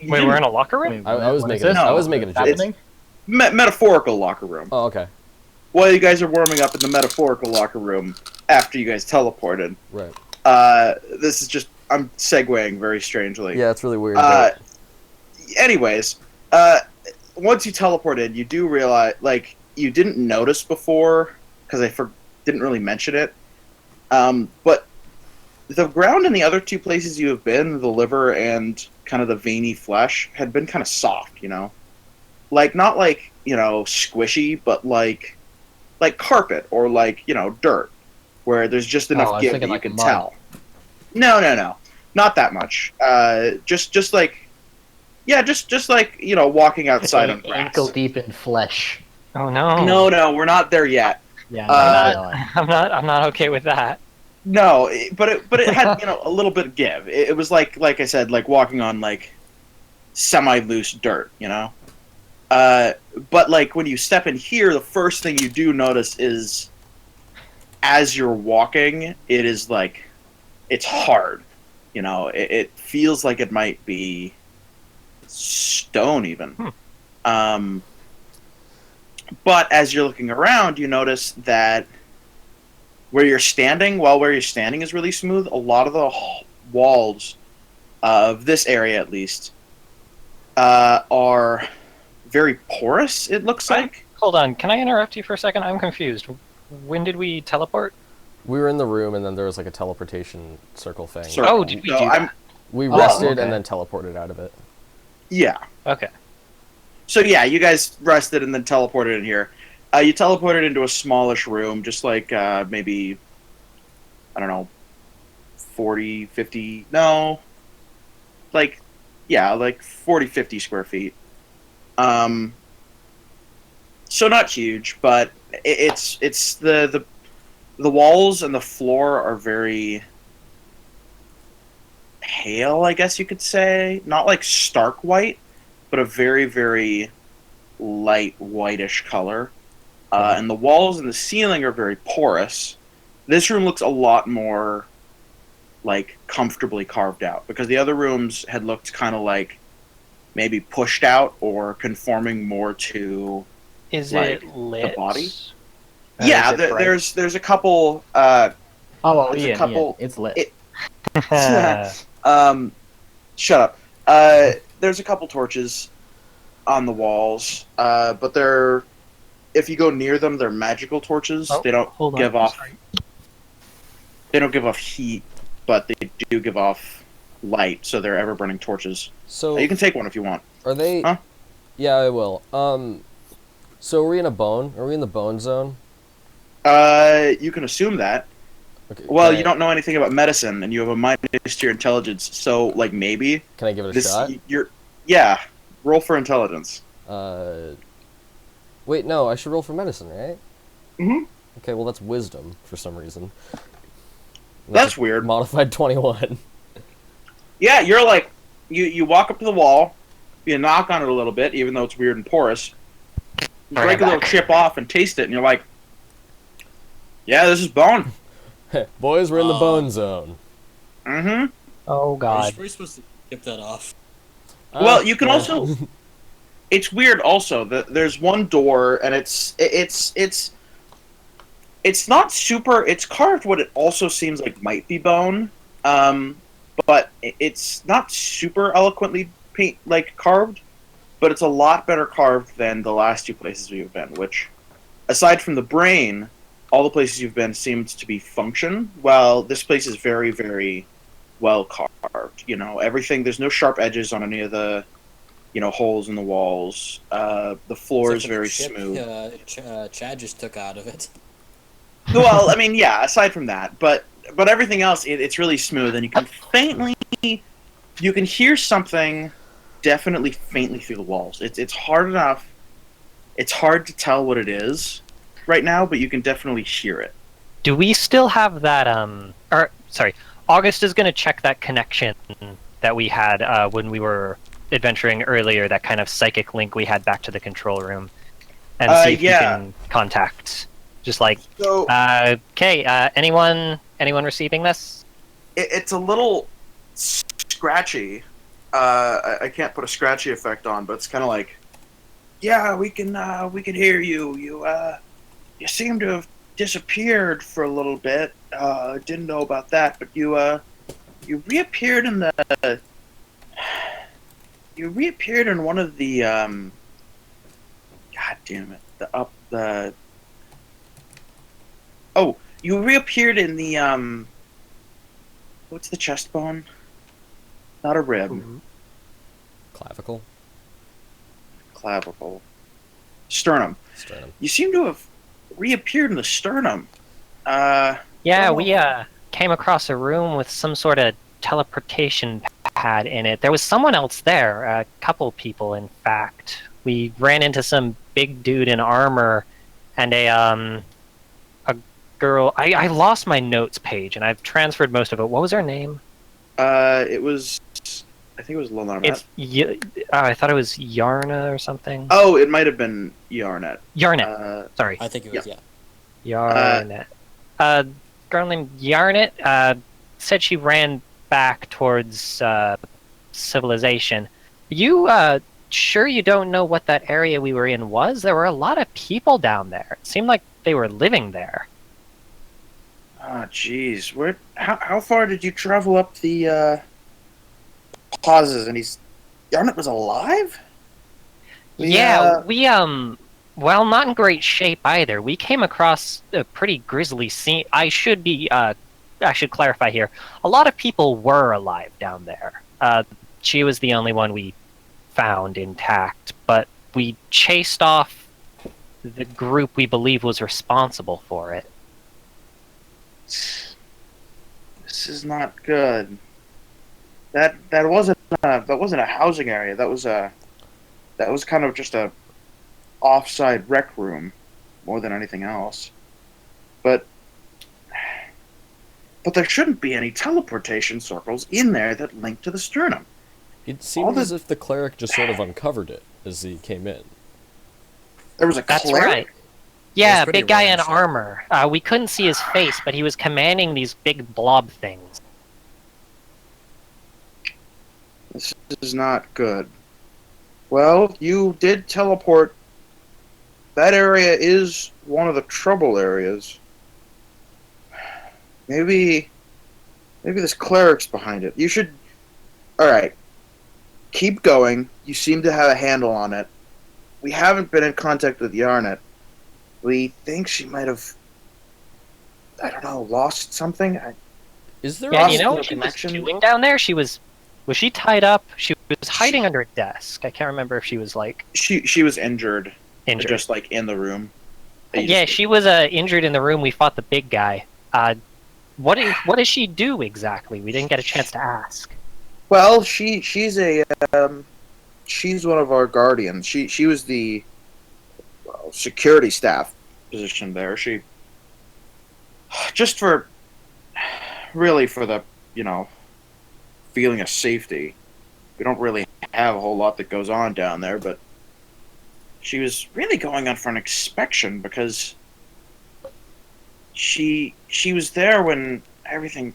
Wait, we're in a locker room? I was making No, I was making a joke. It's metaphorical locker room. Oh, okay. While you guys are warming up in the metaphorical locker room after you guys teleported, Right. this is just I'm segueing very strangely. Yeah, it's really weird. Anyways, once you teleported, you do realize, like, you didn't notice before because I didn't really mention it. But the ground in the other two places you have been, the liver and kind of the veiny flesh, had been kind of soft, you know? Like, not like, you know, squishy, but like carpet or like, you know, dirt, where there's just enough give that you can tell. No. Not that much. Just like, yeah, just like, you know, walking outside on grass. Ankle deep in flesh. Oh no. No, we're not there yet. Yeah, I'm not okay with that. No, but it had, you know, a little bit of give. It was like I said, like walking on like semi-loose dirt, you know. But like when you step in here, the first thing you do notice is, as you're walking, it is like it's hard. You know, it feels like it might be stone even. But as you're looking around, you notice that where you're standing is really smooth. A lot of the walls of this area, at least, are very porous, it looks like. Hold on, can I interrupt you for a second? I'm confused. When did we teleport? We were in the room, and then there was like a teleportation circle thing. Oh, did we do that? We rested okay. and then teleported out of it. Yeah. Okay. So yeah, you guys rested and then teleported in here. You teleported into a smallish room, just like maybe, I don't know, 40, 50, no, like, yeah, like 40, 50 square feet. So not huge, but it's the walls and the floor are very pale, I guess you could say. Not like stark white, but a very, very light whitish color. And the walls and the ceiling are very porous. This room looks a lot more like comfortably carved out, because the other rooms had looked kind of like maybe pushed out or conforming more to Is like, it lit? the body. Or Yeah, is it bright? there's a couple. There's a couple. it's lit. Shut up. There's a couple torches on the walls, but they're, if you go near them, they're magical torches. Oh, they don't hold on, give off. sorry. They don't give off heat, but they do give off light. So they're ever burning torches. So You can take one if you want. are they? Huh? Yeah, I will. So are we in a bone? Are we in the bone zone? You can assume that. Okay, Well, you don't know anything about medicine, and you have a minus to your intelligence. So, like, maybe Can I give it a shot? Yeah. Roll for intelligence. Wait, no, I should roll for medicine, right? Mhm. Okay, well that's wisdom for some reason. That's weird. Modified 21. Yeah, you're like, you walk up to the wall, you knock on it a little bit, even though it's weird and porous. You break a little chip off and taste it, and you're like, yeah, this is bone. Boys, we're in the bone zone. Mm-hmm. Oh Are god. you supposed to skip that off? Well, you can yeah. also. It's weird. Also, that there's one door, and it's not super. It's carved what it also seems like might be bone, but it's not super eloquently carved. But it's a lot better carved than the last two places we've been. Which, aside from the brain, all the places you've been seemed to be function. While this place is very, very well carved. You know, everything. There's no sharp edges on any of the, you know, holes in the walls. The floor is very smooth. Chad just took out of it. Well, I mean, yeah. Aside from that, but everything else, it's really smooth, and you can hear something, definitely faintly through the walls. It's hard enough. It's hard to tell what it is right now, but you can definitely hear it. Do we still have that, August is going to check that connection that we had when we were adventuring earlier, that kind of psychic link we had back to the control room, and see if you can contact. Just like, So, okay, anyone receiving this? it's a little scratchy, I can't put a scratchy effect on, but it's kind of like, yeah, we can hear you. You seem to have disappeared for a little bit. Didn't know about that, but you reappeared in the you reappeared in one of the God damn it, you reappeared in the what's the chest bone? Not a rib. Clavicle. Clavicle. Sternum. Sternum. You seem to have reappeared in the sternum. Yeah, Oh. we came across a room with some sort of teleportation pad in it. There was someone else there, a couple people, in fact. We ran into some big dude in armor and a girl. I lost my notes page and I've transferred most of it. What was her name? It was. I think it was Lilnarmet. I thought it was Yarna or something. Oh, it might have been Yarnet. Yarnet. Sorry. I think it was, yeah. Yarnet. Girl named Yarnet said she ran back towards civilization. You sure you don't know what that area we were in was? There were a lot of people down there. It seemed like they were living there. Oh, jeez. How far did you travel up the pauses? And Yarnet was alive? We Well, not in great shape either. We came across a pretty grisly scene. I should clarify here. A lot of people were alive down there. She was the only one we found intact, but we chased off the group we believe was responsible for it. This is not good. That wasn't a housing area. That was kind of just a offside rec room more than anything else. But there shouldn't be any teleportation circles in there that link to the sternum. It seemed as if the cleric just sort of uncovered it as he came in. There was a That's cleric? right. Yeah, pretty big guy in random. armor. We couldn't see his face, but he was commanding these big blob things. This is not good. Well, you did teleport. That area is one of the trouble areas. Maybe this cleric's behind it. You should... Alright. Keep going. You seem to have a handle on it. We haven't been in contact with Yarnet. We think she might have... I don't know, lost something? Is there Yeah, a you know no what she was connection? doing down there? Was she tied up? She was hiding under a desk. I can't remember if she was, like, She was injured. injured. Just, like, in the room. Yeah, she was injured in the room we fought the big guy. What does she do exactly? We didn't get a chance to ask. Well, she's one of our guardians. She was the security staff position there. She just for the feeling of safety. We don't really have a whole lot that goes on down there, but she was really going on for an inspection because she was there when everything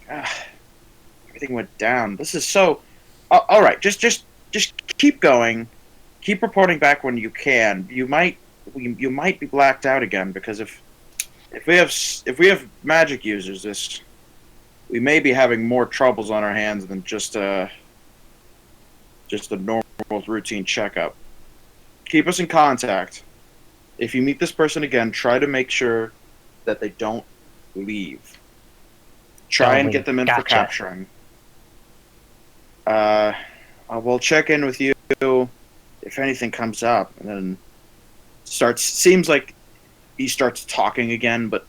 went down. This is so. All right, just keep going, keep reporting back when you can. You might be blacked out again because if we have magic users, we may be having more troubles on our hands than just a normal routine checkup. Keep us in contact. If you meet this person again, try to make sure that they don't leave. Try and get them in for Gotcha. capturing. We'll check in with you if anything comes up, and then seems like he starts talking again, but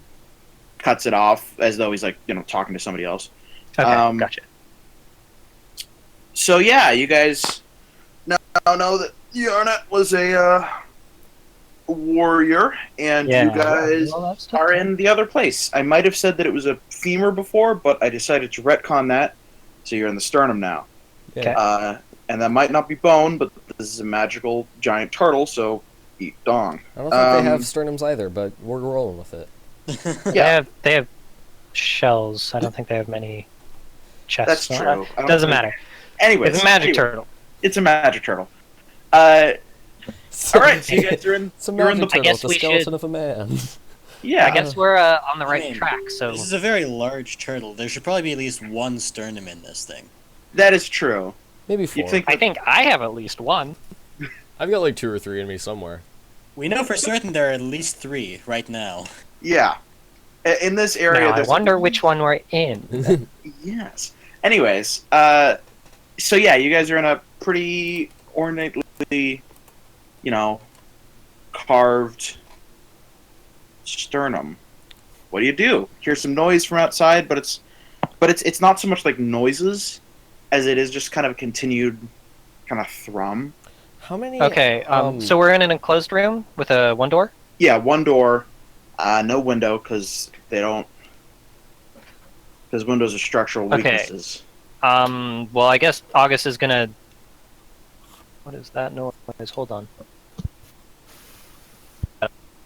cuts it off as though he's talking to somebody else. Okay, gotcha. So yeah, you guys now know that Yarnet was a warrior, and Yeah. you guys Well, that's are okay. in the other place. I might have said that it was a femur before, but I decided to retcon that, so you're in the sternum now. Yeah. And that might not be bone, but this is a magical giant turtle, so eat dong. I don't think they have sternums either, but we're rolling with it. Yeah. They have shells. I don't think they have many chests. That's true. I don't Doesn't think- matter. Anyways, It's a magic turtle. It's a magic turtle. All right, so you guys are in. It's a You're in magic the. turtle guess with the we skeleton should- of a man. Yeah. I guess we're on the I right mean, track. So This is a very large turtle. There should probably be at least one sternum in this thing. that is true. Maybe 4. You'd think. I think I have at least one. I've got like 2 or 3 in me somewhere. We know for certain there are at least 3 right now. Yeah. In this area, Now, I there's. wonder which one we're in. Yes. Anyways, so yeah, you guys are in a pretty ornately, carved sternum. What do? Hear some noise from outside, but it's not so much like noises as it is just kind of a continued kind of thrum. How many? Okay, so we're in an enclosed room with a one door. Yeah, one door, no window because they don't. Because windows are structural Okay. weaknesses. Well, I guess August is gonna. What is that noise? Hold on.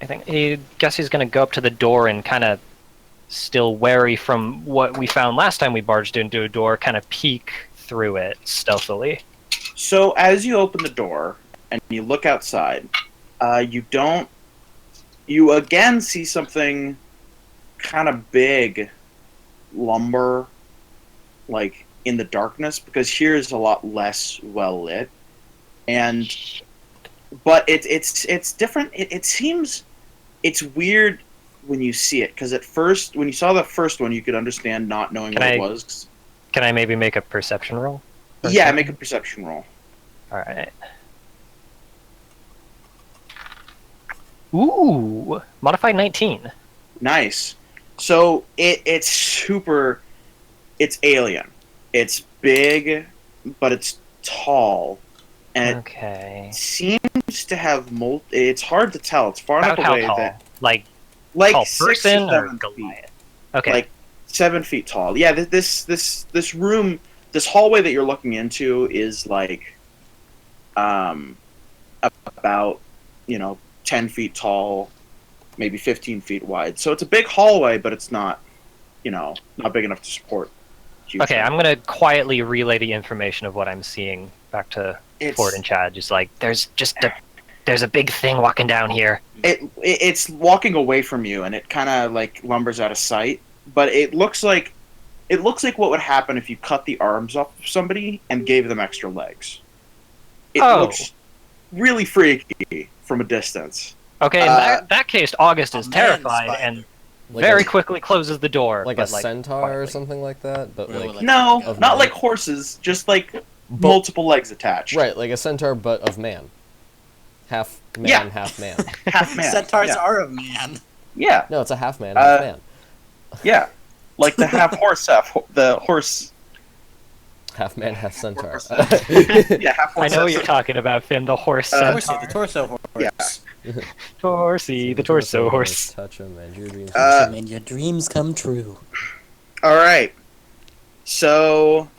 I guess he's gonna go up to the door and kind of, still wary from what we found last time we barged into a door, kind of peek through it stealthily. So as you open the door and you look outside, you again see something kind of big lumber, like in the darkness, because here is a lot less well lit, but it's different. It seems it's weird when you see it, because at first, when you saw the first one, you could understand not knowing Can what I- it was. Can I maybe make a perception roll? Or Yeah, something? make a perception roll. All right. Ooh, modified 19. Nice. So it's alien. It's big, but it's tall, and Okay. it seems to have It's hard to tell. It's far About enough how away tall? that Like tall 6 person or 7 feet. Goliath? Okay. Like 7 feet tall. Yeah, this room, this hallway that you're looking into is like, about 10 feet tall, maybe 15 feet wide. So it's a big hallway, but it's not not big enough to support. huge Okay, things. I'm gonna quietly relay the information of what I'm seeing back to Ford and Chad. Just like there's a big thing walking down here. It's walking away from you, and it kind of like lumbers out of sight. But it looks like what would happen if you cut the arms off of somebody and gave them extra legs. It Oh. looks really freaky from a distance. Okay, in that case, August is A man terrified spider. and Like very a- quickly closes the door. like but, a centaur or quietly. something like that, but Really, like like- No, Of not man. like horses, just like multiple legs attached. right, like a centaur but of man, half man, Yeah. half man. Half man. Centaurs yeah. are a man. Yeah, No, it's a half man, half man. yeah. Like the the horse. Half man, half centaur. Yeah, half I horse. know what you're talking about, Finn. The horse Torso, centaur. the torso horse. Yeah. Horsey, the torso horse. Touch him and your dreams. And your dreams come true. All right. So,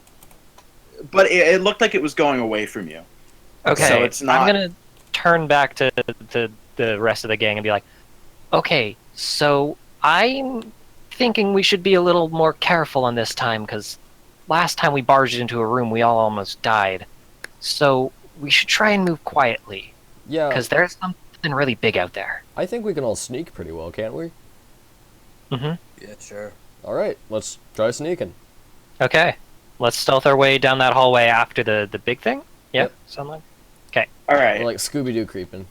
but it looked like it was going away from you. Okay, So it's not- I'm gonna turn back to the rest of the gang and be like, okay, so I'm thinking we should be a little more careful on this time, because last time we barged into a room, we all almost died. So we should try and move quietly, yeah, because there's something really big out there. I think we can all sneak pretty well, can't we? Mm-hmm. Yeah, sure. All right, let's try sneaking. Okay, let's stealth our way down that hallway after the big thing. Yep, Yep. something like. All right. We're like Scooby-Doo creeping.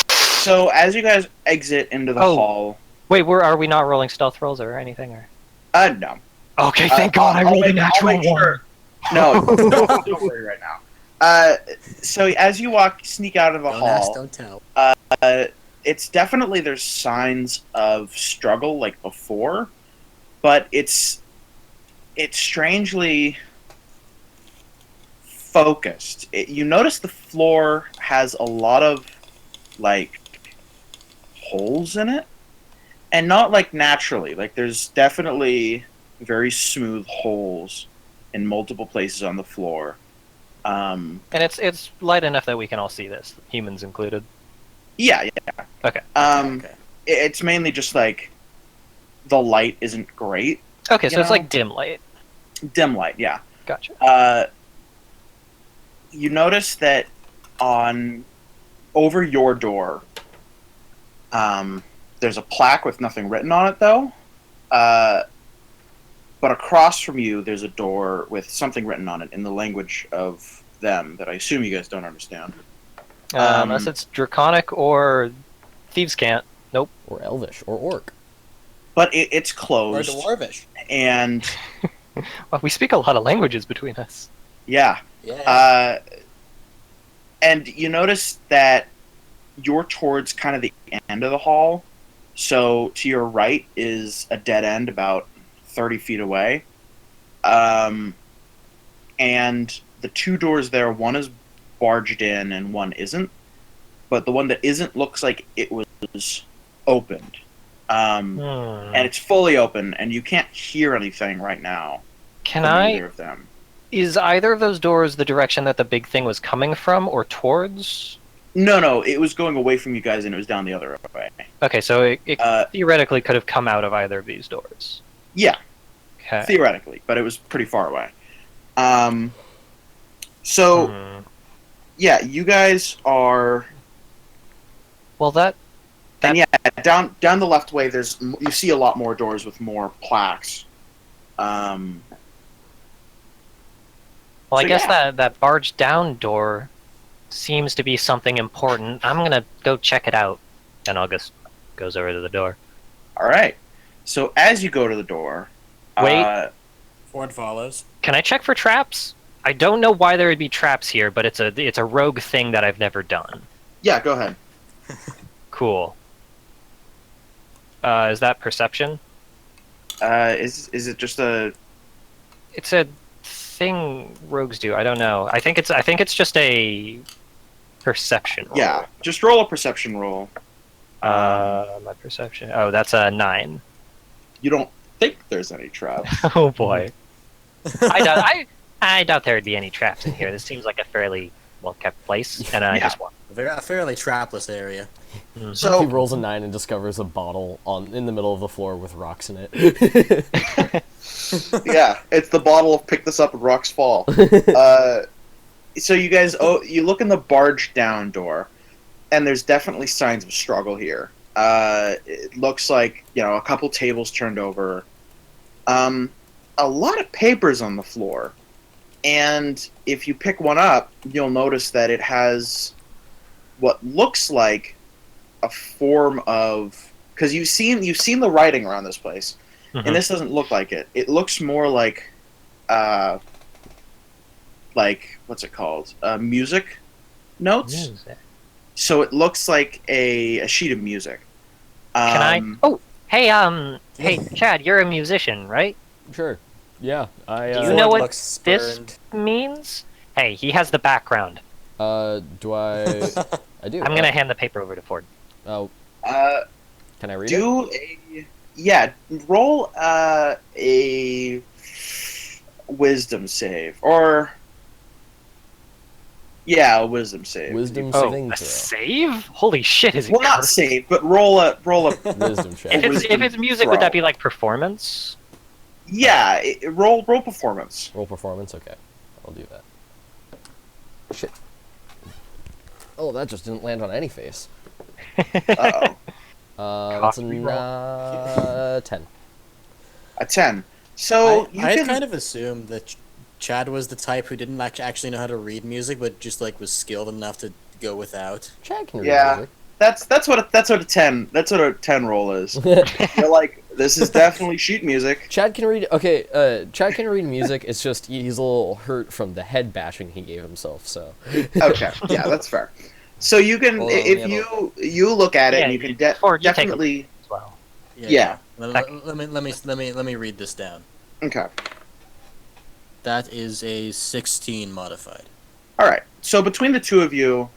So as you guys exit into the Oh. hall, Wait, are we not rolling stealth rolls or anything? Or no. okay, thank God I I'll rolled a make- natural I'll make one. sure- No, don't worry right now. So as you sneak out of the Don't ask, hall, don't tell. it's definitely there's signs of struggle like before, but it's strangely focused. You notice the floor has a lot of like holes in it, and not like naturally. Like there's definitely very smooth holes in multiple places on the floor. And it's light enough that we can all see this, humans included. Yeah. Okay. Okay. It's mainly just like the light isn't great. Okay, so You it's know? like dim light. Dim light, yeah. Gotcha. you notice that on over your door, there's a plaque with nothing written on it, though. But across from you, there's a door with something written on it in the language of them that I assume you guys don't understand. Unless it's Draconic or Thieves' Cant. Nope. Or Elvish, or Orc. But it's Or closed, Dwarvish. and Well, we speak a lot of languages between us. yeah. Yeah. And you notice that you're towards kind of the end of the hall. So to your right is a dead end about 30 feet away. And the two doors there, one is barged in and one isn't. But the one that isn't looks like it was opened. And it's fully open, and you can't hear anything right now Can from I? either of them. Is either of those doors the direction that the big thing was coming from, or towards? No, it was going away from you guys, and it was down the other way. Okay, so it Uh, theoretically could have come out of either of these doors. Yeah, Okay. theoretically, but it was pretty far away. So Hmm. yeah, you guys are, Well, that and yeah, down the left way. You see a lot more doors with more plaques. Well, I So, guess yeah. that barge down door seems to be something important. I'm gonna go check it out. And August goes over to the door. All right. So as you go to the door, Wait. Ford follows. Can I check for traps? I don't know why there would be traps here, but it's a rogue thing that I've never done. yeah, go ahead. Cool. Is that perception? Is it just a? It's a thing rogues do. I don't know. I think it's just a perception roll. Yeah, just roll a perception roll. My perception. Oh, that's a 9. You don't think there's any traps. Oh boy. I doubt there would be any traps in here. This seems like a fairly well kept place, and I Yeah. just want. A fairly trapless area. So He rolls a 9 and discovers a bottle in the middle of the floor with rocks in it. yeah, it's the bottle of "Pick This Up and Rocks Fall." So you guys, you look in the barge down door, and there's definitely signs of struggle here. It looks like a couple tables turned over, a lot of papers on the floor, and if you pick one up, you'll notice that it has what looks like a form of, because you've seen the writing around this place. Mhm. And this doesn't look like it. It looks more like what's it called? Music notes. Music. So it looks like a sheet of music. Can I? Oh, hey, Chad, you're a musician, right? Sure. Yeah. I. Do you know what looks this spurned. means? Hey, he has the background. Do I? I do. I'm gonna hand the paper over to Ford. Oh, Uh, can I read it? do roll a wisdom save, or a wisdom save. Wisdom Oh, saving a throw. save? Holy shit! Is it? Well, not cursed? save, but roll a Wisdom check. If wisdom it's music, throw. would that be like performance? Yeah, roll performance. Roll performance. Okay, I'll do that. Shit. Oh, that just didn't land on any face. Uh-oh. That's Coffee a 10. A 10. So you I can kind of assumed that Chad was the type who didn't actually know how to read music, but just was skilled enough to go without. Chad can read Yeah. that's what a 10 roll is. music. You're like, this is definitely sheet music. Chad can read. Okay, Chad can read music. It's just he's a little hurt from the head bashing he gave himself. So. Okay, yeah, that's fair. So you can, Hold on, if let me you look at it, Yeah, and you can Ford, you take a definitely. As well. Yeah. Let me read this down. Okay. That is a 16 modified. All right. So between the two of you,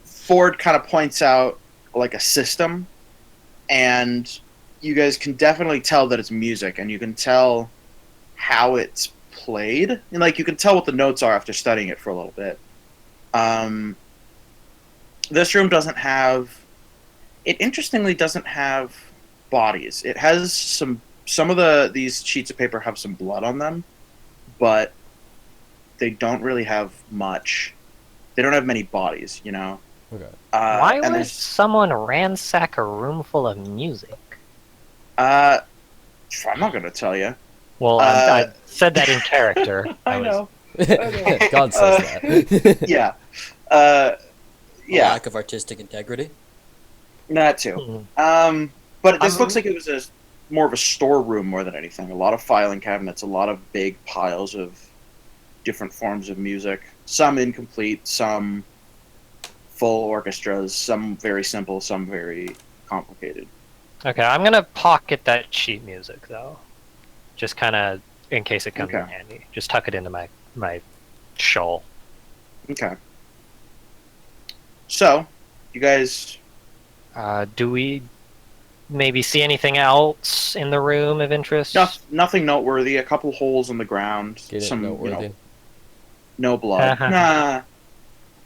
Ford kind of points out like a system, and you guys can definitely tell that it's music, and you can tell how it's played, and like you can tell what the notes are after studying it for a little bit. This room doesn't have. It interestingly doesn't have bodies. It has some of these sheets of paper have some blood on them, but they don't really have much. They don't have many bodies, you know. Okay. Why and would there's someone ransack a room full of music? I'm not gonna tell you. Well, I said that in character. I was- know. God says that. Yeah. A Yeah. lack of artistic integrity. That too. Hmm. But this Um, looks like it was more of a storeroom more than anything. A lot of filing cabinets, a lot of big piles of different forms of music. Some incomplete, some full orchestras, some very simple, some very complicated. Okay, I'm gonna pocket that sheet music though, just kind of in case it comes in Okay. handy. Just tuck it into my shawl. Okay. So, you guys. Do we maybe see anything else in the room of interest? Nothing noteworthy. A couple holes in the ground. Get it Some, noteworthy. no blood. Nah.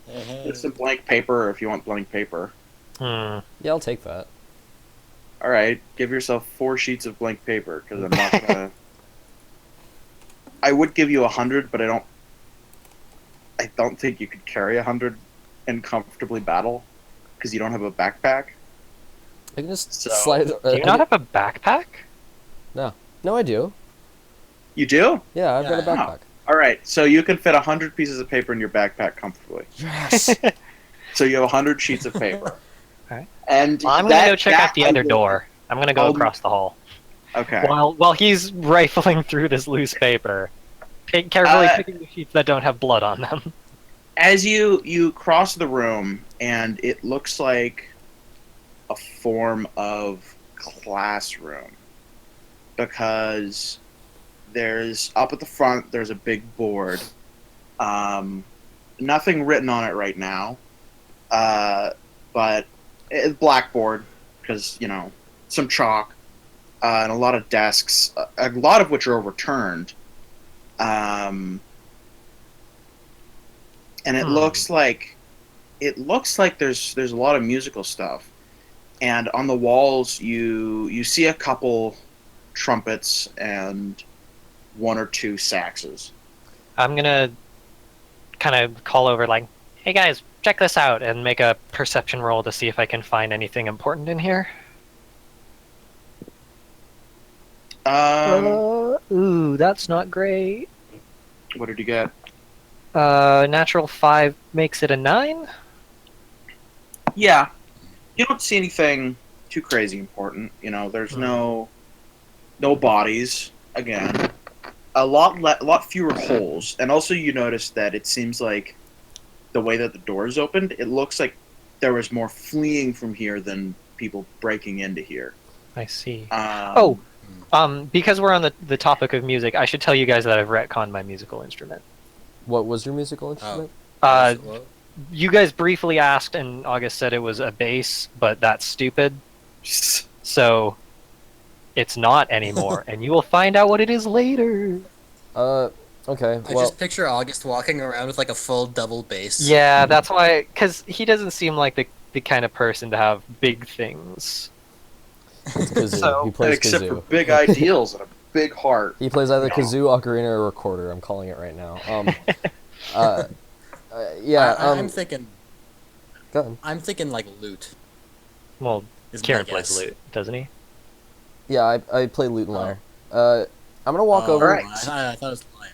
It's some Uh-huh. blank paper if you want blank paper. Hmm. Yeah, I'll take that. All right, give yourself 4 sheets of blank paper because I'm not gonna. I would give you 100, but I don't think you could carry 100 and comfortably battle because you don't have a backpack. I can just So- slide. Do you not have a backpack? No, I do. You do? Yeah, I've got a Yeah. backpack. All right, so you can fit 100 pieces of paper in your backpack comfortably. Yes. So you have 100 sheets of paper. Alright. And Well, I'm gonna that- go check that out the I other will- door. I'm gonna go I'll- across the hall. Okay. While he's rifling through this loose paper, carefully picking the sheets that don't have blood on them. As you cross the room, and it looks like a form of classroom because there's up at the front there's a big board, nothing written on it right now, but it's blackboard because some chalk, and a lot of desks, a lot of which are overturned. And it Hmm. looks like there's a lot of musical stuff, and on the walls you see a couple trumpets and 1 or 2 saxes. I'm gonna kind of call over like, "Hey guys, check this out," and make a perception roll to see if I can find anything important in here. Ooh, that's not great. What did you get? Natural 5 makes it a 9. Yeah, you don't see anything too crazy important. There's no bodies again. A lot fewer holes, and also you notice that it seems like the way that the doors opened, it looks like there was more fleeing from here than people breaking into here. I see. Um, Because we're on the topic of music, I should tell you guys that I've retconned my musical instrument. What was your musical instrument? Well, You guys briefly asked, and August said it was a bass, but that's stupid. So it's not anymore, and you will find out what it is later. Okay. I Well, just picture August walking around with like a full double bass. Yeah, that's why, because he doesn't seem like the kind of person to have big things. it's kazoo. So- He plays except kazoo. for big ideals and a big heart. He plays either No. kazoo, ocarina, or recorder. I'm calling it right now. Yeah. I'm thinking. Go ahead. I'm thinking like lute. Well, Is my Kieran plays guess. lute, doesn't he? Yeah, I play lute and lyre. I'm gonna walk Oh, over. Alright. I thought it was lyre.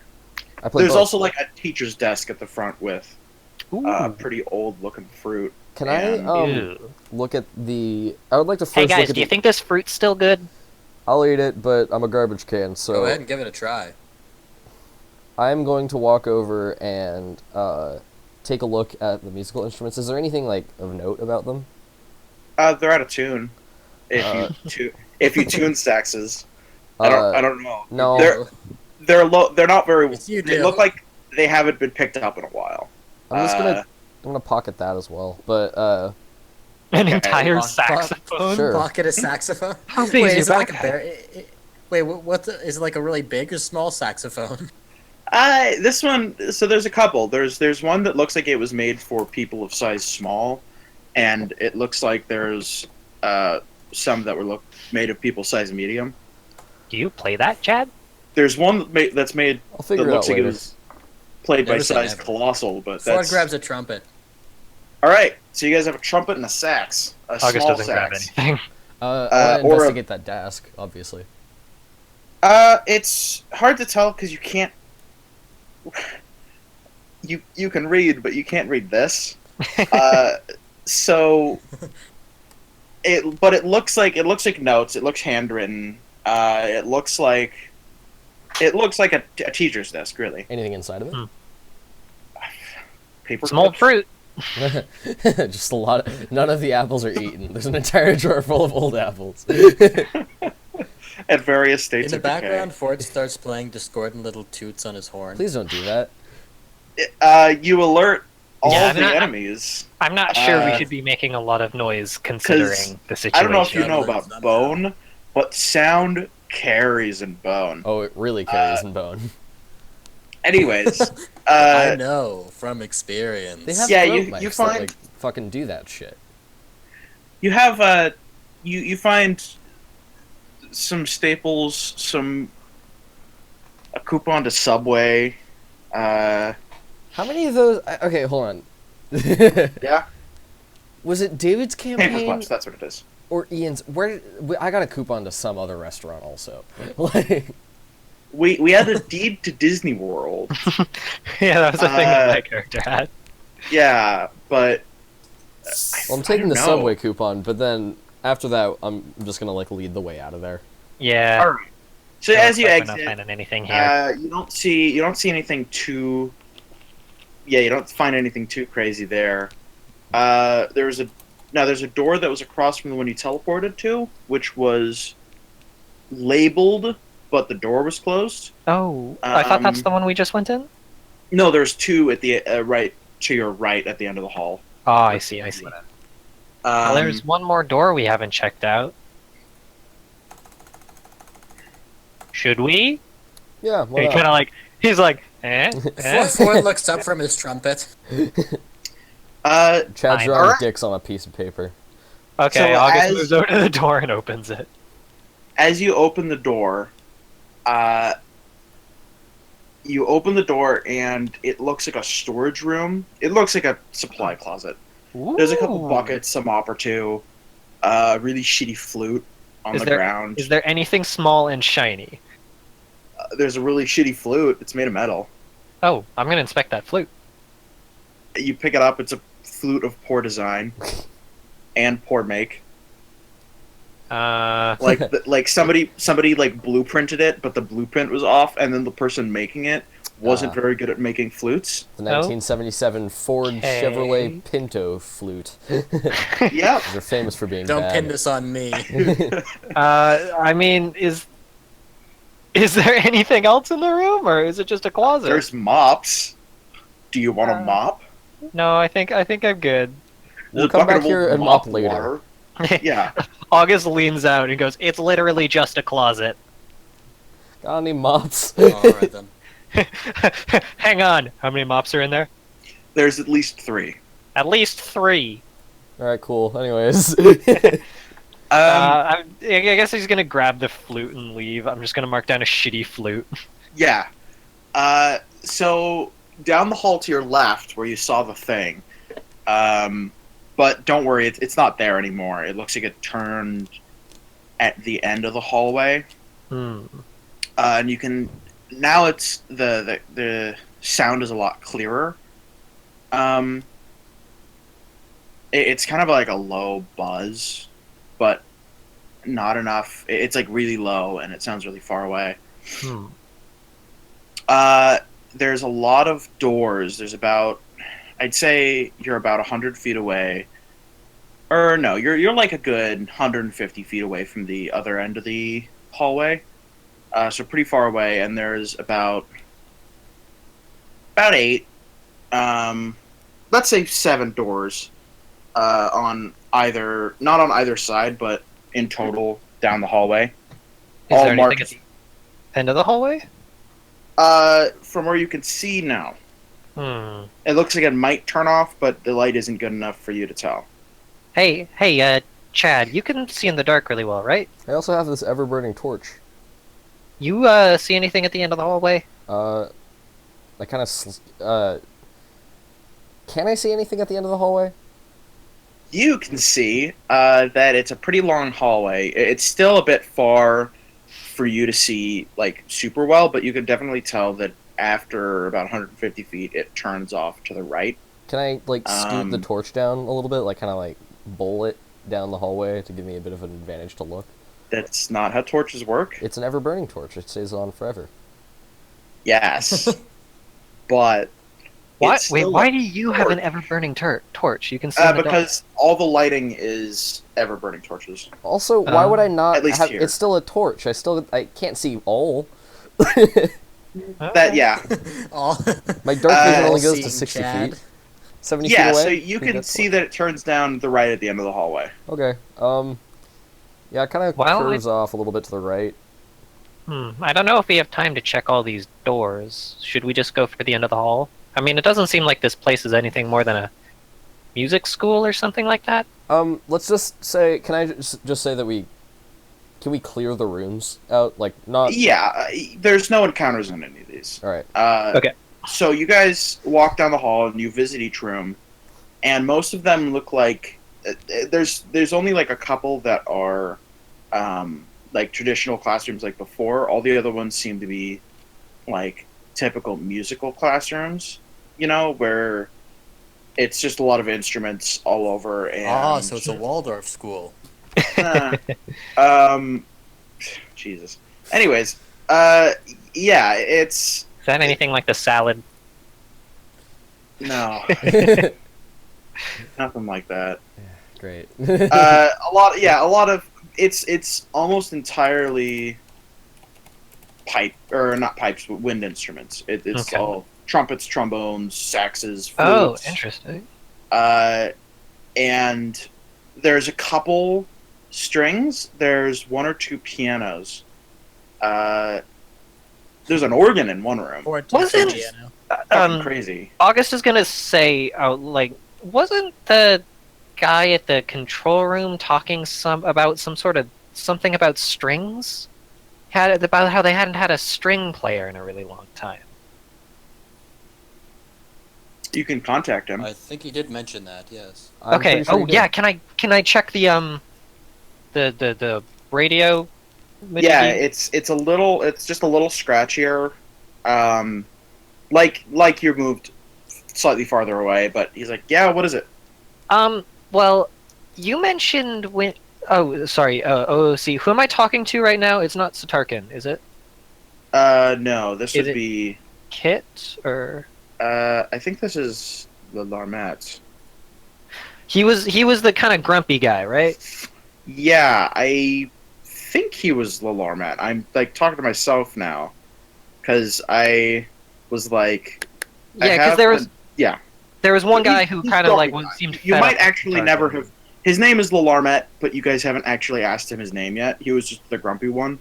I play There's both. also like a teacher's desk at the front with Ooh. pretty old looking fruit. Can and- I Ew. look at the? I would like to first Hey look guys, at do you the- think this fruit's still good? I'll eat it, but I'm a garbage can, so Go ahead and give it a try. I'm going to walk over and take a look at the musical instruments. Is there anything like of note about them? They're out of tune. If you tune saxes, I don't know. No. They're low. They're not very. Yes, you They do. look like they haven't been picked up in a while. I'm just gonna pocket that as well. But An Okay. entire Pocket- saxophone? Sure. Pocket a saxophone. How big Wait, is is it your like a backpack? bear? Wait, is it like a really big or small saxophone? This one. So there's a couple. There's one that looks like it was made for people of size small, and it looks like there's some that were made of people size medium. Do you play that, Chad? There's one that's made I'll that figure it looks out like it later. was played by Never say Size never. Colossal, but Ford that's grabs a trumpet. all right. So you guys have a trumpet and a sax, a August small doesn't grab sax. anything. I want to or a- investigate that desk, obviously. It's hard to tell because you can't. You can read, but you can't read this. So it looks like notes. It looks handwritten. It looks like a teacher's desk, really. Anything inside of it? Paper Small clips. fruit. Just a lot. None of the apples are eaten. There's an entire drawer full of old apples. At various In states the of decay. background, Ford starts playing discordant little toots on his horn. Please don't do that. You alert all Yeah, of the I'm not- enemies. I'm not sure we Uh, should be making a lot of noise considering the situation. I don't know if you Yeah, know but it's about not Bone, but sound carries in Bone. Oh, it really carries in bone. Anyways, I know from experience. They have yeah, throat you mics that, find- like, fucking do that shit. you have you find some staples, a coupon to Subway. How many of those? Okay, hold on. Yeah, Was it David's Paper campaign Clips. That's what it is. or Ian's? I got a coupon to some other restaurant also. Like, We had a deed to Disney World. Yeah, that was a thing that Uh, my character had. Yeah, but well, I'm I taking don't the know. Subway coupon, but then after that, I'm just gonna like lead the way out of there. Yeah. All right. So Looks as you like we're not exit, finding anything here. you don't see anything too. Yeah, you don't find anything too crazy there. There's a door that was across from the one you teleported to, which was labeled, but the door was closed. Oh, I thought that's um, the one we just went in. No, there's two at the right to your right at the end of the hall. Oh, I see. Well, there's one more door we haven't checked out. Should we? Yeah, why He not? kind of like he's like, eh? Ford looks up from his trumpet. Chad's Fine. drawing Alright. dicks on a piece of paper. Okay, So August as- moves over to the door and opens it. As you open the door, and it looks like a storage room. It looks like a supply closet. There's a couple Ooh. buckets, some mop or two, really shitty flute on Is the there- ground. Is there anything small and shiny? There's a really shitty flute. It's made of metal. Oh, I'm gonna inspect that flute. You pick it up. It's a flute of poor design and poor make. Like somebody like blueprinted it, but the blueprint was off, and then the person making it wasn't Ah. very good at making flutes. The 1977 Ford Okay. Chevrolet Pinto flute. Yep. They're famous for being Don't bad. pin this on me. I mean, is there anything else in the room, or is it just a closet? There's mops. Do you want a mop? No, I think I'm good. We'll There's a come bucket back of here old and mop later. water. Yeah. August leans out and goes, "It's literally just a closet." Got any mops? Alright then. Hang on, how many mops are in there? There's at least 3. At least 3. Alright, cool. Anyways. I guess he's gonna grab the flute and leave. I'm just gonna mark down a shitty flute. Yeah. So down the hall to your left, where you saw the thing, but don't worry, it's not there anymore. It looks like it turned at the end of the hallway, and you can now. It's the sound is a lot clearer. It's kind of like a low buzz, but not enough. It's like really low, and it sounds really far away. There's a lot of doors. There's about, I'd say you're about 100 feet away. Or no, you're like a good 150 feet away from the other end of the hallway. So pretty far away, and there's about 8, let's say 7 doors, on either, not on either side, but in total down the hallway. Is All there anything marked- at the end of the hallway? From where you can see now. Hmm. It looks like it might turn off, but the light isn't good enough for you to tell. Hey, Chad, you can see in the dark really well, right? I also have this ever-burning torch. You see anything at the end of the hallway? I I kind of can I see anything at the end of the hallway? You can see that it's a pretty long hallway. It's still a bit far for you to see like super well, but you can definitely tell that after about 150 feet, it turns off to the right. Can I like scoot the Um, torch down a little bit, like kind of like bowl it down the hallway to give me a bit of an advantage to look? That's not how torches work. It's an ever-burning torch. It stays on forever. Yes, but Why? it's Wait, still why a do you have an torch. ever-burning torch? You can see in the dark. Because all the lighting is ever burning torches. Also, why would I not At least have? here. It's still a torch. I can't see all. That yeah, All My dark vision only goes all-seeing to 60 Chad. feet. 70 yeah. feet away. So you Think can that's see that it turns down the right at the end of the hallway. Okay. Yeah, it kind of Well, curves off a little bit to the right. I don't know if we have time to check all these doors. Should we just go for the end of the hall? I mean, it doesn't seem like this place is anything more than a music school or something like that. Let's just say, can I just say that can we clear the rooms out? Like, not... Yeah, there's no encounters in any of these. Alright. Okay. So you guys walk down the hall and you visit each room, and most of them look like there's only like a couple that are like traditional classrooms like before. All the other ones seem to be like typical musical classrooms, you know, where it's just a lot of instruments all over. And So it's a Waldorf school. Jesus. Anyways, yeah, it's Is that anything like the salad? no, nothing like that. Great. A lot of it's almost entirely pipe or not pipes, but wind instruments. It's Okay. all trumpets, trombones, saxes, Oh, flutes. interesting. And there's a couple strings. There's one or two pianos. There's an organ in one room. Wasn't- piano. Fucking crazy. August is gonna say, wasn't the guy at the control room talking about something about strings? About how they hadn't had a string player in a really long time. You can contact him. I think he did mention that. Yes. I'm Okay. pretty sure Oh you did. yeah. Can I check the radio? Yeah, MIDI? it's just a little scratchier. Like you moved slightly farther away, but he's like, yeah, what is it? Well, you mentioned when. Oh, sorry. OOC. Who am I talking to right now? It's not Satarkin, is it? No, this Is would it- be. Kit or I think this is the Larmet. he was the kind of grumpy guy, right? Yeah, I think he was the Larmet. I'm like talking to myself now, because I was like, I Yeah, because have there was yeah. there was one He's- guy who he's kind of like grumpy. seemed. You fed might up with actually Satarkin. never have. His name is Lalarmet, but you guys haven't actually asked him his name yet. He was just the grumpy one.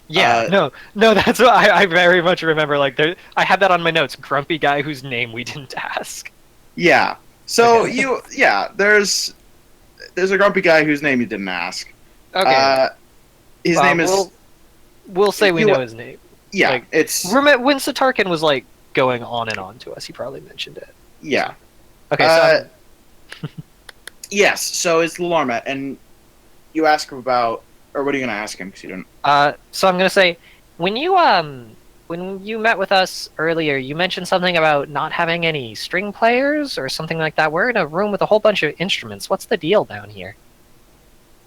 Yeah, no, that's what I very much remember. Like, I had that on my notes. Grumpy guy whose name we didn't ask. Yeah. So Okay. there's a grumpy guy whose name you didn't ask. Okay, His well, name is we'll say we you- know his name. yeah. like- It's When Satarkin was like going on and on to us, he probably mentioned it. yeah. Okay, so Yes. So it's Lalarmet, and you ask him about, or what are you gonna ask him? Because you didn't. so I'm gonna say when you met with us earlier, you mentioned something about not having any string players or something like that. We're in a room with a whole bunch of instruments. What's the deal down here?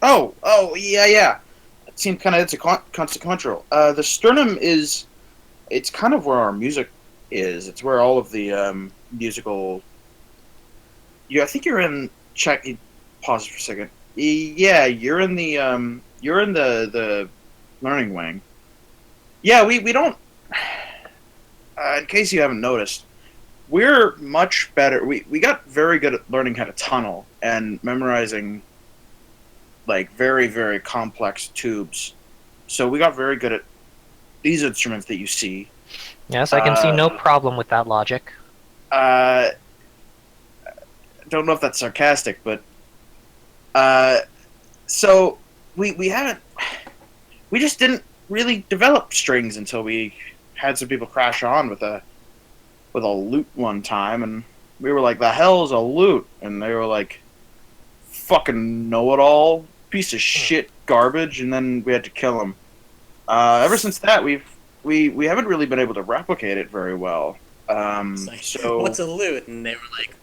Oh, yeah. It seemed kind of consequential. The sternum it's kind of where our music is. It's where all of the musical. Yeah, I think you're in. Check. Pause for a second. Yeah, you're in the learning wing. Yeah, we don't. In case you haven't noticed, we're much better. We got very good at learning how to tunnel and memorizing like very, very complex tubes. So we got very good at these instruments that you see. Yes, I can see no problem with that logic. Don't know if that's sarcastic, but so we haven't. We just didn't really develop strings until we had some people crash on with a with a loot one time, and we were like, "The hell is a loot?" And they were like, "Fucking know-it-all, piece of shit, garbage." And then we had to kill him. Ever since that, we haven't really been able to replicate it very well. It's like, So what's a loot? And they were like,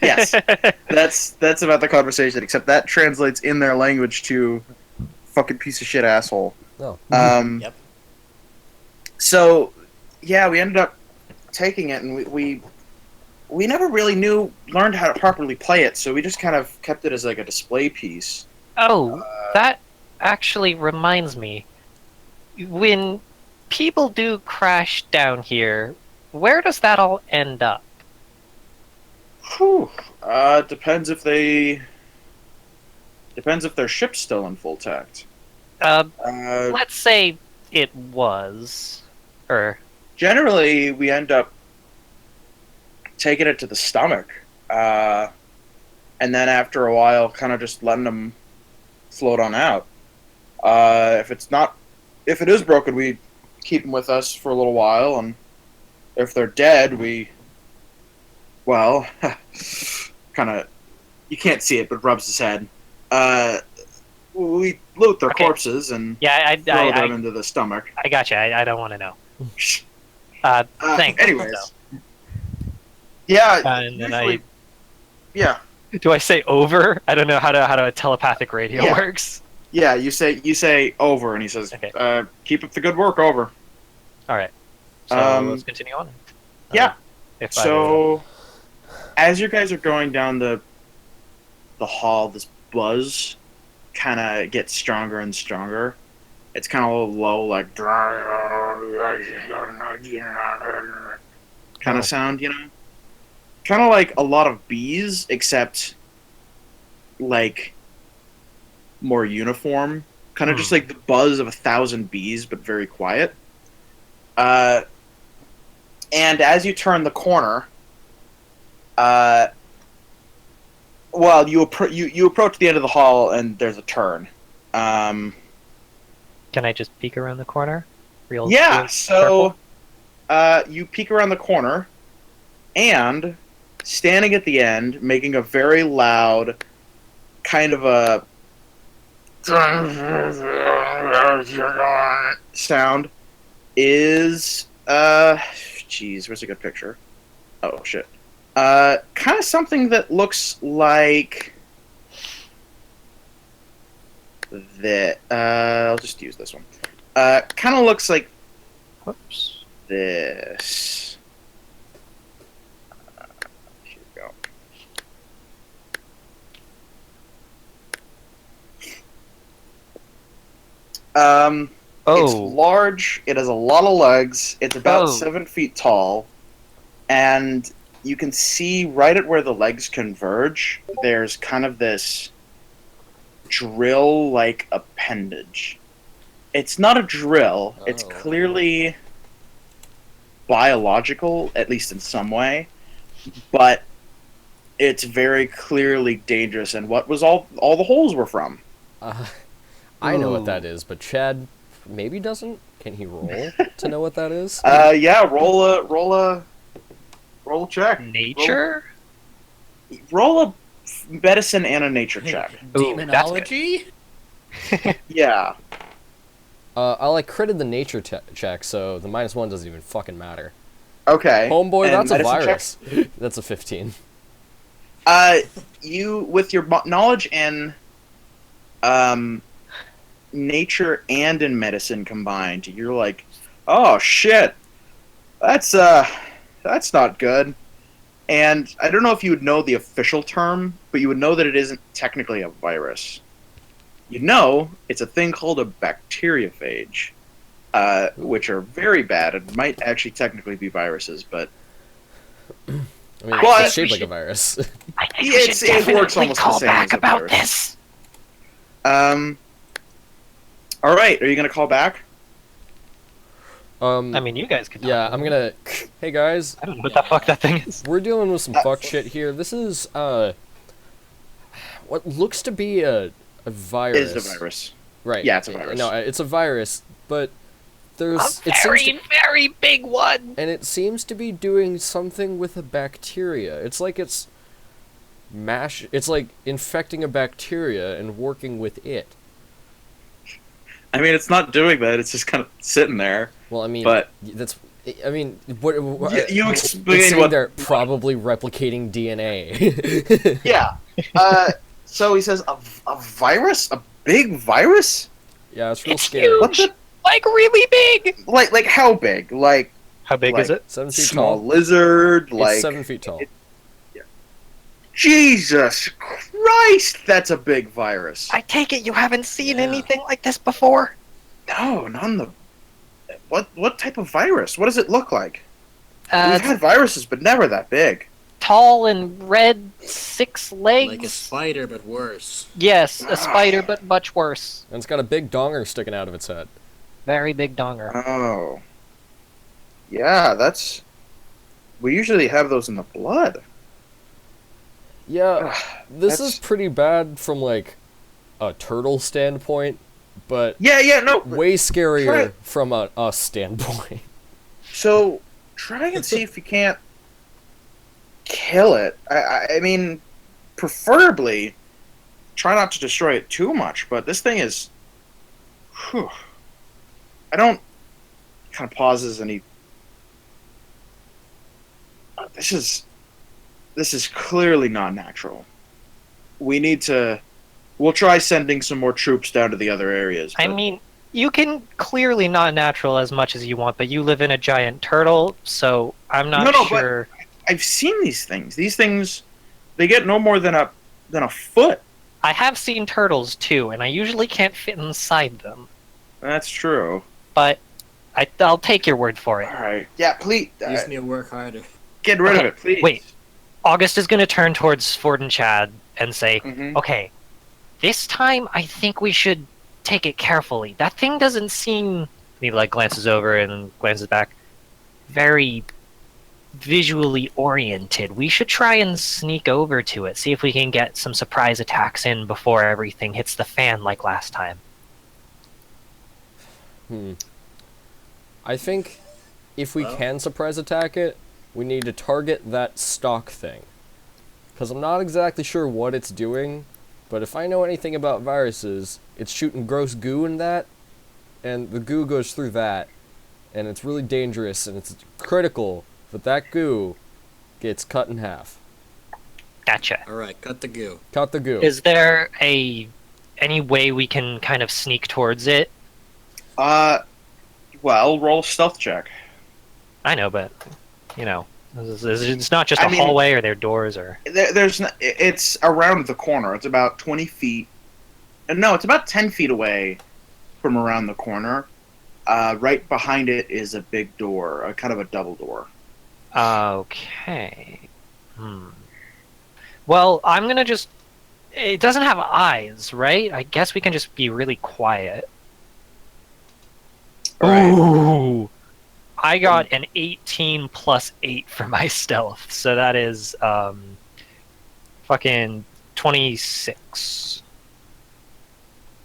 yes, that's about the conversation. Except that translates in their language to fucking piece of shit asshole. No. Yep. So yeah, we ended up taking it, and we never really learned how to properly play it. So we just kind of kept it as like a display piece. Oh, that actually reminds me. When people do crash down here, where does that all end up? Whew. Depends if their ship's still in full tact. Let's say it was. Or Generally, we end up taking it to the stomach, and then after a while, kind of just letting them float on out. If it is broken, we keep them with us for a little while, and if they're dead, well, kind of, you can't see it, but rubs his head. We loot their Okay. corpses and yeah, throw them into the stomach. I gotcha. I don't want to know. Thanks. Anyways, though. yeah, And then usually, yeah, Do I say over? I don't know how a telepathic radio Yeah. works. yeah. You say over, and he says, Okay. "Keep up the good work, over." All right. So let's continue on. yeah. If So, as you guys are going down the hall, this buzz kind of gets stronger and stronger. It's kind of a little low, like kind of sound, kind of like a lot of bees, except like more uniform. Kind of just like the buzz of 1,000 bees, but very quiet. And as you turn the corner, well, you approach the end of the hall, and there's a turn. can I just peek around the corner? Real So you peek around the corner, and standing at the end, making a very loud, kind of a sound, is jeez, where's a good picture? Oh shit. Kind of something that looks like that. I'll just use this one. Kind of looks like Whoops. this. Here we go. It's large. It has a lot of legs. It's about 7 feet tall, and you can see right at where the legs converge. There's kind of this drill-like appendage. It's not a drill. It's Oh. clearly biological, at least in some way, but it's very clearly dangerous. And what was all the holes were from? I know what that is, but Chad maybe doesn't. Can he roll to know what that is? Yeah. Roll a check. Nature? Roll a medicine and a nature check. Ooh, that's good. demonology? Yeah. I critted the nature check, so the -1 doesn't even fucking matter. Okay. Homeboy, And that's a medicine virus. That's a 15. You, with your knowledge in nature and in medicine combined, you're like, oh shit, that's not good. And I don't know if you would know the official term, but you would know that it isn't technically a virus. You know it's a thing called a bacteriophage, which are very bad and might actually technically be viruses, but I mean, Well, it's shaped we like a virus. I think Yeah, we it's- should it works definitely almost the call same back as a about virus. this. all right, are you gonna call back? I mean, you guys could. Talk Yeah, about I'm it. gonna. Hey guys, I don't know what the fuck that thing is. we're dealing with some fuck shit here. This is what looks to be a virus. Is a virus. Right. Yeah, it's a virus. No, it's a virus, but there's A very big one. and it seems to be doing something with a bacteria. It's like it's infecting a bacteria and working with it. I mean, it's not doing that. It's just kind of sitting there. Well, I mean, But- what You it's explain saying what- they're probably replicating DNA. Yeah. So he says a virus, a big virus. Yeah, it's real It's scary. huge. What the? Like really big. Like how big? Like How big Like- is it? 7 feet small tall. lizard? It's Like 7 feet tall. Jesus Christ, that's a big virus. I take it you haven't seen Yeah. anything like this before. No, not in the. What type of virus? What does it look like? We've It's had viruses, but never that big. tall and red, 6 legs. Like a spider, but worse. Yes, a spider, but much worse. And it's got a big donger sticking out of its head. Very big donger. Oh. Yeah, that's. We usually have those in the blood. Yeah, this That's- is pretty bad from like a turtle standpoint, but Yeah, no. way scarier Try- from a us standpoint. So try and see if you can't kill it. I mean, preferably try not to destroy it too much. But this thing is, whew, I don't. Kind of pauses and he. This is clearly not natural. We need to. We'll try sending some more troops down to the other areas. I but- mean, you can clearly not natural as much as you want, but you live in a giant turtle, so I'm not No, but- sure. I've seen these things. These things, they get no more than a foot. I have seen turtles too, and I usually can't fit inside them. That's true. But I'll take your word for All it. right. Yeah, please You just need to work harder. get rid Okay, of it, please. wait. August is going to turn towards Ford and Chad and say, Mhm. okay, this time I think we should take it carefully. That thing doesn't seem... He like glances over and then glances back. Very visually oriented. We should try and sneak over to it, see if we can get some surprise attacks in before everything hits the fan like last time. I think if we Well. can surprise attack it, we need to target that stock thing. Because I'm not exactly sure what it's doing, but if I know anything about viruses, it's shooting gross goo in that, and the goo goes through that, and it's really dangerous, and it's critical that that goo gets cut in half. Gotcha. Alright, cut the goo. Cut the goo. Is there any way we can kind of sneak towards it? Well, roll a stealth check. I know, but it's not just I a mean- hallway or their doors or. It's around the corner. It's about 20 feet. No, it's about 10 feet away from around the corner. Right behind it is a big door, a kind of a double door. Okay. Well, I'm gonna just. It doesn't have eyes, right? I guess we can just be really quiet. All right. Ooh. I got an 18 plus 8 for my stealth, so that is fucking 26.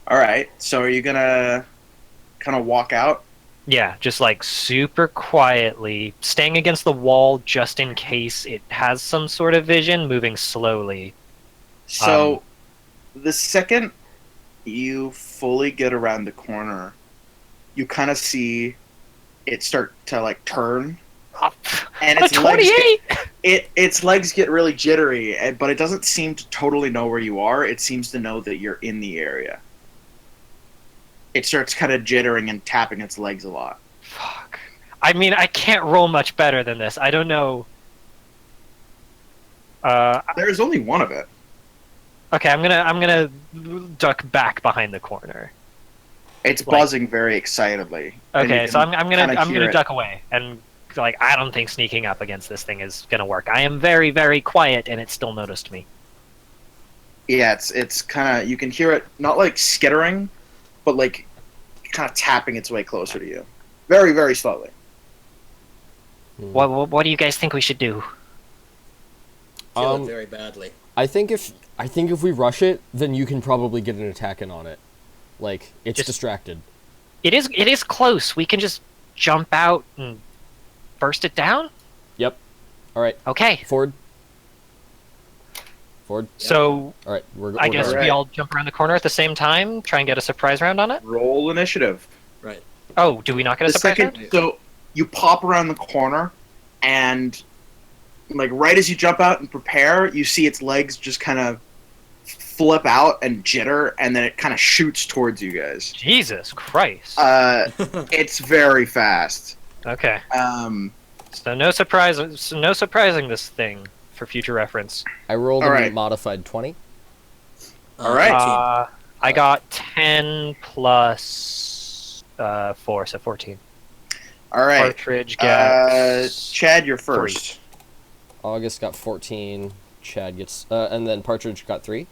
All right. So are you gonna kind of walk out? Yeah, just like super quietly, staying against the wall just in case it has some sort of vision, moving slowly. So the second you fully get around the corner, you kind of see it start to like turn, and A its legs 28! its legs get really jittery, but it doesn't seem to totally know where you are. It seems to know that you're in the area. It starts kind of jittering and tapping its legs a lot. Fuck. I mean, I can't roll much better than this. I don't know. There's only one of it. Okay, I'm gonna duck back behind the corner. It's Like- buzzing very excitedly. and you Okay, so can I'm kinda hear gonna it. duck away and like I don't think sneaking up against this thing is gonna work. I am very very quiet and it still noticed me. Yeah, it's kind of, you can hear it not like skittering, but like kind of tapping its way closer to you, very very slowly. What do you guys think we should do? Kill Um, it very badly. I think if we rush it, then you can probably get an attack in on it. Like, it's Just- distracted. It is close. We can just jump out and burst it down. Yep. All right, Okay. Ford. Ford. So All right, we're. I we're guess going. Alright. we all jump around the corner at the same time, try and get a surprise round on it. Roll initiative. Right. Oh, do we not get a The surprise second, round? so you pop around the corner, and like right as you jump out and prepare, you see its legs just kind of flip out and jitter, and then it kind of shoots towards you guys. Jesus Christ. It's very fast. Okay. So No surprising this thing for future reference. I rolled All a right. modified 20. All right. 18. I got 10 plus 4, so 14. All right. Partridge gets Chad, you're first. August got 14. Chad gets, and then Partridge got 3.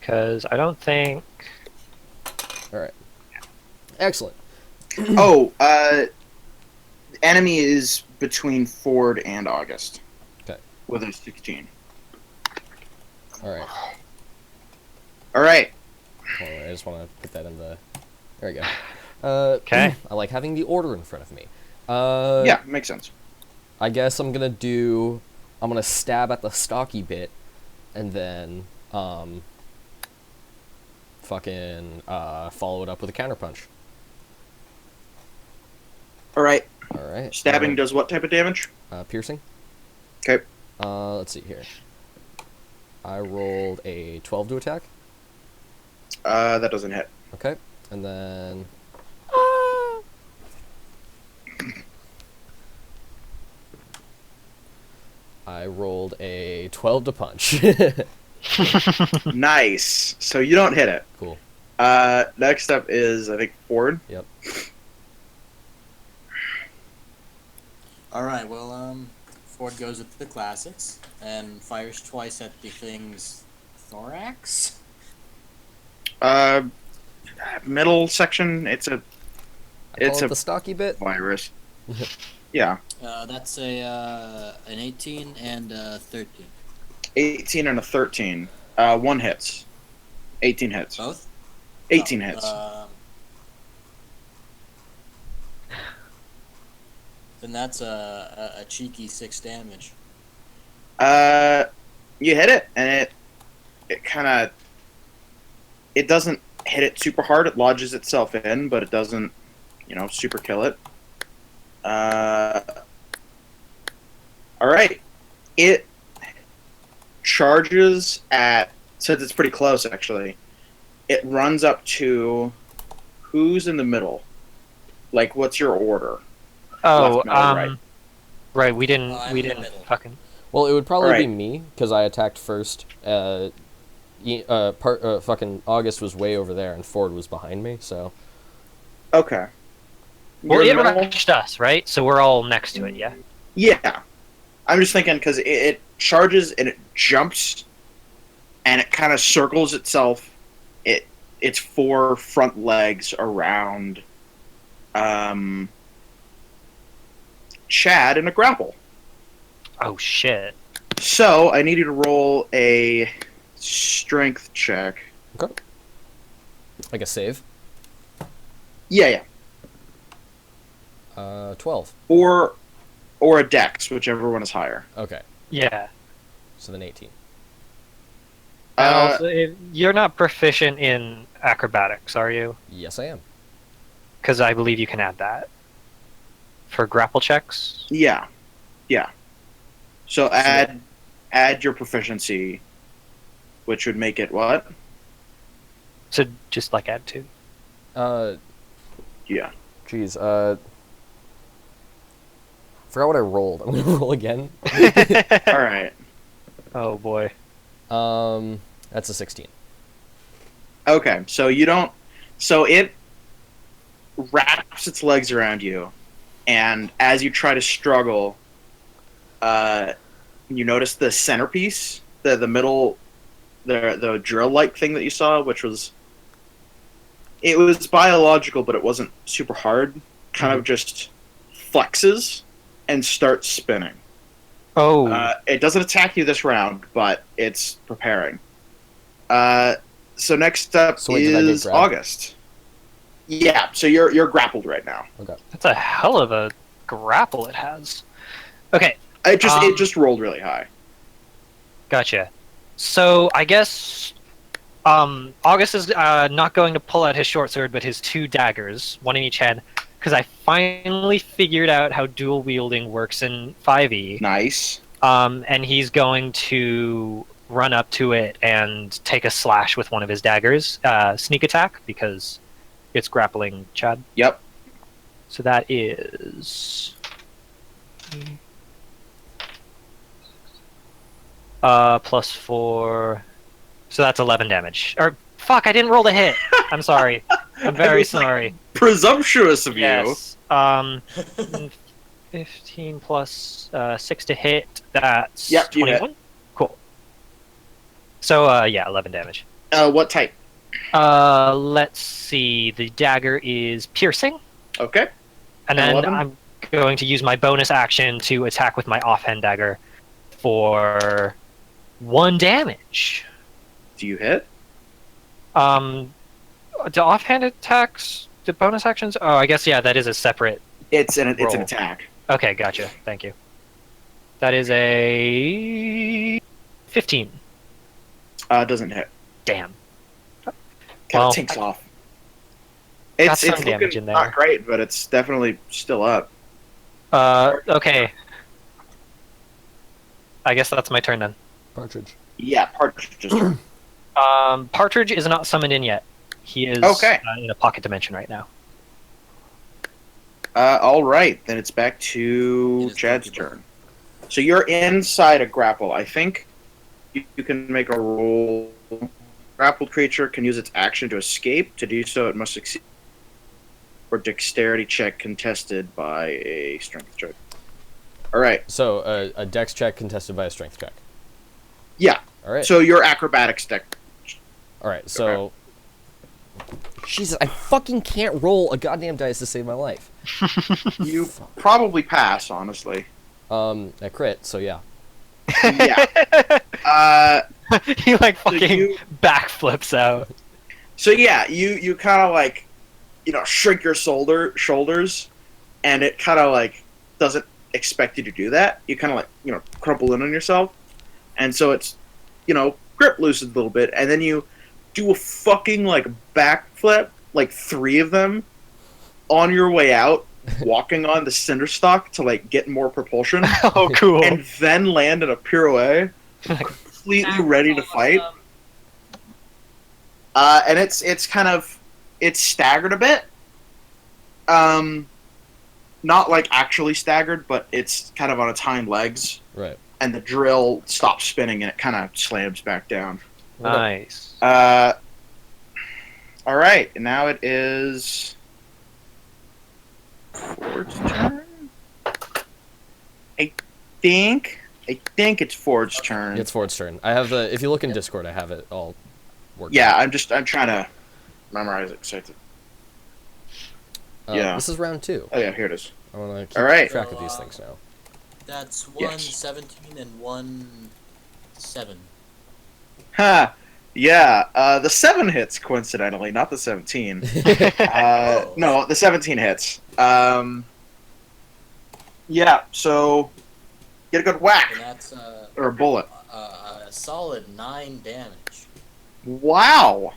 because I don't think. All right. Excellent. Oh, enemy is between Ford and August. Okay. With a 16. All right. All right. Hold on, I just want to put that in the. There we go. Okay. I like having the order in front of me. Yeah, makes sense. I guess I'm gonna stab at the stocky bit, and then fucking follow it up with a counterpunch. All right. All right. Stabbing does what type of damage? Piercing. Okay. Let's see here. I rolled a 12 to attack. That doesn't hit. Okay, and then. I rolled a 12 to punch. Nice. So you don't hit it. Cool. Next up is, I think, Ford. Yep. All right. Well, Ford goes with the classics and fires twice at the thing's thorax. Middle section. It's a I call it the stocky bit. virus. Yeah. That's an 18 and a 13. 18 and a 13. One hits. 18 hits. Both. 18 Oh, hits. Then that's a cheeky 6 damage. You hit it, and it kind of, it doesn't hit it super hard. It lodges itself in, but it doesn't, super kill it. All right. It charges at, since it's pretty close, actually. It runs up to, who's in the middle? Like, what's your order? Oh, Left, middle, right. right. We didn't. I'm we in the didn't middle. fucking. Well, it would probably be Alright. me because I attacked first. Fucking August was way over there, and Ford was behind me. So Okay. Well, You're it in the middle? rushed us, right? So we're all next to it. Yeah. Yeah. I'm just thinking because it charges and it jumps and it kind of circles itself. Its 4 front legs around Chad in a grapple. Oh shit. So I need you to roll a strength check. like a save. Yeah. 12. Or a dex, whichever one is higher. Okay, Yeah. so then 18. And Uh, also, you're not proficient in acrobatics, are you? Yes, I am. Because I believe you can add that for grapple checks. Yeah. So add your proficiency, which would make it what? So just like add 2. Yeah. Geez, forgot what I rolled. I'm gonna roll again. All right. Oh boy. That's a 16. Okay, so you don't. So it wraps its legs around you, and as you try to struggle, you notice the centerpiece, the middle, the drill-like thing that you saw, which was. It was biological, but it wasn't super hard. Kind of just flexes and starts spinning. Oh. It doesn't attack you this round, but it's preparing. So next up So wait, did I get is grabbed? August. Yeah, so you're grappled right now. That's a hell of a grapple it has. Okay, It Um, just rolled really high. gotcha. So I guess August is not going to pull out his short sword, but his 2 daggers, one in each hand, because I finally figured out how dual wielding works in 5e. Nice. And he's going to run up to it and take a slash with one of his daggers, sneak attack, because it's grappling Chad. Yep. So that is +4. So that's 11 damage. Or fuck, I didn't roll the hit. I'm sorry. I'm very was like, sorry. Presumptuous of you. Yes. 15 plus 6 to hit. That's Yep, you hit. 21. Cool. So yeah, 11 damage. What type? Let's see. The dagger is piercing, Okay. and then 11? I'm going to use my bonus action to attack with my offhand dagger for 1 damage. Do you hit? The offhand attacks, the bonus actions. Oh, I guess yeah, that is a separate. It's an Roll. attack. Okay, gotcha. Thank you. That is a 15. Doesn't hit. Damn. Kind Well, of tinks off. got It's some looking damage in there. not great, but it's definitely still up. Okay. I guess that's my turn then. Partridge. Yeah, Partridge just turned. Partridge is not summoned in yet. He is Okay. In a pocket dimension right now. All right, then it's back It to is Chad's Pokeball. turn. So you're inside a grapple. I think you can make a roll. Grappled creature can use its action to escape. To do so, it must succeed or dexterity check contested by a strength check. All right. So a dex check contested by a strength check. Yeah. All right. So your acrobatics deck. All right. So. Jesus, I fucking can't roll a goddamn dice to save my life. You probably pass, honestly. I crit, so yeah. Yeah. He like fucking you- backflips out. So yeah, you kind of like, shrink your shoulders, and it kind of like doesn't expect you to do that. You kind of like, crumple in on yourself, and so it's, grip loosens a little bit, and then you do a fucking like backflip, like 3 of them, on your way out, walking on the cinder stock to like get more propulsion, Oh, cool. and then land in a pirouette, completely ready to fight. And it's kind of staggered a bit. Not like actually staggered, but it's kind of on its hind legs, Right. and the drill stops spinning and it kind of slams back down. Nice. All right, now it is Ford's turn. I think it's Ford's turn. It's Ford's turn. I have the. If you look in Discord, I have it all worked. Yeah, out. I'm trying to memorize it. yeah. This is round 2. Oh yeah, here it is. I want to keep All right. track of these things now. That's Yes. 117 and 17. Ha! Yeah, the 7 hits, coincidentally, not the 17. Oh. No, the 17 hits. Yeah, so get a good whack, And that's or a bullet. a solid 9 damage. Wow!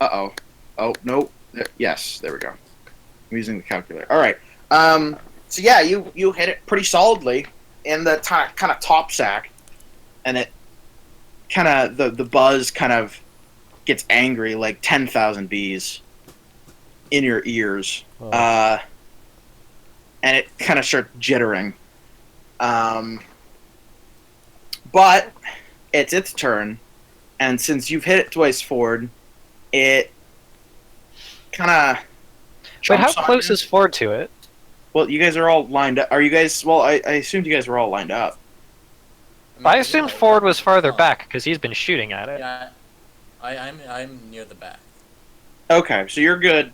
Uh-oh. Oh, no. Yes, there we go. I'm using the calculator. Alright, so yeah, you hit it pretty solidly in the kind of top sack, and it kind of the buzz kind of gets angry, like 10,000 bees in your ears, Oh. and it kind of starts jittering. But it's its turn, and since you've hit it twice, Ford, it kind of. Wait, how close is Ford to it? Well, you guys are all lined up. Are you guys? Well, I assumed you guys were all lined up. I assumed Ford was farther back because he's been shooting at it. Yeah, I'm near the back. Okay, so you're good.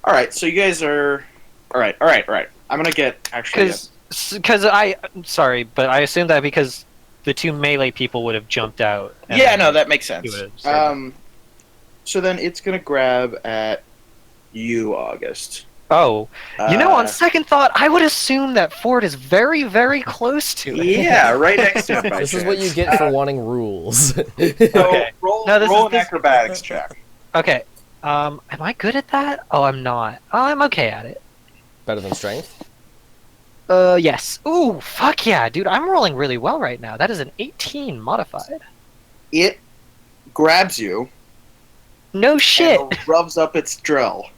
All right, so you guys are. All right. I'm gonna get actually. Because sorry, but I assumed that because the 2 melee people would have jumped out. and Yeah, no, that makes sense. You would've said So then it's gonna grab at you, August. Oh, on Uh, second thought, I would assume that Ford is very, very close to it. yeah, right next to him. By This is what you chance. get for wanting rules. So Okay. roll, No, this roll is- an this- acrobatics check. Okay. Am I good at that? Oh, I'm not. Oh, I'm okay at it. Better than strength? Yes. Ooh, fuck yeah, dude. I'm rolling really well right now. That is an 18 modified. It grabs you No shit. and rubs up its drill.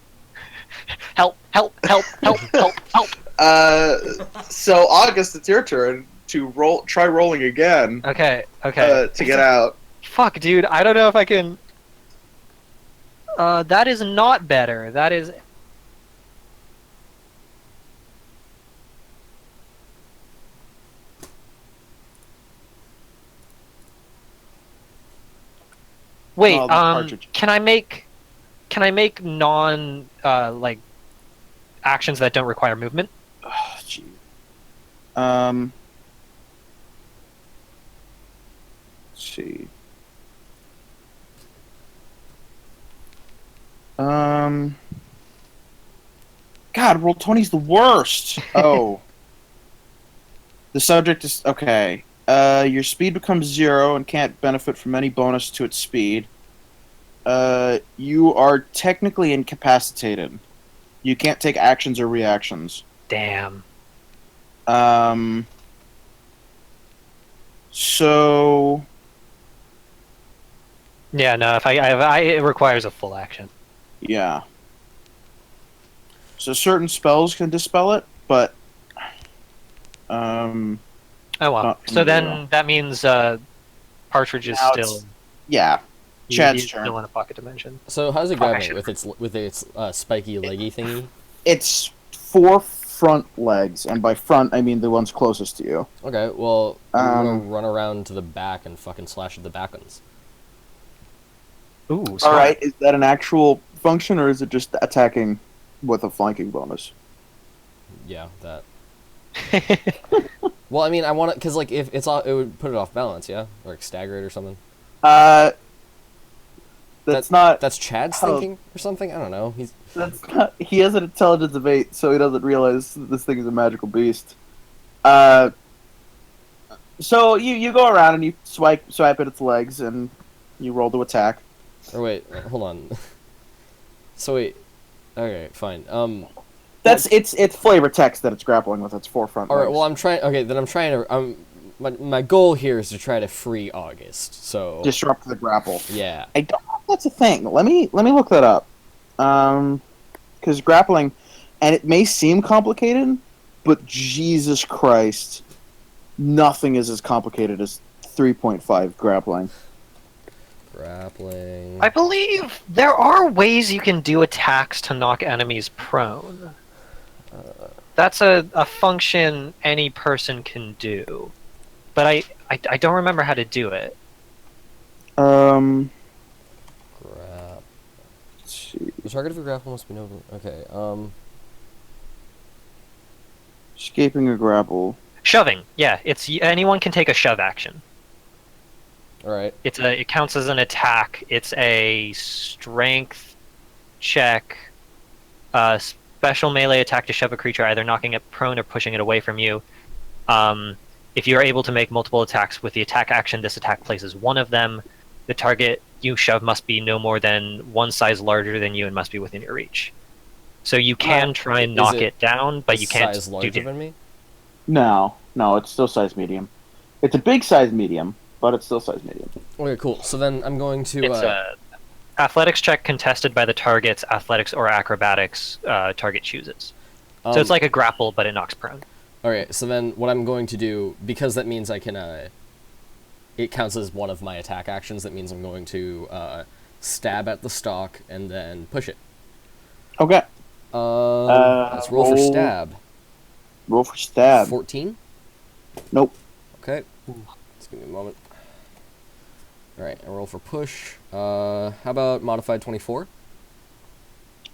Help, help, help, help, help, help. So August, it's your turn to roll. Try rolling again Okay, okay. to get out. Fuck, dude. I don't know if I can. That is not better. That is. Wait, Oh, the cartridge. can I make non like actions that don't require movement? Oh, gee. Let's see. God, roll 20's the worst. Oh. The subject is okay. Your speed becomes 0 and can't benefit from any bonus to its speed. You are technically incapacitated. You can't take actions or reactions. Damn. So Yeah, no. If it requires a full action. yeah. So certain spells can dispel it, but Oh well. Not So then familiar. that means Partridge is Now it's- still. yeah. he- Chad's he's turn. still in a pocket dimension. So how's it Fuck, I grabbing? should- With its spiky leggy thingy? It's 4 front legs, and by front I mean the ones closest to you. Okay, well, I'm gonna Um, run around to the back and fucking slash at the back ones. Ooh. All smart. right, is that an actual function, or is it just attacking with a flanking bonus? Yeah, that. Well, I mean, I want it because like if it's it would put it off balance, yeah, or like stagger it or something. That's not. That's Chad's Oh. thinking or something. I don't know. That's not. He has an intelligence of 8, so he doesn't realize that this thing is a magical beast. So you go around and you swipe at its legs, and you roll to attack. Or wait, hold on. So wait. Okay, fine. That's it's flavor text that it's grappling with its 4 front All right. legs. Well, I'm trying. Okay, then I'm trying to. My goal here is to try to free August. So Disrupt the grapple. yeah. I don't know if that's a thing. Let me look that up. Because grappling, and it may seem complicated, but Jesus Christ, nothing is as complicated as 3.5 grappling. Grappling. I believe there are ways you can do attacks to knock enemies prone. That's a function any person can do. But I don't remember how to do it. Grap. Let's see. The target of your grapple must be no. Okay. Escaping a grapple. Shoving. Yeah, anyone can take a shove action. All right. It counts as an attack. It's a strength check. Special melee attack to shove a creature, either knocking it prone or pushing it away from you. If you are able to make multiple attacks with the attack action, this attack places one of them. The target you shove must be no more than one size larger than you and must be within your reach. So you can try and Is knock it it down, but you can't Size do larger damage. than me. No, it's still size medium. It's a big size medium, but it's still size medium. Okay, cool. So then I'm going to. It's a athletics check contested by the target's athletics or acrobatics target chooses. So it's like a grapple, but it knocks prone. Okay, so then what I'm going to do, because that means I can, it counts as one of my attack actions, that means I'm going to, stab at the stalk and then push it. Okay. Let's roll for roll- stab. Roll for stab. 14? Nope. Okay. Just give me a moment. Alright, I roll for push. How about modified 24?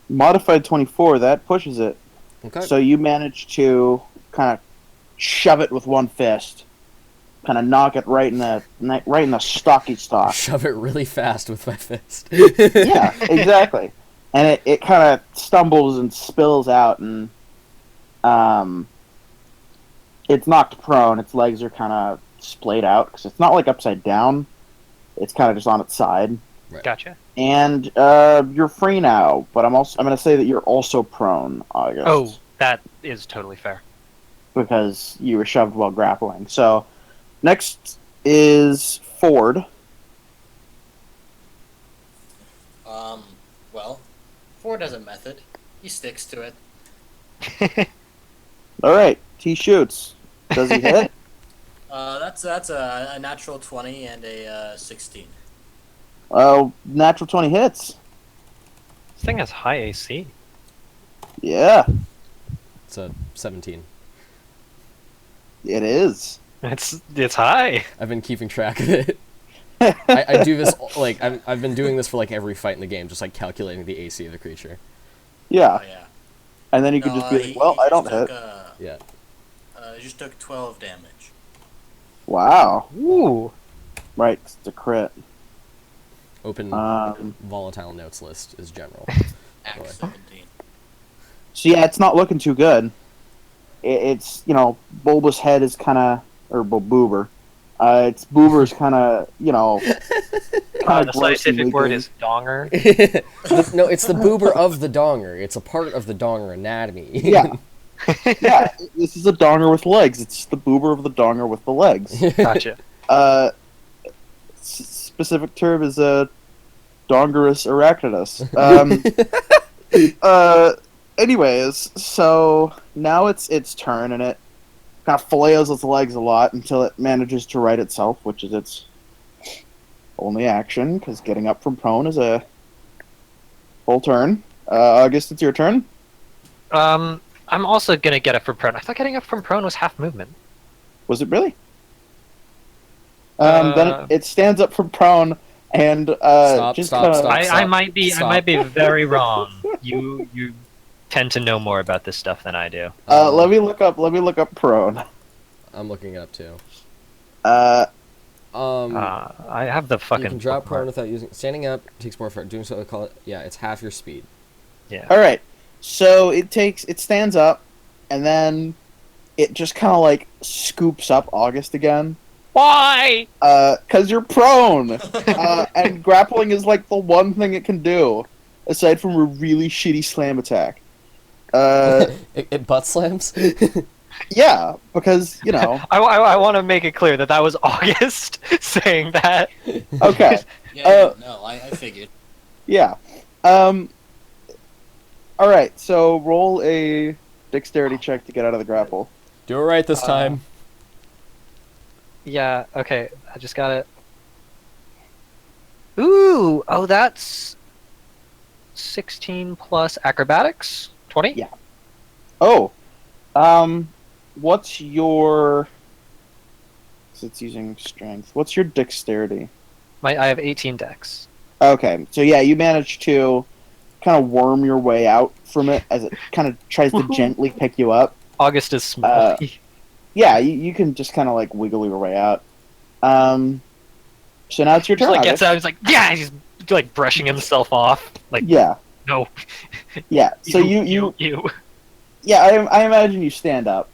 Modified 24, that pushes it. Okay. So you manage to kind of shove it with one fist. kind of knock it right in the stocky stock. Shove it really fast with my fist. Yeah, exactly. And it kind of stumbles and spills out, and it's knocked prone. Its legs are kind of splayed out because it's not like upside down. It's kind of just on its side. Gotcha. And you're free now, but I'm going to say that you're also prone, August. Oh, that is totally fair. Because you were shoved while grappling. So next is Ford. Well, Ford has a method. He sticks to it. All right, he shoots. Does he hit? That's a natural 20 and a 16. Natural 20 hits. This thing has high AC. Yeah, It's a 17. it is. It's high. I've been keeping track of it. I do this, like, I've been doing this for, like, every fight in the game, just, like, calculating the AC of the creature. Yeah, Oh, yeah. and then you could No, just be he- like, well, he I don't just took, hit. Yeah. He just took 12 damage. Wow. Ooh. Right, it's a crit. Open Um, volatile notes list is general. Act Boy. 17. So yeah, it's not looking too good. It's, Bulba's head is kind of, or Boober. Its Boober's kind of, The scientific word is donger. No, it's the boober of the donger. It's a part of the donger anatomy. Yeah. Yeah, this is a donger with legs. It's the Boober of the donger with the legs. Gotcha. Specific term is a Dongerus arachnidus. Anyways, so now it's its turn, and it kind of flails its legs a lot until it manages to right itself, which is its only action, because getting up from prone is a full turn. August, it's your turn. I'm also gonna get up from prone. I thought getting up from prone was half movement. Was it really? Then it stands up from prone and Stop, just stop, kinda, stop. I might be Stop. very wrong. You tend to know more about this stuff than I do. Let me look up prone. I'm looking it up too. Uh, I have the fucking. You can drop prone bookmark. without using. Standing up takes more effort. Doing so, I call it. Yeah, it's half your speed. Yeah. all right. So it stands up, and then it just kind of like scoops up August again. Why? Cause you're prone, and grappling is like the one thing it can do, aside from a really shitty slam attack. It butt slams. Yeah, because I want to make it clear that was August saying that. Okay, Yeah, no, I figured. yeah. All right, so roll a dexterity check to get out of the grapple. Do it right this time. Yeah. Okay. I just got it. Ooh. Oh, that's 16 plus acrobatics. 20. Yeah. Oh, what's your? So it's using strength. What's your dexterity? I have 18 dex. Okay, so yeah, you manage to kind of worm your way out from it as it kind of tries to gently pick you up. August is small. Yeah, you can just kind of like wiggle your way out. So now it's your Just turn. like gets August. out. He's like, yeah. He's like brushing himself off. Like, Yeah, no. yeah. So you yeah, I imagine you stand up.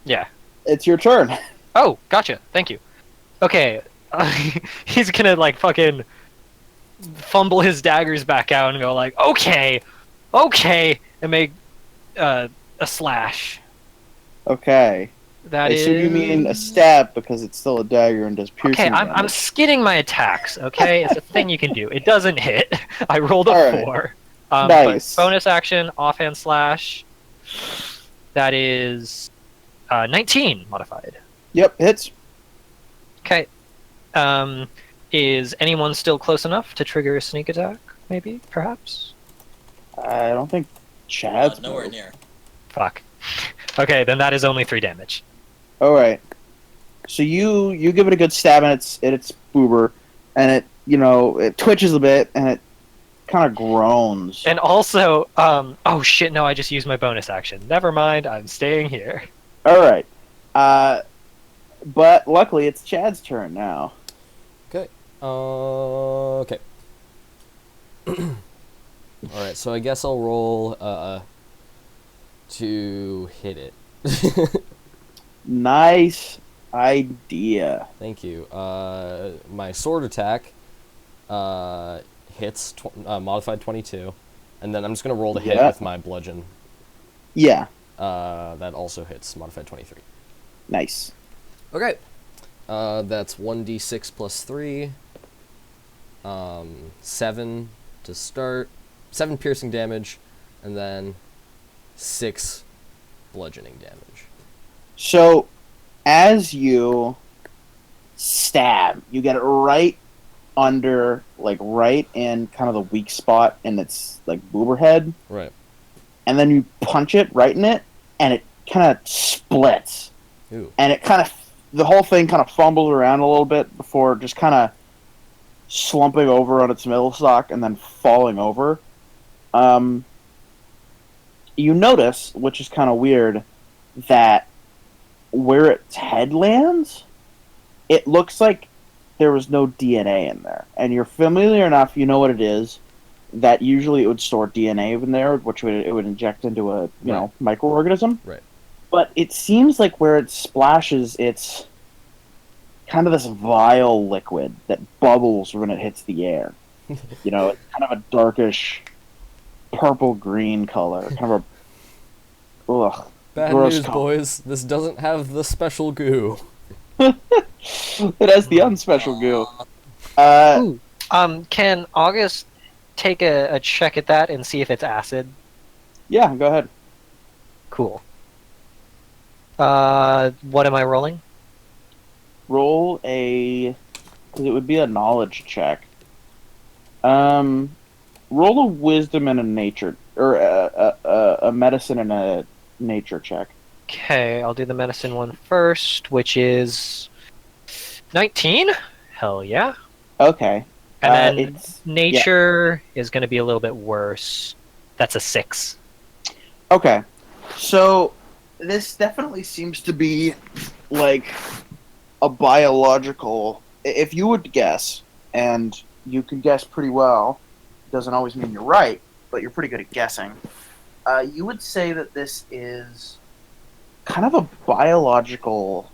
Yeah. It's your turn. Oh, gotcha. Thank you. Okay. He's gonna like fucking fumble his daggers back out and go like, okay, and make a slash. Okay. That is. So you mean a stab because it's still a dagger and does piercing Okay, I'm damage. skidding my attacks. Okay, it's a thing you can do. It doesn't hit. I rolled a All right. 4. Nice. But bonus action, offhand slash. That is 19 modified. Yep, hits. Okay. Is anyone still close enough to trigger a sneak attack? Maybe, perhaps. I don't think Chad's Nowhere moved. near. Fuck. Okay, then that is only 3 damage. All right. So you give it a good stab and it's boober, and it twitches a bit and it kind of groans. And also, oh shit, no, I just used my bonus action. Never mind, I'm staying here. All right. But luckily, it's Chad's turn now. Okay. Okay. Alright, so I guess I'll roll to hit it. Nice idea. Thank you. My sword attack hits modified 22, and then I'm just gonna roll to hit Yeah. with my bludgeon. Yeah. That also hits modified 23. Nice. Okay. That's 1d6 plus 3. 7 to start. 7 piercing damage, and then 6 bludgeoning damage. So, as you stab, you get it right under, like right in kind of the weak spot in its like boober head, Right. and then you punch it right in it, and it kind of splits, Ooh. and it kind of the whole thing kind of fumbles around a little bit before just kind of slumping over on its middle stock and then falling over. You notice, which is kind of weird, that where its head lands, it looks like there was no DNA in there. And you're familiar enough, you know what it is, that usually it would store DNA in there, which it would inject into a know microorganism. Right. But it seems like where it splashes, it's kind of this vile liquid that bubbles when it hits the air. You know, it's kind of a darkish purple-green color. Kind of a... Ugh. Bad Gross news, color. boys. This doesn't have the special goo. It has the unspecial goo. Ooh. Can August take a check at that and see if it's acid? Yeah, go ahead. Cool. What am I rolling? Roll a... Because it would be a knowledge check. Roll a wisdom and a nature... Or a medicine and a nature check. Okay, I'll do the medicine one first, which is 19. Hell yeah. Okay. And then it's... nature is going to be a little bit worse. That's a 6. Okay. So, this definitely seems to be, like, a biological... If you would guess, and you can guess pretty well, doesn't always mean you're right, but you're pretty good at guessing, you would say that this is kind of a biological...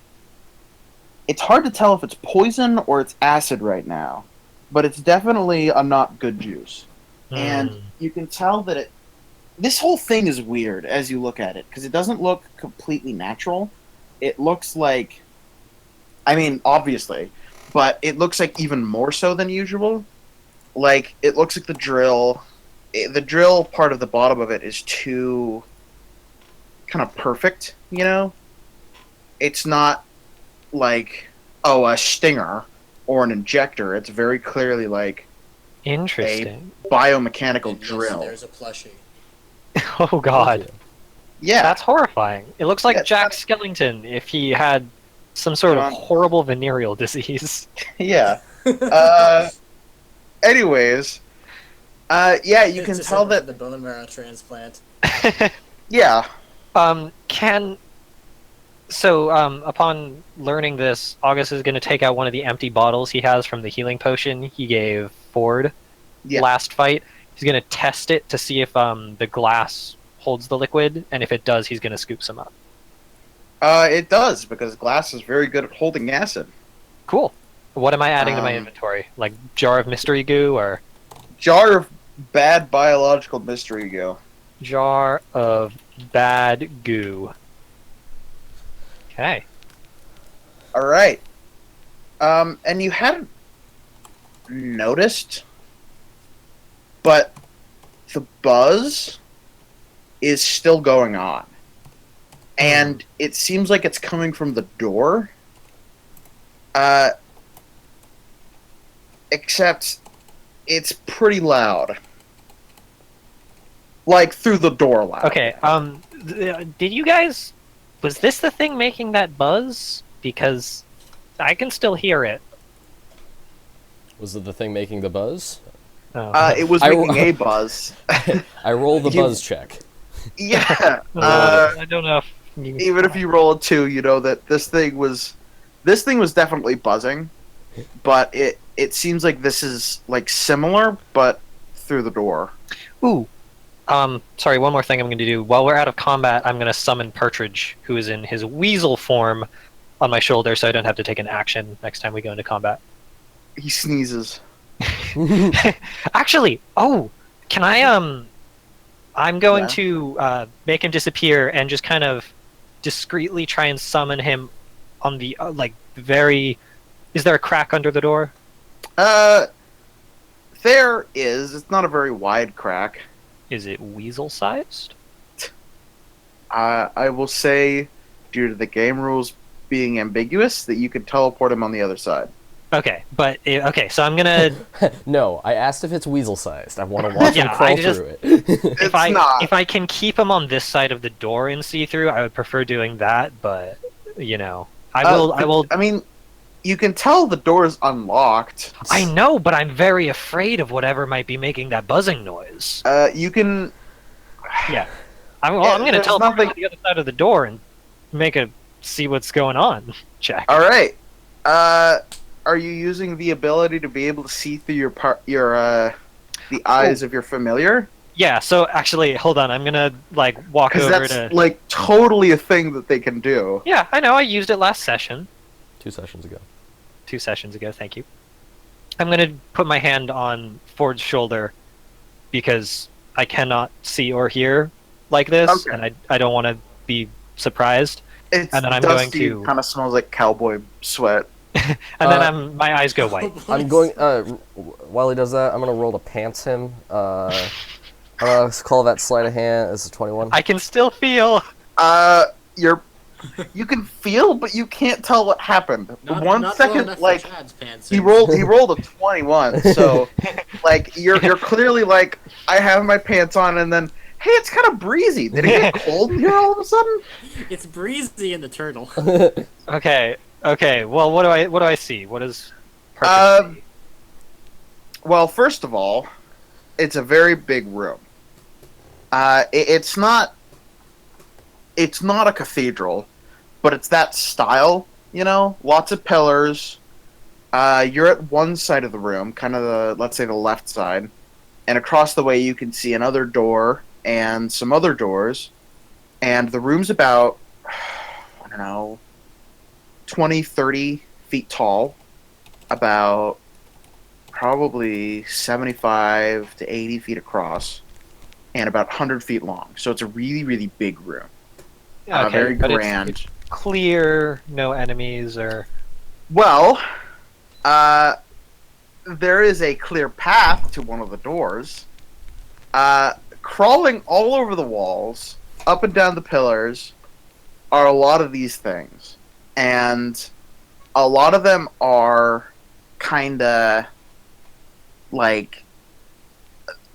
It's hard to tell if it's poison or it's acid right now, but it's definitely a not good juice. And you can tell that it... This whole thing is weird as you look at it, because it doesn't look completely natural. It looks like... I mean, obviously, but it looks like even more so than usual. Like, it looks like the drill part of the bottom of it is too kind of perfect, you know? It's not like, oh, a stinger or an injector. It's very clearly like Interesting. biomechanical And yes, drill. there's a plushie. Oh god. Yeah. That's horrifying. It looks like Yeah, Jack Skellington if he had some sort of John- horrible venereal disease. Yeah. Anyways, yeah, you can Just tell like that. the bone marrow transplant. Yeah. Upon learning this, August is going to take out one of the empty bottles he has from the healing potion he gave Ford Yeah. last fight. He's going to test it to see if the glass holds the liquid, and if it does, he's going to scoop some up. It does, because glass is very good at holding acid. Cool. What am I adding to my inventory? Like jar of mystery goo or Jar of bad biological mystery goo. jar of bad goo? Okay. All right. And you hadn't noticed, but the buzz is still going on. And it seems like it's coming from the door. Except it's pretty loud. Like through the door loud. Okay. Did you guys? Was this the thing making that buzz? Because I can still hear it. Was it the thing making the buzz? Oh. It was making a buzz. I roll the You- buzz check. Yeah. I don't know if even if you roll a 2, you know that this thing was definitely buzzing, but it seems like this is like similar, but through the door. Ooh. Sorry, one more thing I'm going to do. While we're out of combat, I'm going to summon Partridge, who is in his weasel form, on my shoulder, so I don't have to take an action next time we go into combat. He sneezes. Actually, can I, I'm going to make him disappear and just kind of discreetly try and summon him on the, very... Is there a crack under the door? There is. It's not a very wide crack. Is it weasel-sized? I will say, due to the game rules being ambiguous, that you could teleport him on the other side. Okay, but okay, so I'm gonna. No, I asked if it's weasel-sized. I want to watch him Yeah, crawl I just- through it. It's not. If I can keep him on this side of the door and see through, I would prefer doing that. But I will. I mean, you can tell the door is unlocked. I know, but I'm very afraid of whatever might be making that buzzing noise. You can. Yeah, I'm gonna there's teleport nothing- to the other side of the door and make a see what's going on check. All right. Are you using the ability to be able to see through the eyes of your familiar? Yeah. So actually, hold on. I'm gonna walk Because over that's to. like totally a thing that they can do. Yeah, I know. I used it last session. 2 sessions ago. 2 sessions ago. Thank you. I'm going to put my hand on Ford's shoulder because I cannot see or hear like this, Okay. and I don't want to be surprised. It's And then I'm dusty, going to- kind of smells like cowboy sweat. And then my eyes go white. I'm going. While he does that, I'm gonna roll to pants him. I'm gonna call that sleight of hand. This is 21. I can still feel. You can feel, but you can't tell what happened. Not One well second, enough for like Chad's pants. he rolled a 21, so like you're clearly like, I have my pants on, and then hey, it's kind of breezy. Did it get cold in here all of a sudden? It's breezy in the turtle. Okay. Well, what do I see? What is? Um, Well, first of all, it's a very big room. It's not a cathedral, but it's that style, lots of pillars. You're at one side of the room, kind of let's say the left side, and across the way you can see another door and some other doors, and the room's about, I don't know, 20, 30 feet tall, about probably 75 to 80 feet across, and about 100 feet long. So it's a really, really big room. Very but grand. It's clear, no enemies or. Well, there is a clear path to one of the doors. Crawling all over the walls, up and down the pillars, are a lot of these things. And a lot of them are kind of like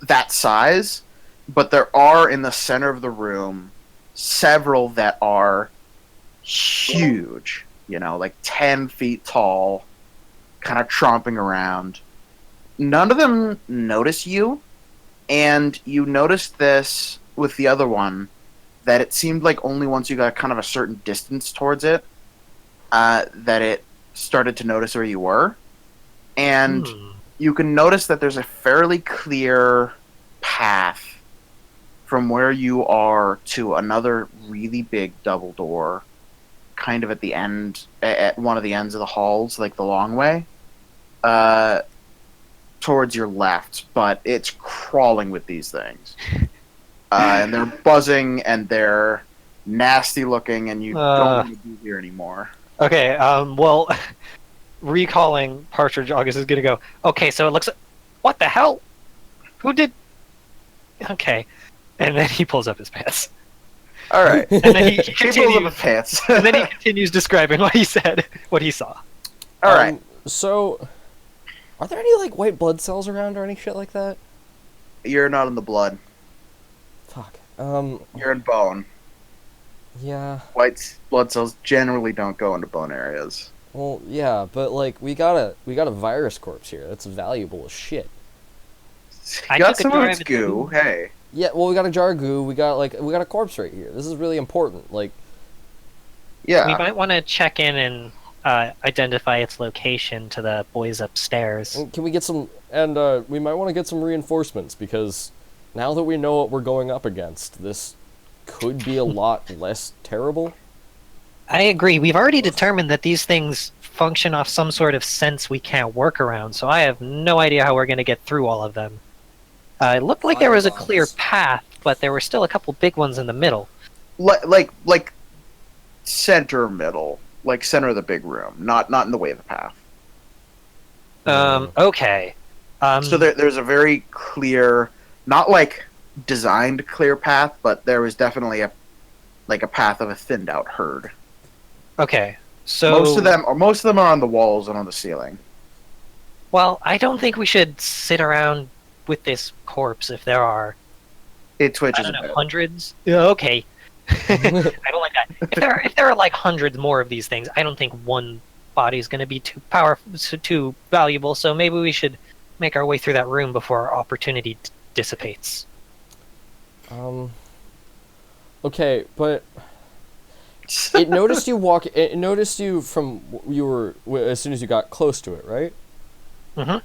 that size, but there are in the center of the room several that are huge, like 10 feet tall, kind of tromping around. None of them notice you, and you noticed this with the other one, that it seemed like only once you got kind of a certain distance towards it, that it started to notice where you were. And you can notice that there's a fairly clear path from where you are to another really big double door, kind of at the end, at one of the ends of the halls, like the long way, towards your left, but it's crawling with these things. And they're buzzing, and they're nasty looking, and you don't want to be here anymore. Okay. Well, recalling Partridge, August is gonna go. Okay, so it looks. What the hell? Who did? Okay, and then he pulls up his pants, All right. and then he He pulls up continues. his pants. And then he continues describing what he said, what he saw. All right. So, are there any white blood cells around or any shit like that? You're not in the blood. Fuck. You're in bone. Yeah. White blood cells generally don't go into bone areas. Well, yeah, but we got a virus corpse here. That's valuable as shit. I You got took a some of jar its of goo. Hey. Yeah, well, we got a jar of goo. We got a corpse right here. This is really important. Yeah. We might want to check in and identify its location to the boys upstairs. And can we get some? And we might want to get some reinforcements because now that we know what we're going up against, this could be a lot less terrible. I agree. We've already determined that these things function off some sort of sense we can't work around, so I have no idea how we're going to get through all of them. It looked like there was a clear Firebombs. path, but there were still a couple big ones in the middle. Like center middle, like center of the big room, not in the way of the path. Okay. So there's a very clear, not like designed clear path, but there was definitely a path of a thinned out herd. Okay. So Most of them are on the walls and on the ceiling. Well, I don't think we should sit around with this corpse if there are, It I twitches don't a know, bit. hundreds. Yeah, okay. I don't like that. If there are like hundreds more of these things, I don't think one body is going to be too powerful, too valuable. So maybe we should make our way through that room before our opportunity dissipates. Okay, but it noticed you walk. It noticed you from you were as soon as you got close to it, right? Mhm.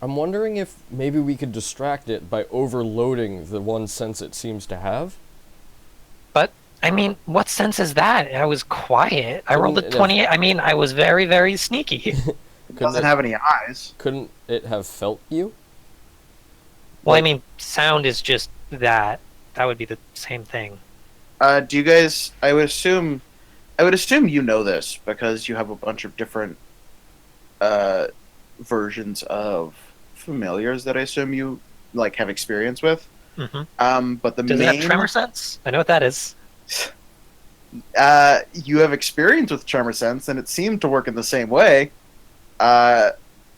I'm wondering if maybe we could distract it by overloading the one sense it seems to have. But I mean, what sense is that? I was quiet. I rolled a Couldn't it have- 28. I mean, I was very, very sneaky. It doesn't have any eyes. Couldn't it have felt you? Well, I Like- mean, sound is just that. That would be the same thing. Do you guys? I would assume you know this because you have a bunch of different versions of familiars that I assume you like have experience with. Mm-hmm. But the Does it main have tremor sense? I know what that is. you have experience with tremor sense, and it seemed to work in the same way.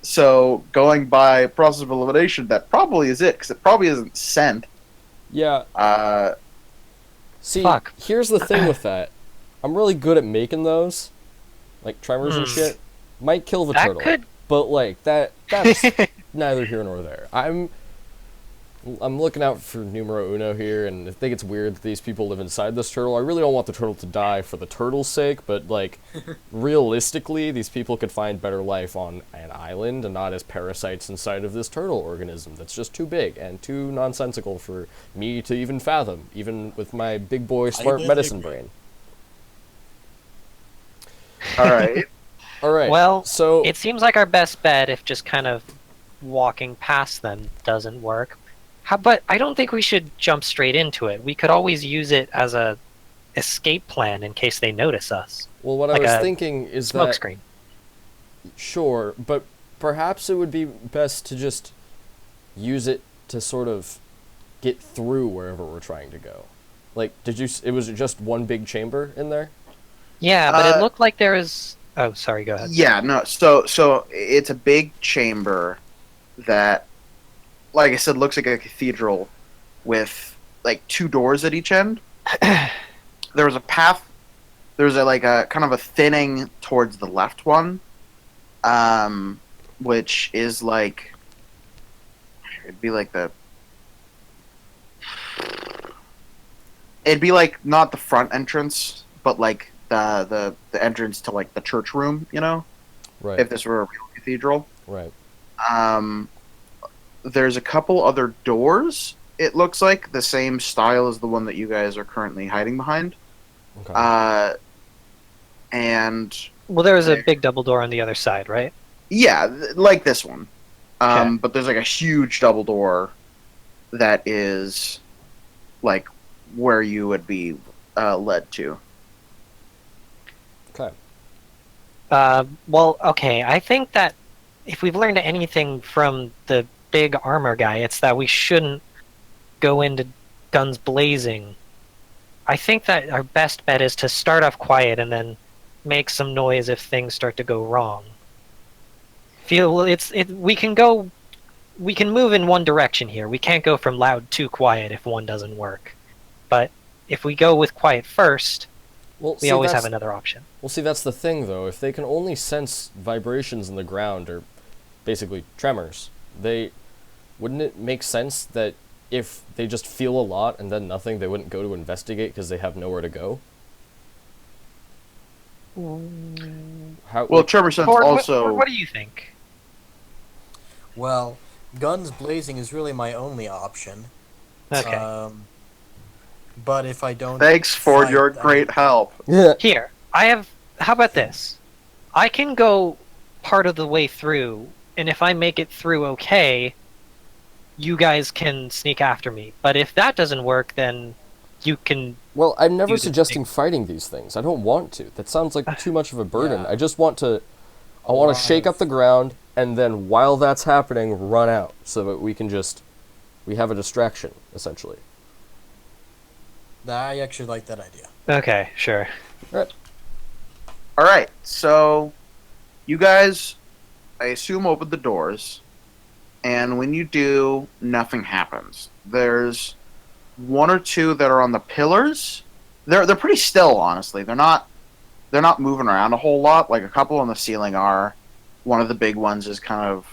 So going by process of elimination, that probably is it because it probably isn't scent. Yeah. See, Fuck. here's the thing with that. I'm really good at making those, like tremors and Hmm. shit. Might kill the That turtle, could. but like that's neither here nor there. I'm looking out for numero uno here, and I think it's weird that these people live inside this turtle. I really don't want the turtle to die for the turtle's sake, but like realistically, these people could find better life on an island and not as parasites inside of this turtle organism that's just too big and too nonsensical for me to even fathom, even with my big boy smart really medicine agree. brain. All right. All right. Well, so It seems like our best bet if just kind of walking past them doesn't work. But I don't think we should jump straight into it. We could always use it as a escape plan in case they notice us. well, what like I was a thinking is Smoke that screen. sure, but perhaps it would be best to just use it to sort of get through wherever we're trying to go. Like, it was just one big chamber in there? Yeah, but it looked like there was. Oh, sorry. Go ahead. Yeah, no. So it's a big chamber that, like I said, looks like a cathedral with like two doors at each end. There was a path. There's a kind of a thinning towards the left one, which is like it'd be like not the front entrance, but like the entrance to like the church room, you know, Right. if this were a real cathedral. Right. There's a couple other doors. It looks like the same style as the one that you guys are currently hiding behind. Okay. And Well, there was a big double door on the other side, right? yeah, like this one. Okay. But there's like a huge double door that is like where you would be led to. Okay. Well, okay. I think that if we've learned anything from the big armor guy, it's that we shouldn't go into guns blazing. I think that our best bet is to start off quiet and then make some noise if things start to go wrong. We can move in one direction here. We can't go from loud to quiet if one doesn't work. But if we go with quiet first, Well, we always have another option. Well, see, that's the thing, though. If they can only sense vibrations in the ground, or basically tremors, wouldn't it make sense that if they just feel a lot and then nothing, they wouldn't go to investigate because they have nowhere to go? How? Well, Tremor Sense Ford, also. what do you think? Well, guns blazing is really my only option. Okay. But if I don't. Thanks for fight, your I great mean, help. Here, I have. How about this? I can go part of the way through, and if I make it through okay, you guys can sneak after me. But if that doesn't work, then you can. Well, I'm never Do the suggesting thing. fighting these things. I don't want to. That sounds like too much of a burden. Yeah. I just want to. I A want lot to shake of- up the ground, and then while that's happening, run out so that we can just. We have a distraction, essentially. I actually like that idea. Okay, sure. All right, so you guys, I assume, open the doors, and when you do, nothing happens. There's one or two that are on the pillars. They're pretty still, honestly. They're not moving around a whole lot. Like a couple on the ceiling are. One of the big ones is kind of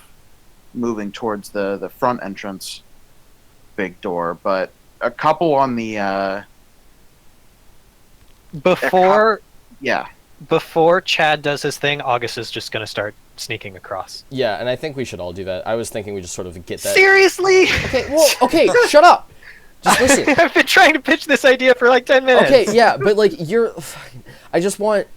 moving towards the front entrance, big door, but a couple on the Before yeah. Chad does his thing, August is just gonna start sneaking across. Yeah, and I think we should all do that. I was thinking we just sort of get that. Seriously? Okay, well, okay, shut up. Just listen. I've been trying to pitch this idea for like 10 minutes. Okay, yeah, but like I just want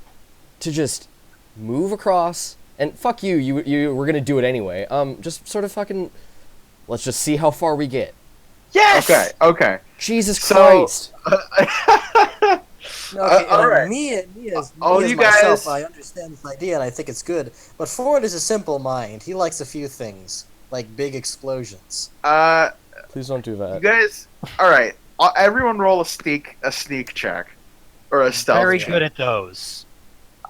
to just move across and fuck you. You we're gonna do it anyway. Just sort of fucking. Let's just see how far we get. Yes. Okay. Jesus So- Christ. No, okay, all right. Me as All you myself, guys- I understand this idea and I think it's good. But Ford is a simple mind. He likes a few things, like big explosions. Please don't do You that. guys, all right. Everyone roll a sneak check, or a stealth. Very check. good at those.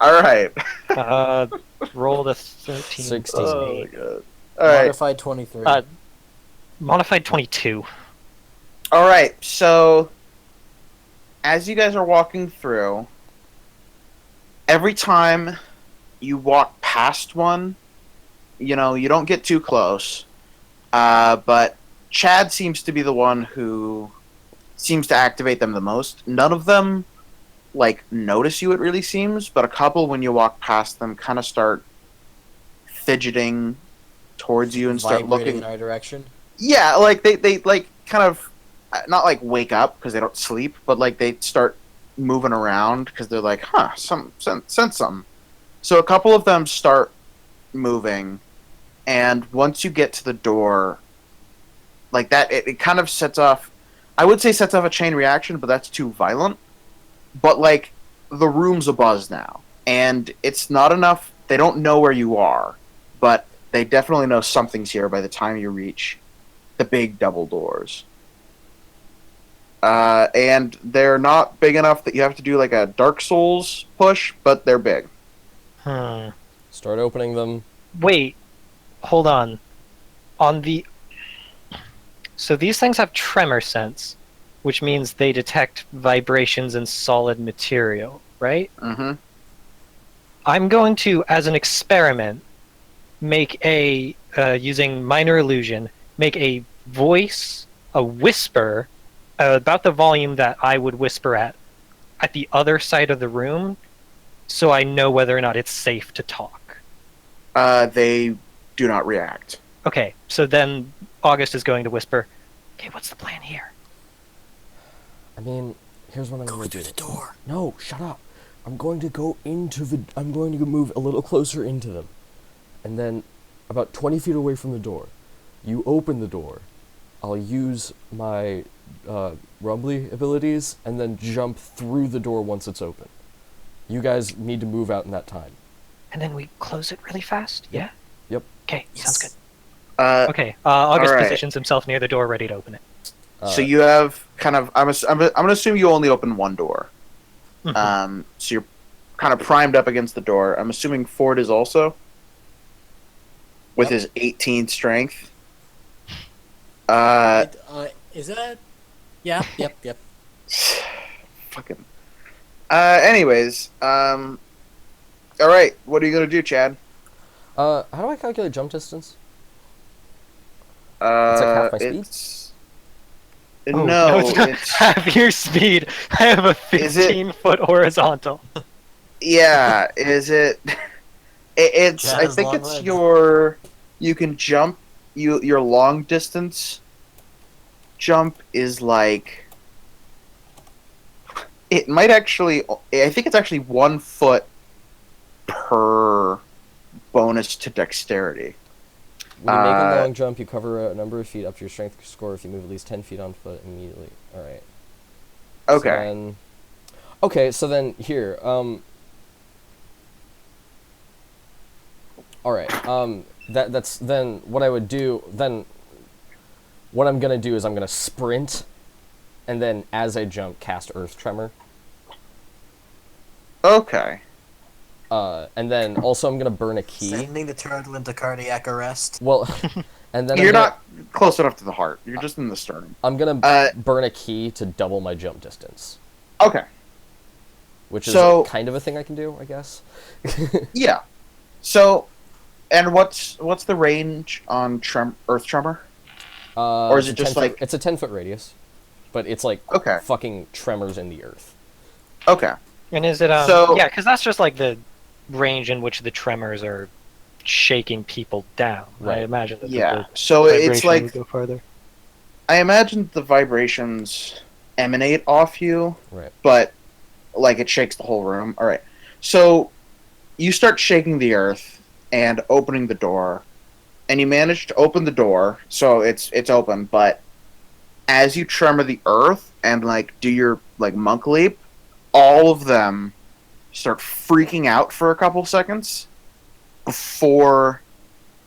All right. Roll the 13. 16. Oh my god. All right. Modified 23. Modified 22. All right. So, as you guys are walking through, every time you walk past one, you don't get too close. But Chad seems to be the one who seems to activate them the most. None of them notice you, it really seems, but a couple, when you walk past them, kind of start fidgeting towards you and start Vibrating looking. in our direction. Yeah, they kind of not wake up because they don't sleep, but they start moving around because they're like, sense something. So a couple of them start moving, and once you get to the door, that, it kind of sets off. I would say sets off a chain reaction, but that's too violent. But the room's abuzz now, and it's not enough. They don't know where you are, but they definitely know something's here by the time you reach the big double doors. And they're not big enough that you have to do a Dark Souls push, but they're big. Start opening them. Wait, hold on. So these things have tremor sense, which means they detect vibrations in solid material, right? Mm-hmm. I'm going to, as an experiment, make using minor illusion, make a voice, a whisper, about the volume that I would whisper at the other side of the room, so I know whether or not it's safe to talk. They do not react. Okay, so then August is going to whisper, okay, what's the plan here? I mean, here's what I'm Go going to through do. the door. No, shut up. I'm going to move a little closer into them. And then, about 20 feet away from the door, you open the door. I'll use my rumbly abilities and then jump through the door once it's open. You guys need to move out in that time. And then we close it really fast? Yeah? Yep. Okay, sounds good. Uh, Okay, August alright. positions himself near the door, ready to open it. So you have kind of. I'm gonna assume you only open one door. Mhm. So you're kind of primed up against the door. I'm assuming Ford is also with Yep. his 18 strength. Is that? Yeah. Yep. Fucking. Anyways, all right. What are you gonna do, Chad? How do I calculate jump distance? It's half my speed? Oh, No, it's not it's half your speed. I have a Is it- 15-foot horizontal. Yeah, is it? It's. Cat I has think long it's legs. your. You can jump. Your long distance jump is like. It might actually. I think it's actually 1 foot per bonus to dexterity. When you make a Uh, long jump, you cover a number of feet up to your strength score if you move at least 10 feet on foot immediately. Alright. Okay. So then here, alright, that's then what I would do, then what I'm gonna do is I'm gonna sprint, and then as I jump, cast Earth Tremor. Okay. And then also I'm gonna burn a key. Sending the turtle into cardiac arrest. Well, and then You're not close enough to the heart. You're just in the sternum. I'm gonna burn a key to double my jump distance, Okay. which is So- kind of a thing I can do, I guess. Yeah. So, and what's the range on Earth Tremor? Or is It's it a just 10 like- it's a 10-foot radius, but it's like Okay. fucking tremors in the earth. Okay. And is it So- yeah, because that's just like the range in which the tremors are shaking people down. Right. I imagine that Yeah. the So it's vibration like would go farther. I imagine the vibrations emanate off you, Right. but like it shakes the whole room. All right. So you start shaking the earth and opening the door, and you manage to open the door, so it's open. But as you tremor the earth and like do your like monk leap, all of them start freaking out for a couple seconds before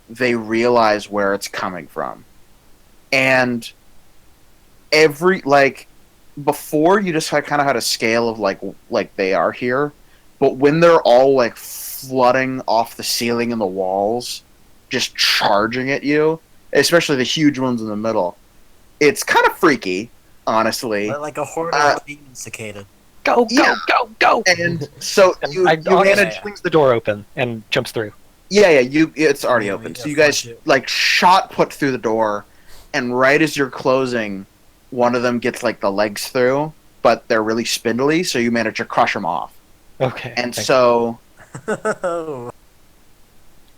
they realize where it's coming from. And every like before you just kind of had a scale of like they are here, but when they're all like flooding off the ceiling and the walls, just charging at you, especially the huge ones in the middle, it's kind of freaky, honestly. Like a horde Uh, of demon cicada. Go, go, Yeah. go! And so And you August manage. swings the door open and jumps through. Yeah, it's already Yeah, open. we So you guys flush it. like shot put through the door, and right as you're closing, one of them gets like the legs through, but they're really spindly, so you manage to crush them off. Okay. And thank so Oh.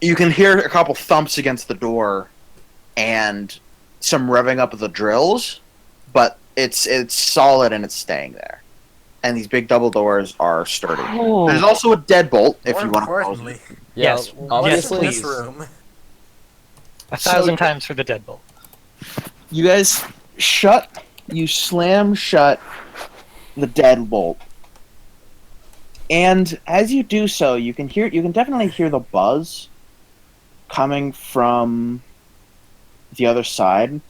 you can hear a couple thumps against the door, and some revving up of the drills, but it's solid and it's staying there. And these big double doors are sturdy. Oh. There's also a deadbolt if More you want to close importantly, it. Yeah, Yes, obviously. yes, this please. room. 1,000 times for the deadbolt. You guys you slam shut the deadbolt. And as you do so, you can definitely hear the buzz coming from the other side,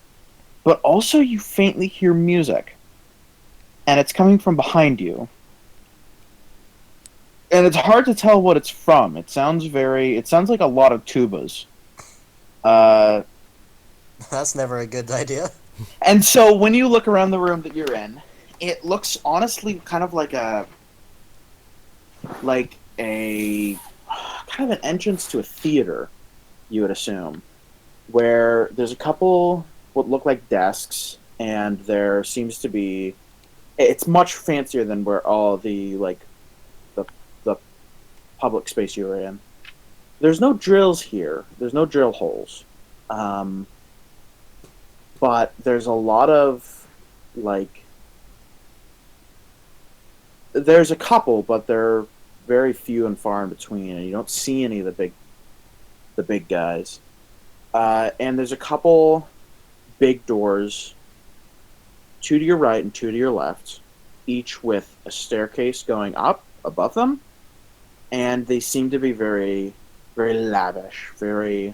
but also you faintly hear music. And it's coming from behind you. And it's hard to tell what it's from. It sounds like a lot of tubas. That's never a good idea. And so when you look around the room that you're in, it looks honestly kind of like a kind of an entrance to a theater, you would assume, where there's a couple what look like desks, and there seems to be. It's much fancier than where all the the public space you were in. There's no drills here. There's no drill holes. But there's a lot of there's a couple, but they're very few and far in between, and you don't see any of the big guys. And there's a couple big doors, 2 to your right and 2 to your left, each with a staircase going up above them, and they seem to be very, very lavish, very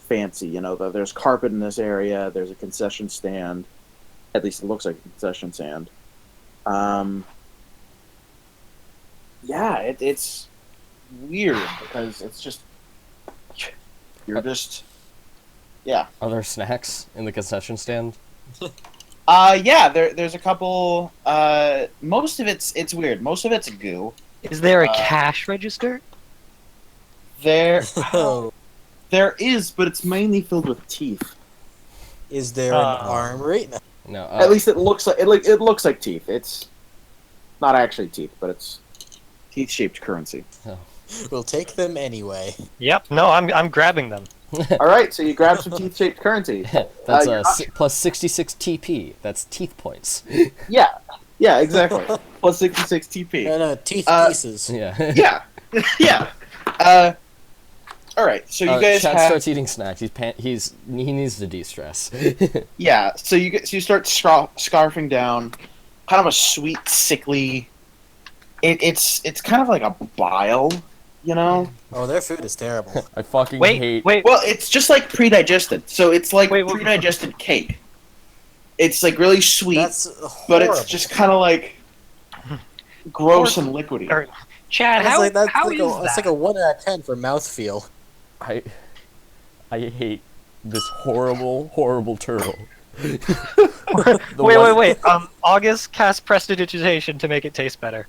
fancy. You know, there's carpet in this area. There's a concession stand. At least it looks like a concession stand. Yeah, it's weird because it's just you're just yeah. Are there snacks in the concession stand? Yeah. There's a couple. Most of it's weird. Most of it's goo. Is there a Uh, cash register? There Oh. there is, but it's mainly filled with teeth. Is there an armory? No. No. At least it looks like it looks like teeth. It's not actually teeth, but it's Teeth-shaped currency. We'll take them anyway. Yep. No, I'm grabbing them. All right, so you grab some teeth-shaped currency. That's you're not- plus 66 TP. That's teeth points. Yeah, exactly. Plus 66 TP. No, teeth pieces. Yeah. Yeah, yeah. All right, so you guys Chad have starts eating snacks. He needs to de-stress. yeah. So you start scarfing down, kind of a sweet, sickly. It's kind of like a bile, you know. Oh, their food is terrible. I fucking Wait, hate. wait. Well, it's just like pre-digested, so it's like Wait, pre-digested cake. It's like really sweet, That's horrible. but it's just kind of like gross and liquidy. Or- Chad, That's how, like, that's how like is a, It's that? like a 1 out of 10 for mouthfeel. I hate this horrible turtle. Wait. August cast prestidigitation to make it taste better.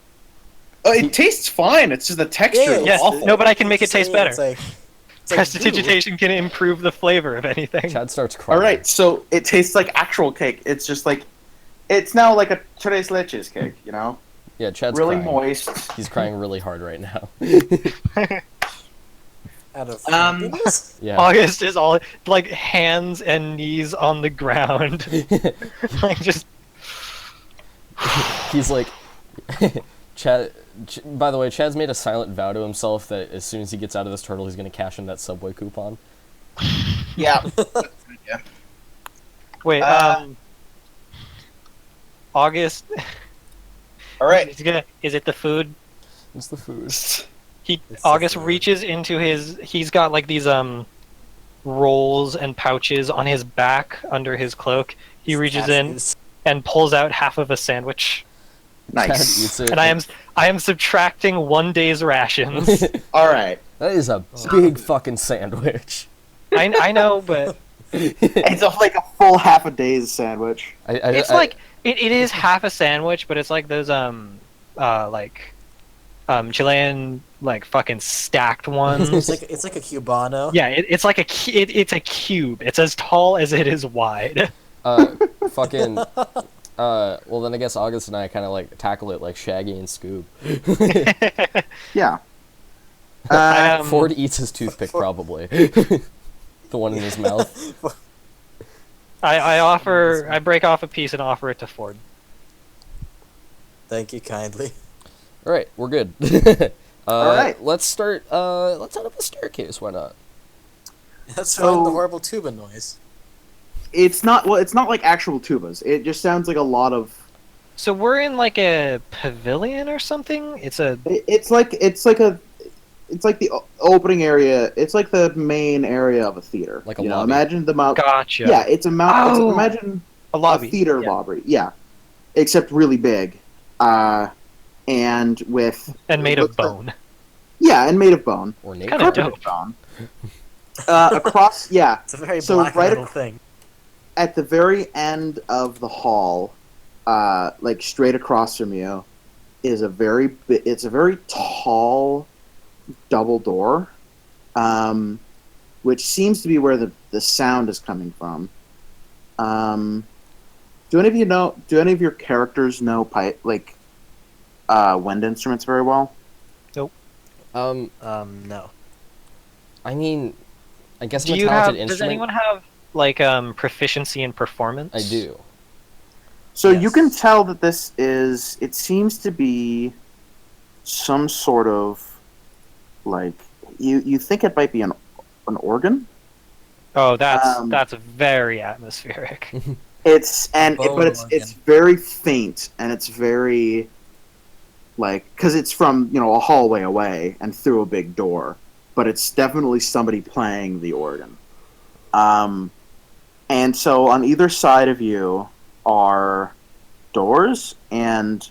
It tastes fine. It's just the texture is Yes, awful. no, but I can make it taste better. It's like goo. Prestidigitation can improve the flavor of anything. Chad starts crying. All right, so it tastes like actual cake. It's just like, it's now like a tres leches cake, you know, Yeah, Chad's really crying. moist. He's crying really hard right now. Out of Um, happiness? Yeah. August is all like hands and knees on the ground, like just. He's like, Chad. By the way, Chad's made a silent vow to himself that as soon as he gets out of this turtle, he's gonna cash in that Subway coupon. Yeah. Wait, August. All right. Is it the food? It's the food. It's the August food. reaches into he's got like these rolls and pouches on his back under his cloak. He reaches in Cashews. and pulls out half of a sandwich. Chad Nice. eats it. And I am subtracting 1 day's rations. All right. That is a big fucking sandwich. I know, but It's like a full half a day's sandwich. it's like it is half a sandwich, but it's like those Chilean like fucking stacked ones. It's like a Cubano. Yeah, it's like it's a cube. It's as tall as it is wide. Fucking. Well, then I guess August and I kind of like tackle it like Shaggy and Scoob. Yeah. Ford eats his toothpick probably. The one in his mouth. I break off a piece and offer it to Ford. Thank you kindly. All right, we're good. All right. Let's start. Let's head up the staircase. Why not? That's So- fine, the horrible tuba noise. It's not like actual tubas. It just sounds like a lot of. So we're in like a pavilion or something. It's It's like the opening area. It's like the main area of a theater. Like a you know, lobby. imagine the mount. gotcha. Yeah, it's a mount. Oh. Imagine a lobby. a theater Yeah. lobby. Yeah, except really big, and with And made of bone. Yeah, and made of bone. Or naked? Kinda Carpeted dope. bone. Across, yeah, It's a very So black right metal ac- thing. at the very end of the hall, like straight across from you, is it's a very tall double door, which seems to be where the sound is coming from. Do any of your characters know wind instruments very well? No. I mean, I guess Do I'm a you talented have? Does instrument. anyone have like proficiency in performance? I do. So you Yes. can tell that it seems to be some sort of, like, you think it might be an organ? Oh, that's Um, very atmospheric. Bone It's organ. very faint, and it's very, like, because it's from, a hallway away and through a big door, but it's definitely somebody playing the organ. And so on either side of you are doors and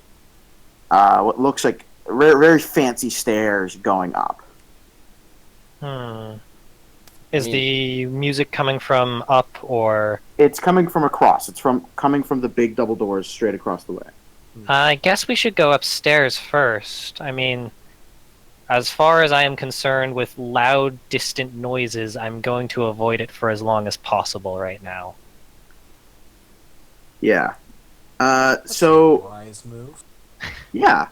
what looks like very, very fancy stairs going up. Is the music coming from up or? It's coming from across. It's coming from the big double doors straight across the way. I guess we should go upstairs first. I mean, as far as I am concerned with loud, distant noises, I'm going to avoid it for as long as possible right now. Yeah. So Wise move. yeah.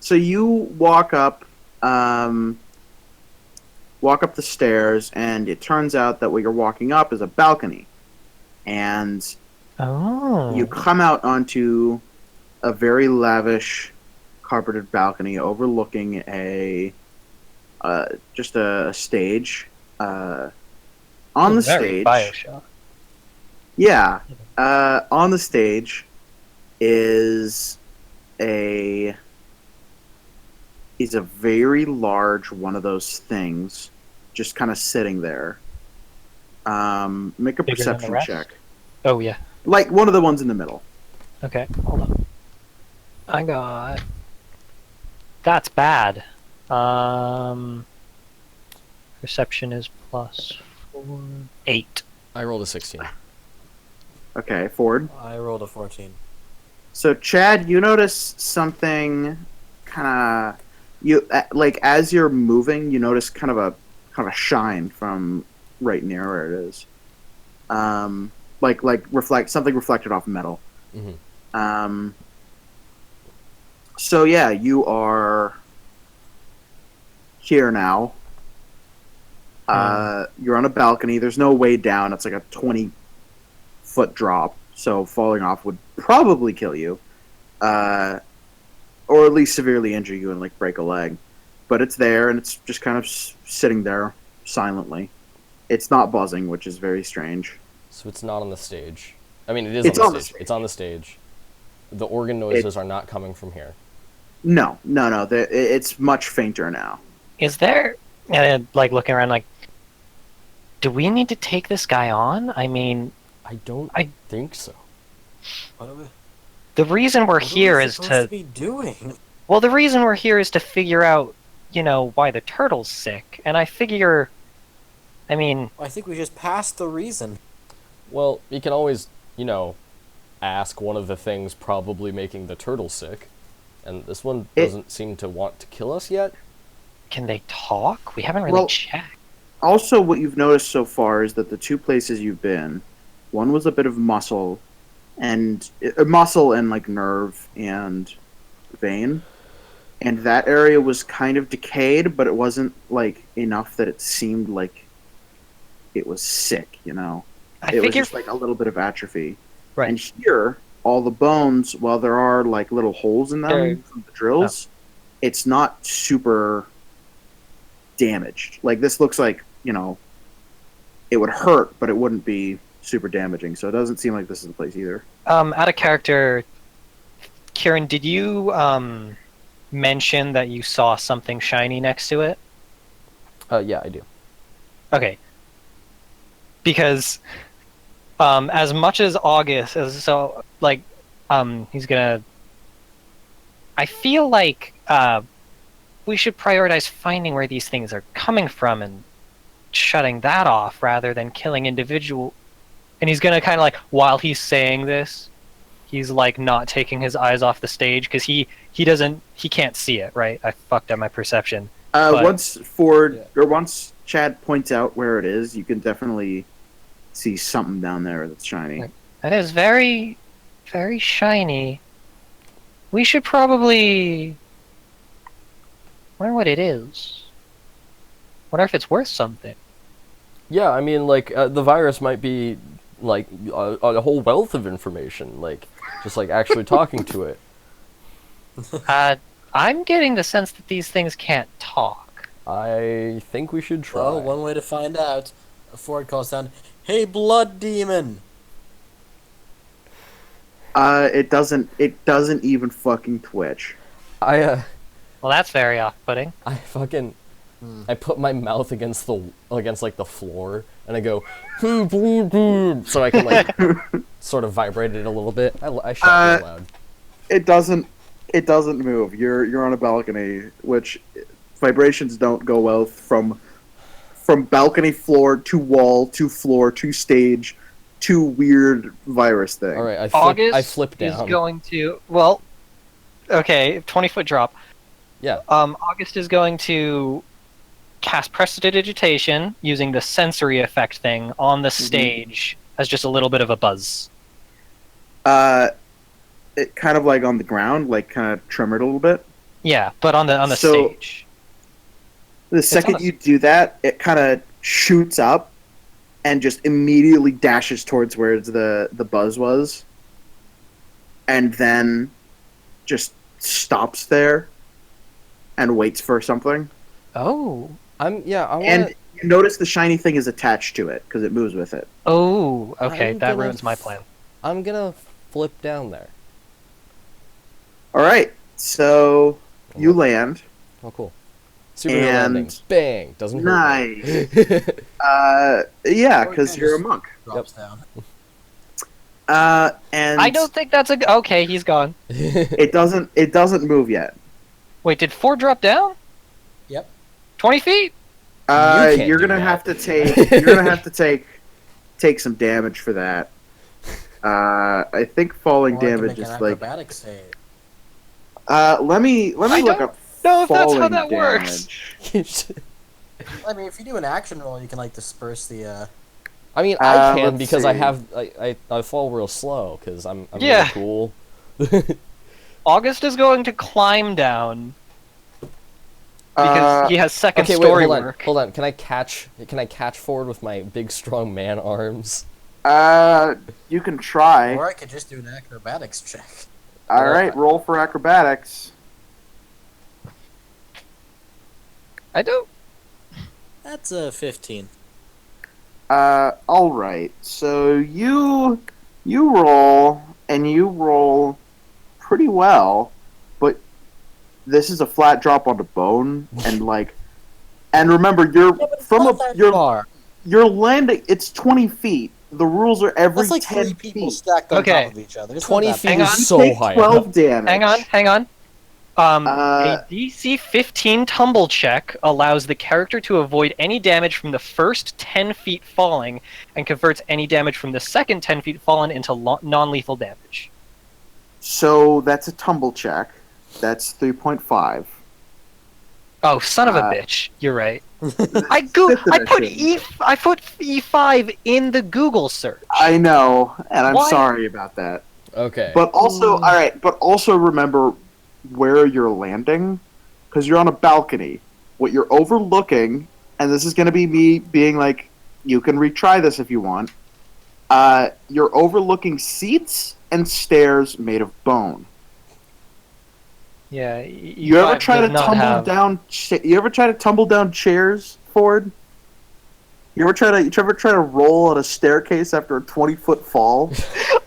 So you walk up the stairs, and it turns out that what you're walking up is a balcony, and Oh. you come out onto a very lavish carpeted balcony overlooking just a stage. On the Very stage, Bioshock. yeah, on the stage is a very large one of those things, just kind of sitting there. Make a Bigger than the perception rest? check, Oh yeah. like one of the ones in the middle. Okay, hold on. I got. That's bad. Perception is +4. 8. I rolled a 16. Okay, Ford. I rolled a 14. So Chad, you notice something kind of like as you're moving, you notice kind of a shine from right near where it is. Like something reflected off metal. Mm-hmm. So yeah, you are here now. You're on a balcony. There's no way down. It's like a 20-foot drop. So falling off would probably kill you. Or at least severely injure you and like break a leg. But it's there, and it's just kind of sitting there silently. It's not buzzing, which is very strange. So it's not on the stage. I mean, it is It's on on the the stage. stage. It's on the stage. The organ noises are not coming from here. No. It's much fainter now. Is there, like, looking around, like, do we need to take this guy on? I mean, I don't think so. What are we, the reason we're what here are we is supposed to. be doing? Well, the reason we're here is to figure out, why the turtle's sick. And I figure. I mean. I think we just passed the reason. Well, you can always, ask one of the things probably making the turtle sick. And this one doesn't seem to want to kill us yet. Can they talk? We haven't really Well, checked. Also, what you've noticed so far is that the two places you've been, one was a bit of muscle and like nerve and vein, and that area was kind of decayed, but it wasn't like enough that it seemed like it was sick. I It was figure. just like a little bit of atrophy. Right. And here, all the bones, while there are like little holes in them They're- from the drills, it's not super damaged. Like this looks like, it would hurt, but it wouldn't be super damaging. So it doesn't seem like this is the place either. Out of character, Kieran, did you mention that you saw something shiny next to it? Yeah, I do. Okay. Because as much as August is so like he's gonna I feel like we should prioritize finding where these things are coming from and shutting that off rather than killing individual. And he's gonna kind of like, while he's saying this, he's like not taking his eyes off the stage because he can't see it, right? I fucked up my perception. But- Once Chad points out where it is, you can definitely see something down there that's shiny. Right. That is very, very shiny. We should probably wonder what it is. Wonder if it's worth something. Yeah, I mean, like, the virus might be, like, a whole wealth of information. Like, just, like, actually talking to it. I'm getting the sense that these things can't talk. I think we should try. Well, one way to find out. Ford calls down, "Hey, blood demon!" It doesn't even fucking twitch. I Well, that's very off-putting. I put my mouth against like the floor, and I go, so I can like sort of vibrate it a little bit. I shout real loud. It doesn't move. You're on a balcony, which vibrations don't go well from balcony floor to wall to floor to stage to weird virus thing. All right, I August flip down. is going to 20-foot drop. Yeah. August is going to cast prestidigitation using the sensory effect thing on the stage as just a little bit of a buzz. It kind of like on the ground, like kind of tremor it a little bit. Yeah, but on the So- stage. The on second the- you do that, it kind of shoots up and just immediately dashes towards where the buzz was, and then just stops there and waits for something. Oh. I want And you notice the shiny thing is attached to it because it moves with it. Oh, okay, I'm that gonna ruins my plan. I'm gonna flip down there. All right, so you land. Oh, cool. Superhero And- landing. Bang! Doesn't hurt Nice. me. Yeah, Or because can you're a just- monk. Drops down. And I don't think that's a. Okay, he's gone. it doesn't move yet. Wait, did 4 drop down? Yep. 20 feet? can't You're do gonna that. have to take some damage for that. I think falling Or I can damage make is an like. acrobatics save. Let me I look don't up know if that's how falling that works. damage. I mean, if you do an action roll, you can like disperse the. I mean, I can let's because see. I fall real slow because I'm Yeah. really cool. August is going to climb down because he has second Okay, wait, story hold on, work. hold on. Can I catch forward with my big strong man arms? You can try. Or I could just do an acrobatics check. All right, roll for acrobatics. I don't. That's a 15. All right. So you roll and you roll pretty well, but this is a flat drop onto bone and and remember you're you're landing. It's 20 feet. The rules are every That's like 10 3 people feet. stacked on Okay. top of each other. It's 20 not that feet Hang bad. on. is so Take high. 12 damage. Hang on. A Uh, DC 15 tumble check allows the character to avoid any damage from the first 10 feet falling and converts any damage from the second 10 feet fallen into non-lethal damage. So that's a tumble check. That's 3.5. Oh, son of a Uh, bitch! You're right. I Fifth put edition. I put E5 in the Google search. I know, and I'm Why? sorry about that. Okay. But also, all right. But also remember where you're landing, because you're on a balcony. What you're overlooking, and this is going to be me being like, you can retry this if you want. You're overlooking seats and stairs made of bone. Yeah. You ever try to tumble down? You ever try to tumble down chairs, Ford? You ever try to roll on a staircase after a 20-foot fall?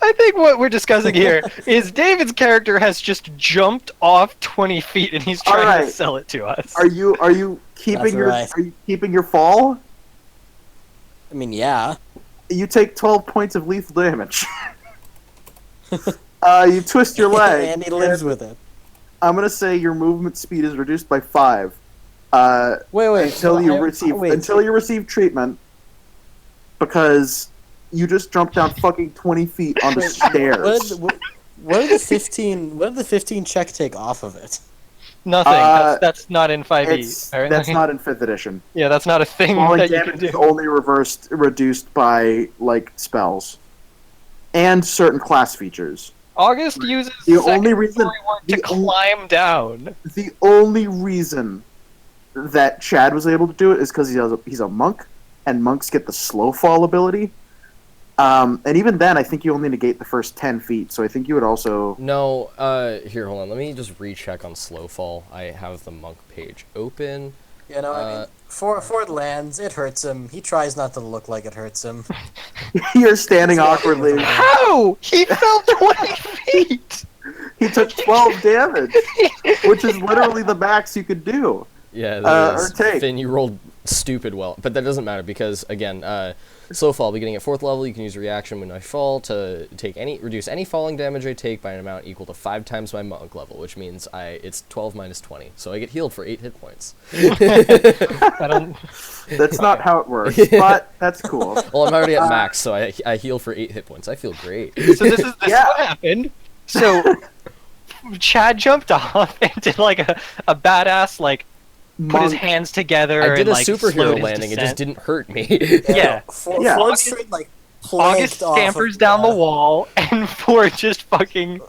I think what we're discussing here is David's character has just jumped off 20 feet and he's trying to Alright. sell it to us. Are you keeping That's your right. Are you keeping your fall? I mean, yeah. You take 12 points of lethal damage. You twist your leg. and he lives with it. I'm gonna say your movement speed is reduced by 5. Wait. Until you receive treatment, because you just jumped down fucking 20 feet onto stairs. What did the 15? What did the 15 check take off of it? Nothing. That's not in 5e. It's, apparently. that's not in 5th edition. Yeah, that's not a thing Falling that you can damage is do. only reduced by spells and certain class features. August uses The second only reason- story work to the on- climb down. The only reason that Chad was able to do it is because he's a monk, and monks get the slow fall ability. And even then, I think you only negate the first 10 feet, so I think you would also... No, here, hold on. Let me just recheck on Slowfall. I have the monk page open. You know, I mean, Ford lands, it hurts him. He tries not to look like it hurts him. You're standing awkwardly. How? He fell 20 feet! He took 12 damage, which is literally the max you could do. Yeah, that is. or take. Finn, you rolled stupid well. But that doesn't matter because, again, Slowfall, beginning at 4th level, you can use a reaction when I fall to reduce any falling damage I take by an amount equal to 5 times my monk level, which means it's 12 minus 20. So I get healed for 8 hit points. I don't. That's not how it works, but that's cool. Well, I'm already at max, so I heal for 8 hit points. I feel great. So this is Yeah. what happened. So Chad jumped off and did like a badass put his Monk. hands together. I did and, a superhero slowed his landing. It just descent. didn't hurt me. Yeah. Ford Yeah. straight, August planked off scampers of down the wall, and Ford just fucking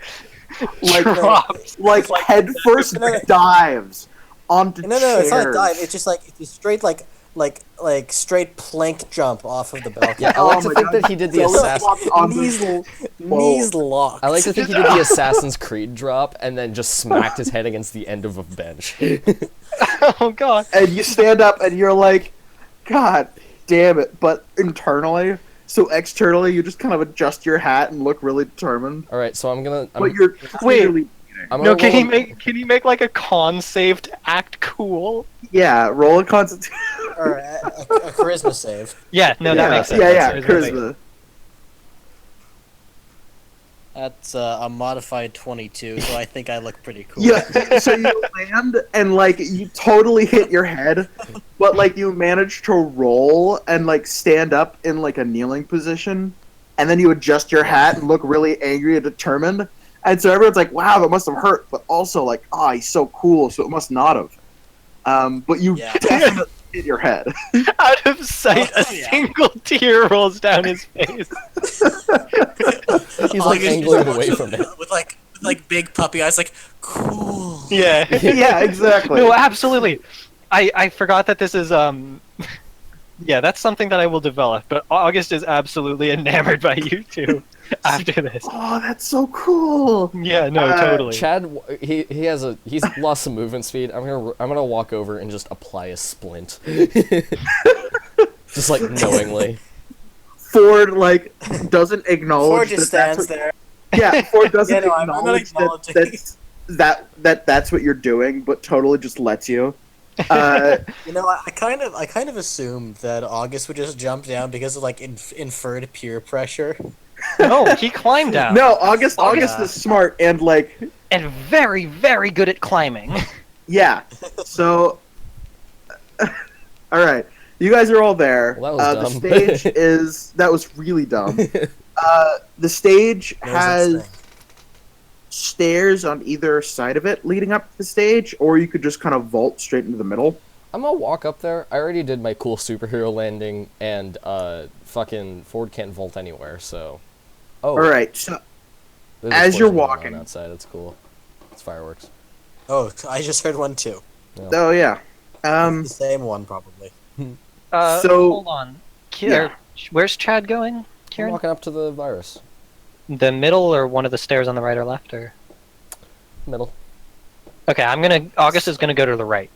like Drops. like head first No. dives onto No, chairs. it's not a dive. It's just like it's a straight like straight plank jump off of the balcony. Yeah, I Oh like to my think God. that he did the So assassin. on knees, the- knees locked. I like to think he did the Assassin's Creed drop and then just smacked his head against the end of a bench. Oh god. and you stand up and you're like, God damn it! But internally, so externally, you just kind of adjust your hat and look really determined. All right, so I'm But you're Wait. clearly I'm No, gonna can he make like a con save to act cool? yeah. Roll a constitution. Or a charisma save. Yeah, no, that makes sense. Yeah, Charisma. charisma. That's a modified 22, so I think I look pretty cool. Yeah, so you land and like you totally hit your head, but like you manage to roll and like stand up in like a kneeling position, and then you adjust your hat and look really angry and determined. And so everyone's like, "Wow, that must have hurt," but also like, "Oh, he's so cool, so it must not have." But you Yeah. definitely hit your head. Out of sight, a Yeah. single tear rolls down his face. He's like angling away from it. with like big puppy eyes, like cool. Yeah. Yeah, exactly. No, absolutely. I forgot that this is yeah, that's something that I will develop, but August is absolutely enamored by you two after this. Oh, that's so cool. Yeah, no, totally. Chad, he's lost some movement speed. I'm gonna walk over and just apply a splint, just like knowingly. Ford like doesn't acknowledge Ford just that that's stands what, there. Yeah, Ford doesn't Yeah, no, I'm not acknowledge acknowledging. that's what you're doing, but totally just lets you. You know, I kind of assumed that August would just jump down because of like inferred peer pressure. No, he climbed down. No, August yeah. is smart and like And very, very good at climbing. yeah. So all right, you guys are all there. Well, that was the dumb. stage that was really dumb. The stage No has such thing. stairs on either side of it leading up to the stage, or you could just kind of vault straight into the middle. I'm gonna walk up there. I already did my cool superhero landing, and fucking Ford can't vault anywhere. So, oh, All right, so there's a as you're explosion going on walking- outside, that's cool. It's fireworks. Oh, I just heard one too. oh yeah, The same one probably. So- hold on. Yeah. Where's Chad going, I'm Kieran? walking up to the virus. The middle or one of the stairs on the right or left or? Middle. Okay, August is gonna go to the right.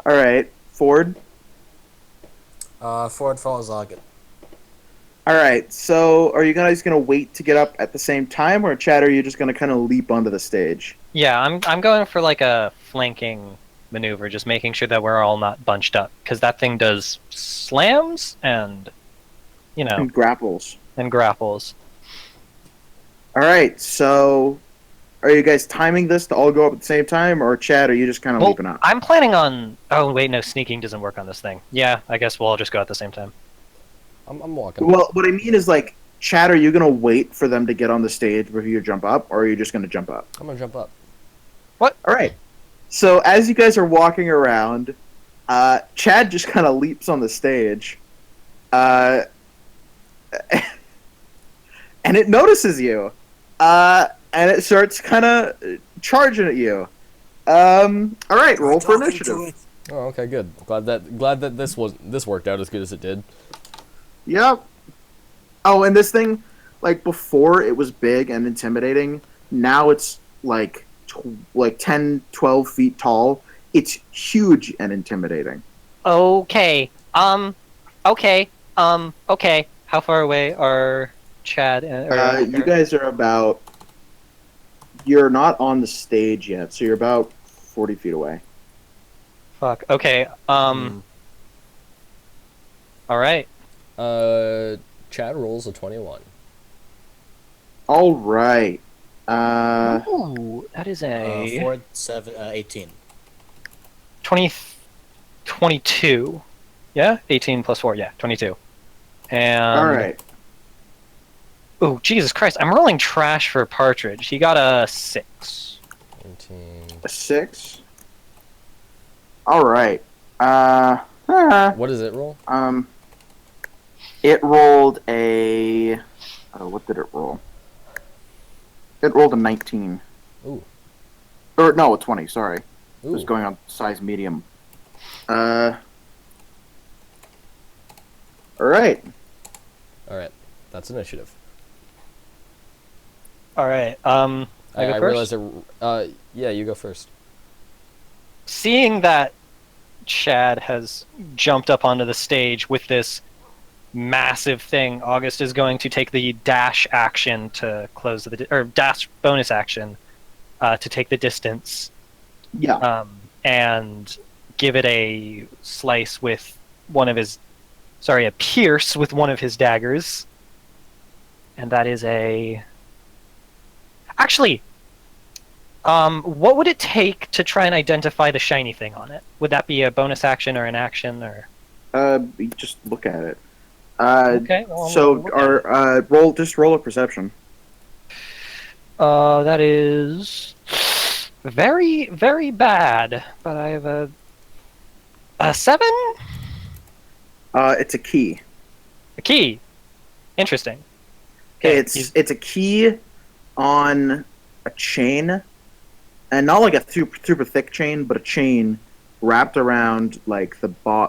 all right, Ford. Ford follows August. All right, so are you guys gonna wait to get up at the same time, or Chad? Are you just gonna kind of leap onto the stage? Yeah, I'm going for like a flanking maneuver, just making sure that we're all not bunched up, because that thing does slams and, And grapples. and grapples. All right, so are you guys timing this to all go up at the same time, or Chad? Are you just kind of Well, leaping up? I'm planning on. Oh wait, no, sneaking doesn't work on this thing. Yeah, I guess we'll all just go at the same time. I'm walking. Well, what I mean is like, Chad, are you gonna wait for them to get on the stage before you jump up, or are you just gonna jump up? I'm gonna jump up. All right. So as you guys are walking around, Chad just kind of leaps on the stage, and it notices you, and it starts kind of charging at you. All right, roll for initiative. Oh, okay, good. Glad that this worked out as good as it did. Yep. Oh, and this thing, like before, it was big and intimidating. Now it's like 10, 12 feet tall. It's huge and intimidating. Okay. Okay. Okay. How far away are Chad and? You guys are about. You're not on the stage yet, so you're about 40 feet away. Fuck. Okay. All right. Chad rolls a 21. All right. Ooh, that is a Ford 18. 22. Yeah, 18 plus 4. Yeah, 22. And All right. Oh, Jesus Christ! I'm rolling trash for Partridge. He got a 6. 19. A 6. All right. What does it roll? It rolled a. What did it roll? It rolled a 19. Ooh. Or no, a 20. Sorry, it was Ooh. going on size medium. All right. All right. That's initiative. All right. I go I first. realize yeah, you go first. Seeing that Chad has jumped up onto the stage with this massive thing, August is going to take the dash action to close or dash bonus action to take the distance, Yeah. and give it a slice with a pierce with one of his daggers, and that is actually. What would it take to try and identify the shiny thing on it? Would that be a bonus action or an action or? Just look at it. Okay. Well, So, we'll look at it. roll a perception. That is very, very bad. But I have a 7. It's a key. A key. Interesting. Okay, It's a key on a chain, and not like a super thick chain, but a chain wrapped around like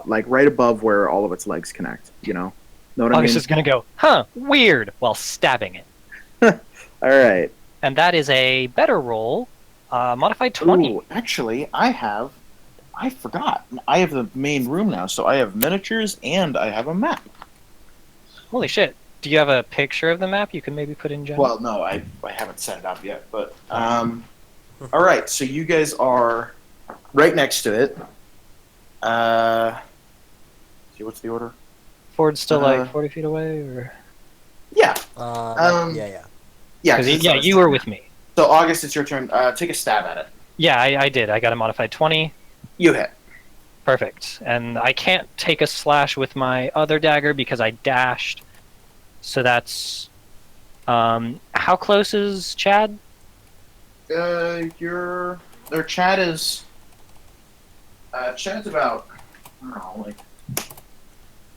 like right above where all of its legs connect. You know what I August mean? is gonna go, weird, while stabbing it, All right. and that is a better roll, modified 20. Ooh, actually, I forgot. I have the main room now, so I have miniatures and I have a map. Holy shit! Do you have a picture of the map you can maybe put in general? Well, no, I haven't set it up yet, but all right. So you guys are right next to it. See, what's the order? Ford's still like 40 feet away, or Yeah, Yeah. yeah. 'cause 'cause it's yeah, not a you stab. were with me. So August, it's your turn. Take a stab at it. Yeah, I did. I got a modified 20. You hit. Perfect. And I can't take a slash with my other dagger because I dashed. So that's how close is Chad? Chad is. Chad's about. I don't know, like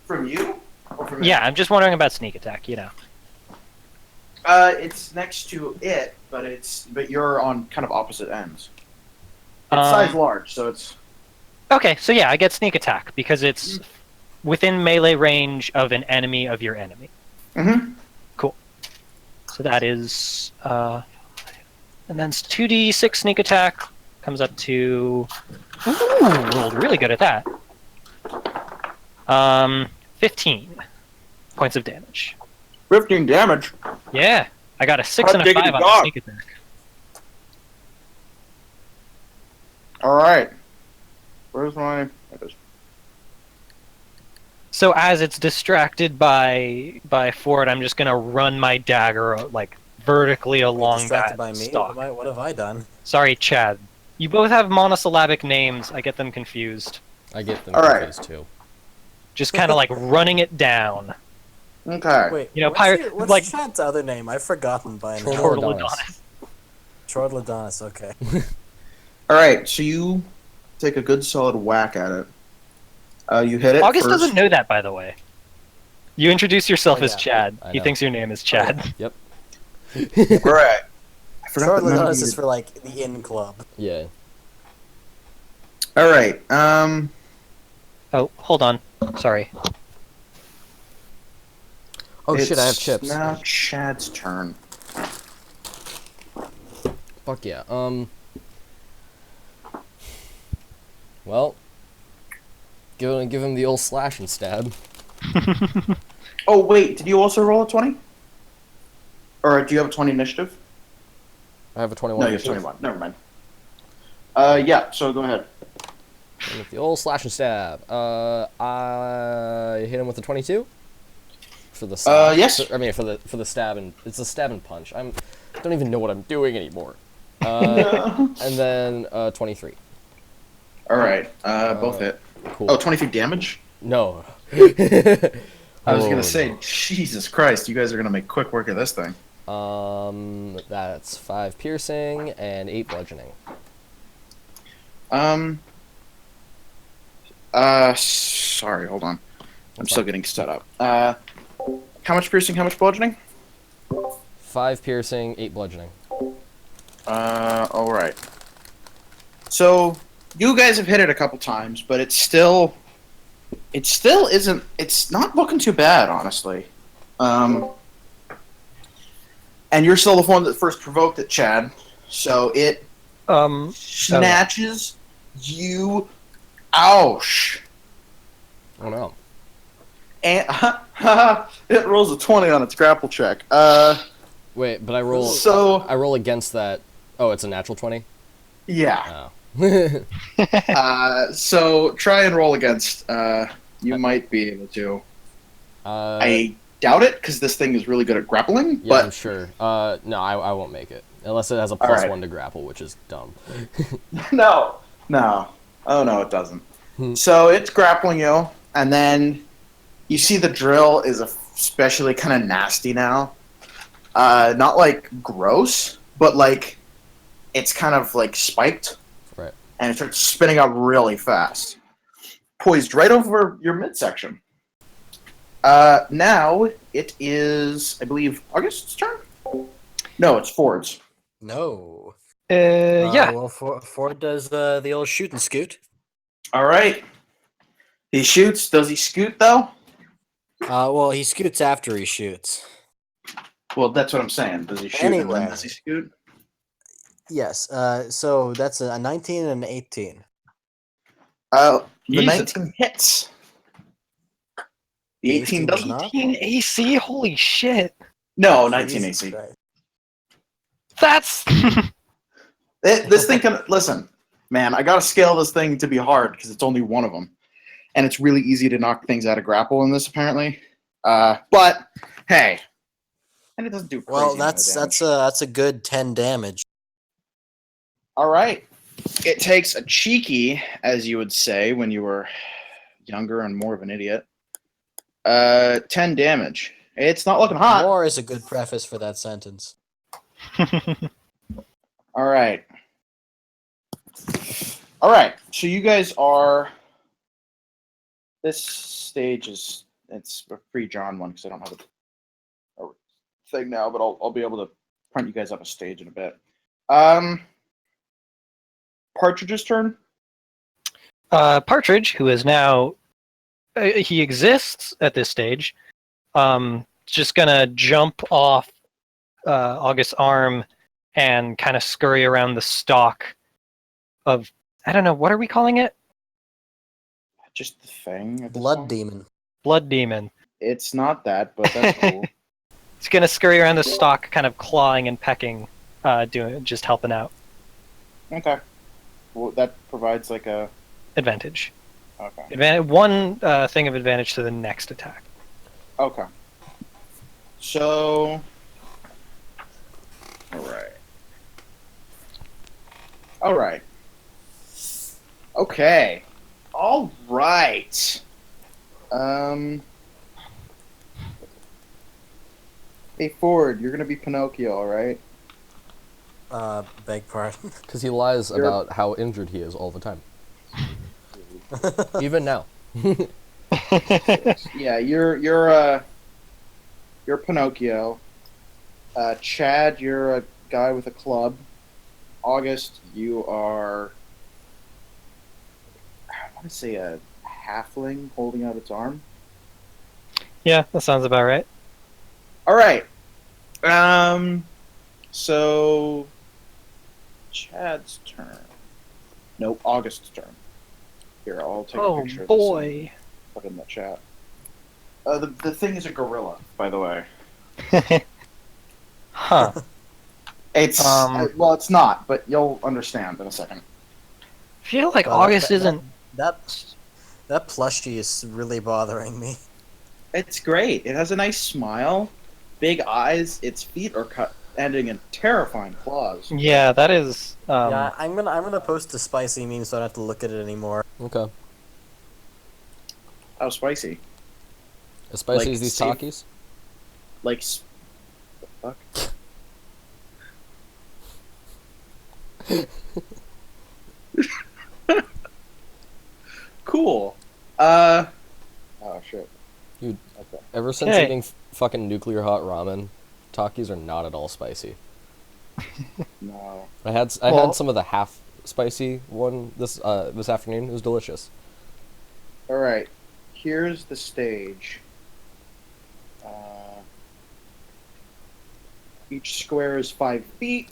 from you or from Yeah, I'm just wondering about sneak attack, you know. It's next to it, but you're on kind of opposite ends. It's size large, so it's. Okay, so yeah, I get sneak attack because it's within melee range of an enemy of your enemy. Mm-hmm. Cool. So that is and then 2d6 sneak attack comes up to rolled really good at that. 15 points of damage. 15 damage. Yeah, I got a 6 and a diggity 5 on the dog. sneak attack. All right. Where's my? There it is. So as it's distracted by Ford, I'm just gonna run my dagger like vertically along Distracted that by me. stalk. What have I done? Sorry, Chad. You both have monosyllabic names. I get them confused. I get them All right. confused too. Just kind of like running it down. Okay. Wait, You know, what's like- Chad's other name? I've forgotten by now. Chortledonis. Chortledonis, okay. All right. So you take a good solid whack at it. You hit it. August first. doesn't know that, by the way. You introduce yourself Oh, as yeah. Chad. I He know. thinks your name is Chad. Yep. All right. I forgot that none of Chortledonis you- is for like the inn club. Yeah. All right. Oh, hold on. Sorry. Oh shit! I have it's chips. Now Chad's turn. Fuck yeah. Well, give him the old slash and stab. Oh wait, did you also roll a 20? Or do you have a 20 initiative? I have a 21. No, you have 21. Never mind. Yeah. So go ahead. And with the old slash and stab. I hit him with a 22 for the stab. Yes. I mean for the stab, and it's a stab and punch. Don't even know what I'm doing anymore. And then 23. All right. Both hit. Cool. Oh, 23 damage? No. I was gonna say, Jesus Christ, you guys are gonna make quick work of this thing. That's 5 piercing and 8 bludgeoning. Sorry, hold on. I'm still getting set up. How much piercing, how much bludgeoning? 5 piercing, 8 bludgeoning. All right. So you guys have hit it a couple times, but it still isn't. It's not looking too bad, honestly. And you're still the one that first provoked it, Chad. So it snatches you. Ouch! Oh no. And it rolls a 20 on its grapple check. Wait, but I roll. So I roll against that. Oh, it's a natural 20. yeah. Oh. So try and roll against. You might be able to. I doubt it because this thing is really good at grappling. Yeah, but I'm sure. No, I won't make it unless it has a All right. +1 to grapple, which is dumb. no. Oh no, it doesn't. So it's grappling you, and then you see the drill is especially kind of nasty now. Not like gross, but like it's kind of like spiked. Right. And it starts spinning out really fast. Poised right over your midsection. Now it is, I believe, August's turn? No, it's Ford's. No. Yeah. Well, Ford does the old shoot and scoot. All right. He shoots. Does he scoot, though? Well, he scoots after he shoots. Well, that's what I'm saying. Does he shoot and Anyway. then does he scoot? Yes. So that's a 19 and an 18. The Jesus. 19 hits. The 18 does doesn't. not? 18 AC? Holy shit. No, 19 Jesus AC. Christ. That's. This thing can listen, man. I gotta scale this thing to be hard because it's only one of them, and it's really easy to knock things out of grapple in this apparently. But hey, and it doesn't do crazy. Well, amount of damage. that's a good 10 damage. All right. It takes a cheeky, as you would say when you were younger and more of an idiot. 10 damage. It's not looking hot. War is a good preface for that sentence. All right. All right. So you guys are. This stage is it's a pre-John one because I don't have a thing now, but I'll be able to print you guys up a stage in a bit. Partridge's turn. Partridge, who is now. He exists at this stage. Just gonna jump off August's arm and kind of scurry around the stalk of. I don't know, what are we calling it? Just the thing. at this Blood point. demon. Blood demon. It's not that, but that's cool. It's gonna scurry around the stalk, kind of clawing and pecking, just helping out. Okay. Well, that provides like a. Advantage. Okay. One thing of advantage to the next attack. Okay. So. Alright. Alright. Okay. Alright. Hey, Ford, you're gonna be Pinocchio, alright? Beg pardon. Because he lies You're- about how injured he is all the time. Even now. Yeah, you're Pinocchio. Chad, you're a guy with a club. August, you are. I want to say a halfling holding out its arm. Yeah, that sounds about right. All right. So Chad's turn. Nope, August's turn. Here, I'll take a Oh picture of boy. this and put it in the chat. The thing is a gorilla, by the way. Huh. It's well, it's not, but you'll understand in a second. I feel like Well, August isn't. That plushie is really bothering me. It's great. It has a nice smile, big eyes. Its feet are cut, ending in terrifying claws. Yeah, that is. Yeah, I'm gonna post the spicy meme so I don't have to look at it anymore. Okay. How spicy? As spicy Like, as these safe- Takis? Like, the fuck? Cool. Oh shit. Dude. Okay. Ever since Okay. eating fucking nuclear hot ramen, Takis are not at all spicy. No. I had Well- some of the half spicy one this afternoon. It was delicious. All right. Here's the stage. Each square is 5 feet.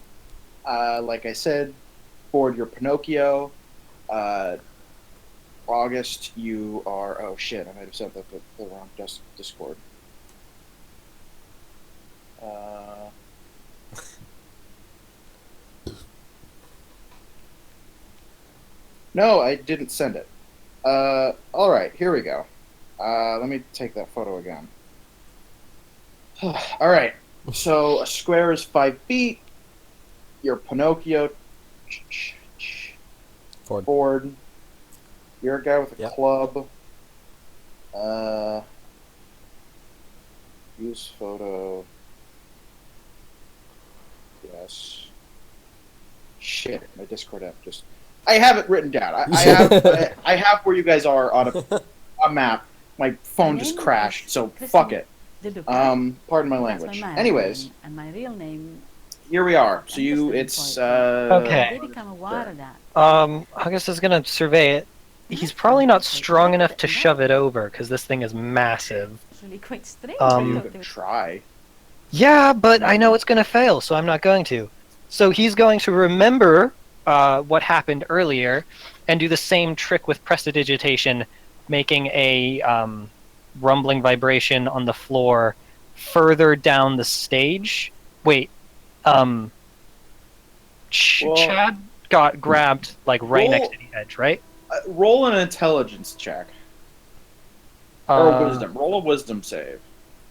Like I said, Ford, you're Pinocchio. August, you are. Oh shit! I might have sent that to the wrong Discord. No, I didn't send it. All right, here we go. Let me take that photo again. All right. So a square is 5 feet. You're Pinocchio. Ford. Ford. You're a guy with a Yep. club. Use photo. Yes. Shit, my Discord app just. I have it written down. I have where you guys are on a map. My phone just crashed, so fuck it. Pardon my language. Anyways, and my real name. here we are. So Okay. Become aware of that. August is gonna survey it. He's probably not strong enough to shove it over because this thing is massive. It's really quite strange. You I could thought try. Yeah, but I know it's gonna fail, so I'm not going to. So he's going to remember what happened earlier and do the same trick with prestidigitation, making a rumbling vibration on the floor further down the stage. Wait, Well- Chad got grabbed like right next to the edge, right? Roll an intelligence check or Uh, wisdom. Roll a wisdom save.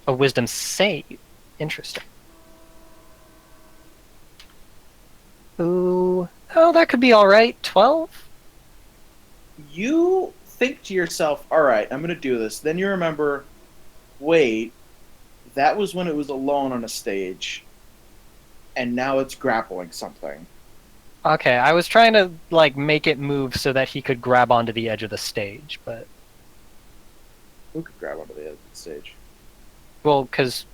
A wisdom save. Interesting. Ooh. Oh, that could be alright. 12? You think to yourself, "All right, I'm going to do this." Then you remember, wait, that was when it was alone on a stage, and now it's grappling something. Okay, I was trying to, like, make it move so that he could grab onto the edge of the stage, but... Who could grab onto the edge of the stage? Well, because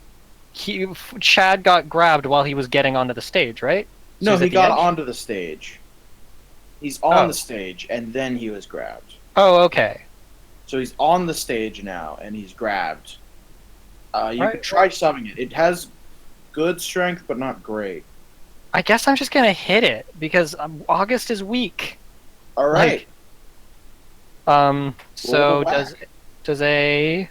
Chad got grabbed while he was getting onto the stage, right? So No, he's he at the got edge? onto the stage. He's on Oh. the stage, and then he was grabbed. Oh, okay. So he's on the stage now, and he's grabbed. You Alright. could try shoving it. It has good strength, but not great. I guess I'm just gonna hit it, because August is weak. All right. So the whack. does a...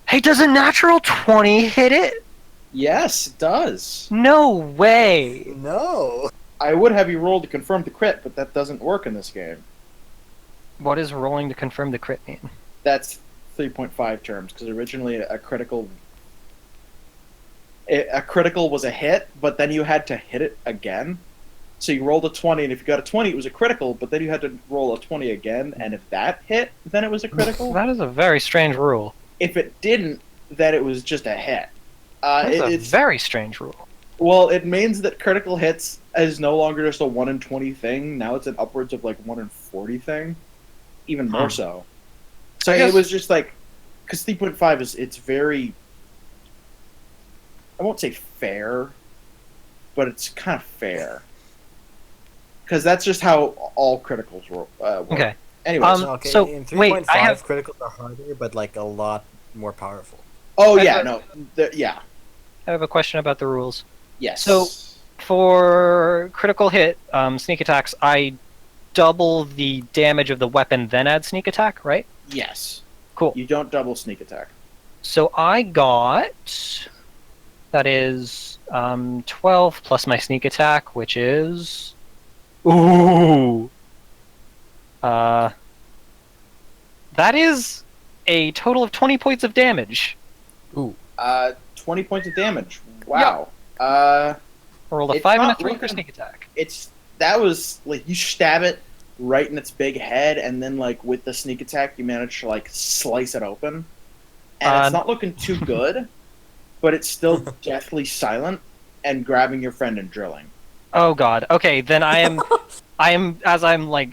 Hey, does a natural 20 hit it? Yes, it does. No way! No. I would have you roll to confirm the crit, but that doesn't work in this game. What does rolling to confirm the crit mean? That's 3.5 terms, because originally a critical was a hit, but then you had to hit it again. So you rolled a 20, and if you got a 20, it was a critical, but then you had to roll a 20 again, and if that hit, then it was a critical. That is a very strange rule. If it didn't, then it was just a hit. That's a It's very strange rule. Well, it means that critical hits is no longer just a 1 in 20 thing. Now it's an upwards of like 1 in 40 thing. Even more so. So I guess- it was just like, because 3.5 it's very, I won't say fair, but it's kind of fair. Because that's just how all criticals work. Okay. Anyways. Okay, So, in wait, 3.5, I have- criticals are harder, but like a lot more powerful. Oh, I yeah, have- no. Yeah. I have a question about the rules. Yes. So- For critical hit, sneak attacks, I double the damage of the weapon, then add sneak attack, right? Yes. Cool. You don't double sneak attack. So I got... That is 12 plus my sneak attack, which is... Ooh! That is a total of 20 points of damage. 20 points of damage. Wow. I rolled a It's 5 and a not 3 for looking- sneak attack. That was like you stab it right in its big head, and then like with the sneak attack, you manage to like slice it open, and it's not looking too good, but it's still deathly silent and grabbing your friend and drilling. Oh god. Okay, then I am as I'm like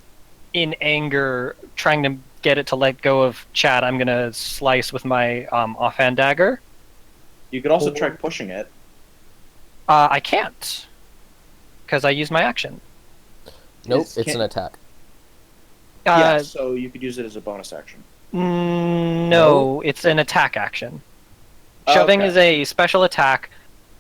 in anger trying to get it to let go of Chad, I'm gonna slice with my offhand dagger. You could also try pushing it. I can't. because I used my action. Nope, Is- it's can- an attack. Yeah, Uh, so you could use it as a bonus action. no, it's an attack action. Shoving Okay. is a special attack.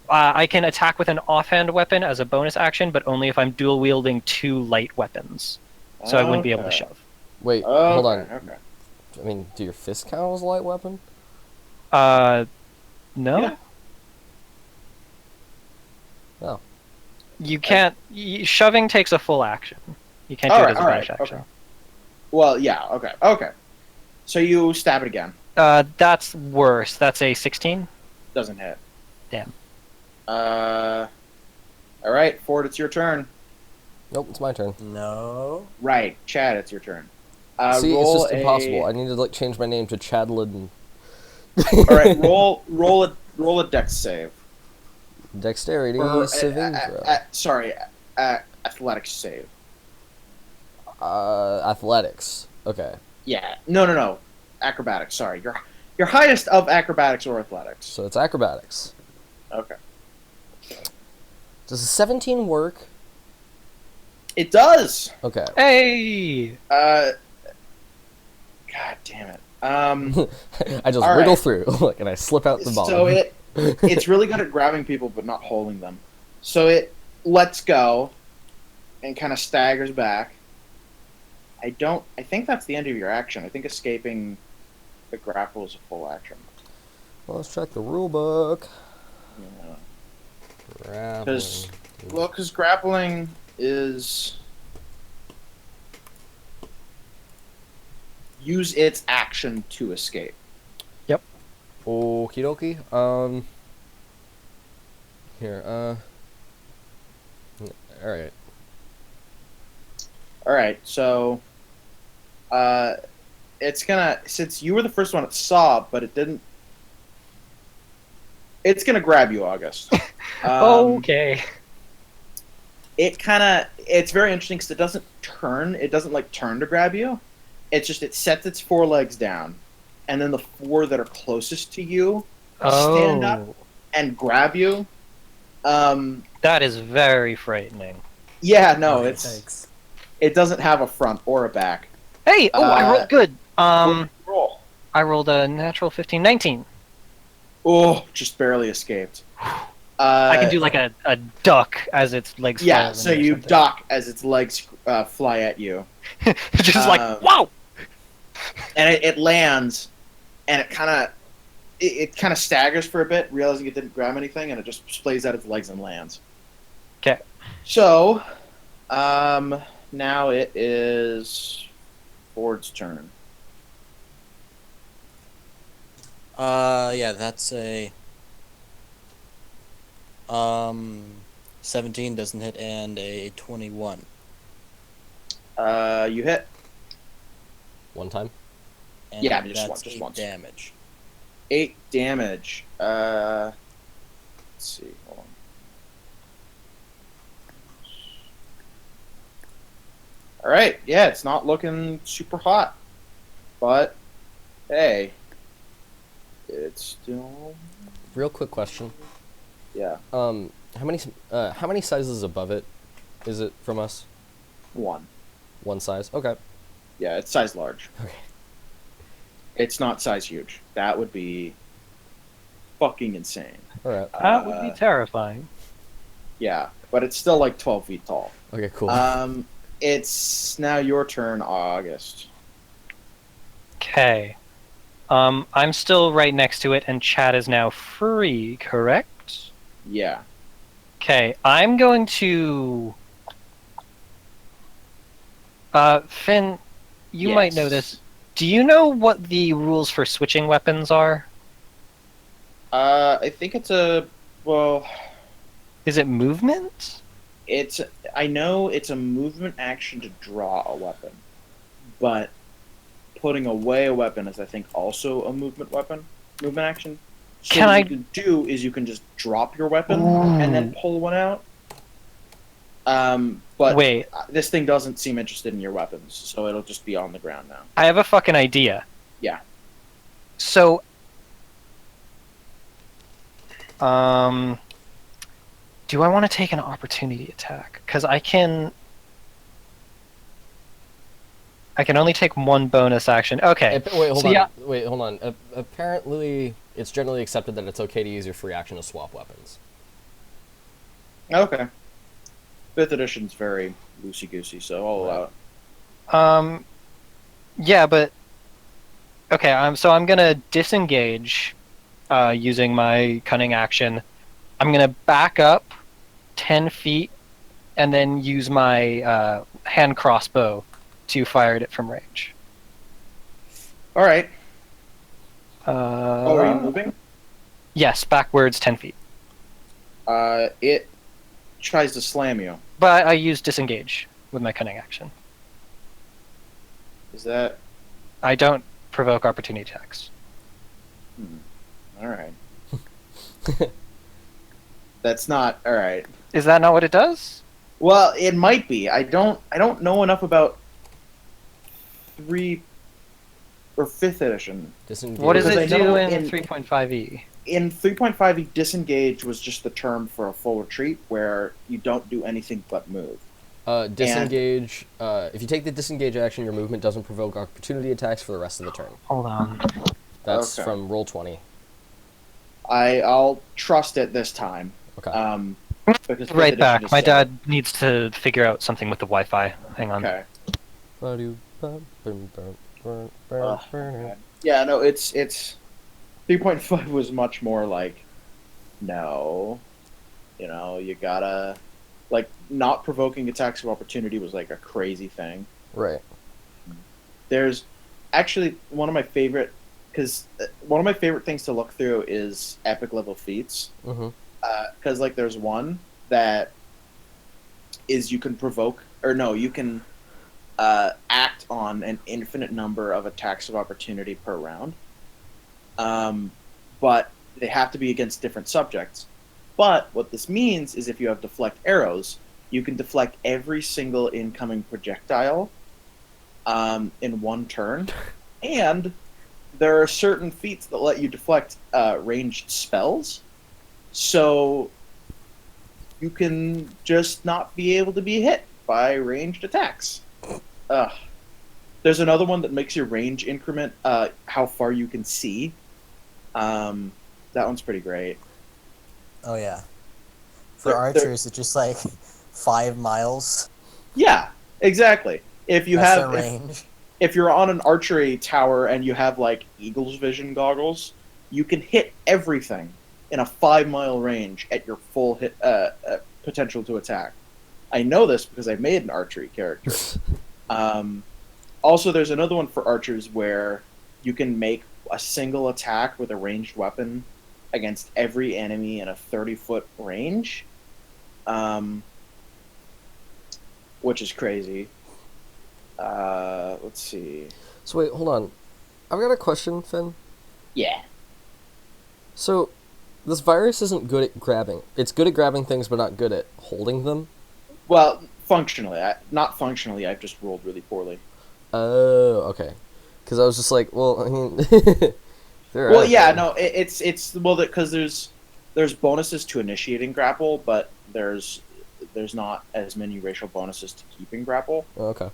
I can attack with an offhand weapon as a bonus action, but only if I'm dual wielding 2 light weapons. So I wouldn't be able to Okay. shove. Wait, Okay, hold on. Okay. I mean, do your fists count as a light weapon? No. Yeah. No. You can't. Shoving takes a full action. You can't do it as a bonus action. Okay. Well, yeah. Okay. So you stab it again. That's worse. That's a 16. Doesn't hit. Damn. All right, Ford, it's your turn. Nope, it's my turn. No. Right, Chad, it's your turn. See, it's roll just impossible. a- I need to like change my name to Chadlin. All right, roll a dex save. Dexterity Or, saving throw. Athletics save. Athletics. Okay, Yeah, no. Acrobatics. Sorry, your highest of acrobatics or athletics. so it's acrobatics. Okay. Does a 17 work? It does. Okay. Hey. God damn it. I just All wriggle right. through, and I slip out the bottom. So it's really good at grabbing people but not holding them. So it lets go and kind of staggers back. I think that's the end of your action. I think escaping the grapple is a full action. Well, let's check the rule book. Yeah. Grappling. Because grappling is use its action to escape. Okie dokie. Here, alright. All right, so it's gonna, since you were the first one it saw, but it didn't. It's gonna grab you, August. Okay. It's very interesting because it doesn't turn. It doesn't like turn to grab you. It's just it sets its 4 legs down, and then the 4 that are closest to you stand up and grab you. That is very frightening. Yeah, no, Okay, it's thanks. it doesn't have a front or a back. Hey. Oh, I rolled good. Roll. I rolled a natural 15, 19. Oh, just barely escaped. I can do like a duck as its legs. Yeah, fall so in or you something. duck as its legs fly at you, Just like wow. and it lands, and it kind of staggers for a bit, realizing it didn't grab anything, and it just splays out its legs and lands. 'Kay. So, now it is Ford's turn. Yeah, that's a 17 doesn't hit and a 21. You hit. One time. And Yeah, just that's once, just 8 once. damage. 8 damage. Let's see. Hold on. All right. Yeah, it's not looking super hot, but hey, it's still Real quick question. yeah How many sizes above it is it from us? 1. One size. Okay. Yeah, it's size large. Okay. It's not size huge. That would be fucking insane. All right. That would be terrifying. Yeah, but it's still like 12 feet tall. Okay. Cool. It's now your turn, August. Okay. I'm still right next to it, and Chad is now free, correct? Yeah. Okay, I'm going to... Finn, you might know Yes. this. Do you know what the rules for switching weapons are? I think it's well, Is it movement? I know it's a movement action to draw a weapon, but putting away a weapon is, I think, also a movement action. So Can what I- you can do is you can just drop your weapon and then pull one out. But Wait, this thing doesn't seem interested in your weapons, so it'll just be on the ground now. I have a fucking idea. Yeah. So, Do I want to take an opportunity attack? Because I can only take one bonus action. Okay. Wait, hold So, on. yeah. Wait, hold on. Apparently, it's generally accepted that it's okay to use your free action to swap weapons. Okay. 5th edition's very loosey goosey, so I'll allow it. Yeah, but okay. So I'm gonna disengage, using my cunning action. I'm gonna back up 10 feet, and then use my hand crossbow to fire at it from range. All right. Uh, Oh, are you moving? Yes, backwards 10 feet. It tries to slam you. But I use disengage with my cunning action. Is that I don't provoke opportunity attacks. all right? That's not all right. Is that not what it does? Well, it might be. I don't know enough about 3 or 5th edition. Disengage. What does Because I it do know in in- 3.5e? In 3.5, disengage was just the term for a full retreat where you don't do anything but move. Disengage. If you take the disengage action, your movement doesn't provoke opportunity attacks for the rest of the turn. Hold on. That's Okay. from roll 20. I'll trust it this time. Okay. Because 5th Right edition back. is My so- dad needs to figure out something with the Wi-Fi. Hang on. Okay. Ba-do-ba-bum-bum-bum-bum-bum. Yeah, no, it's 3.5 was much more like, no, you gotta, like, not provoking attacks of opportunity was like a crazy thing. Right. There's actually one of my favorite things to look through is epic level feats. Mm-hmm. Because like there's one that is you can act on an infinite number of attacks of opportunity per round. But they have to be against different subjects. But what this means is if you have deflect arrows, you can deflect every single incoming projectile in one turn. And there are certain feats that let you deflect ranged spells. So you can just not be able to be hit by ranged attacks. There's another one that makes your range increment how far you can see. That one's pretty great. Oh yeah. For They're- archers, it's just like 5 miles. Yeah, exactly. If you That's have their range. if you're on an archery tower and you have like eagle's vision goggles, you can hit everything in a 5-mile range at your full hit potential to attack. I know this because I made an archery character. Also, there's another one for archers where you can make a single attack with a ranged weapon against every enemy in a 30-foot range, which is crazy. Let's see. So wait, hold on. I've got a question, Finn. Yeah. So, this virus isn't good at grabbing. It's good at grabbing things, but not good at holding them. Well, functionally. Not functionally, I've just rolled really poorly. Oh, okay. Because I was just like, well, I mean, they're Well, out yeah, there. no, it's well, because there's bonuses to initiating grapple, but there's not as many racial bonuses to keeping grapple. Oh, okay.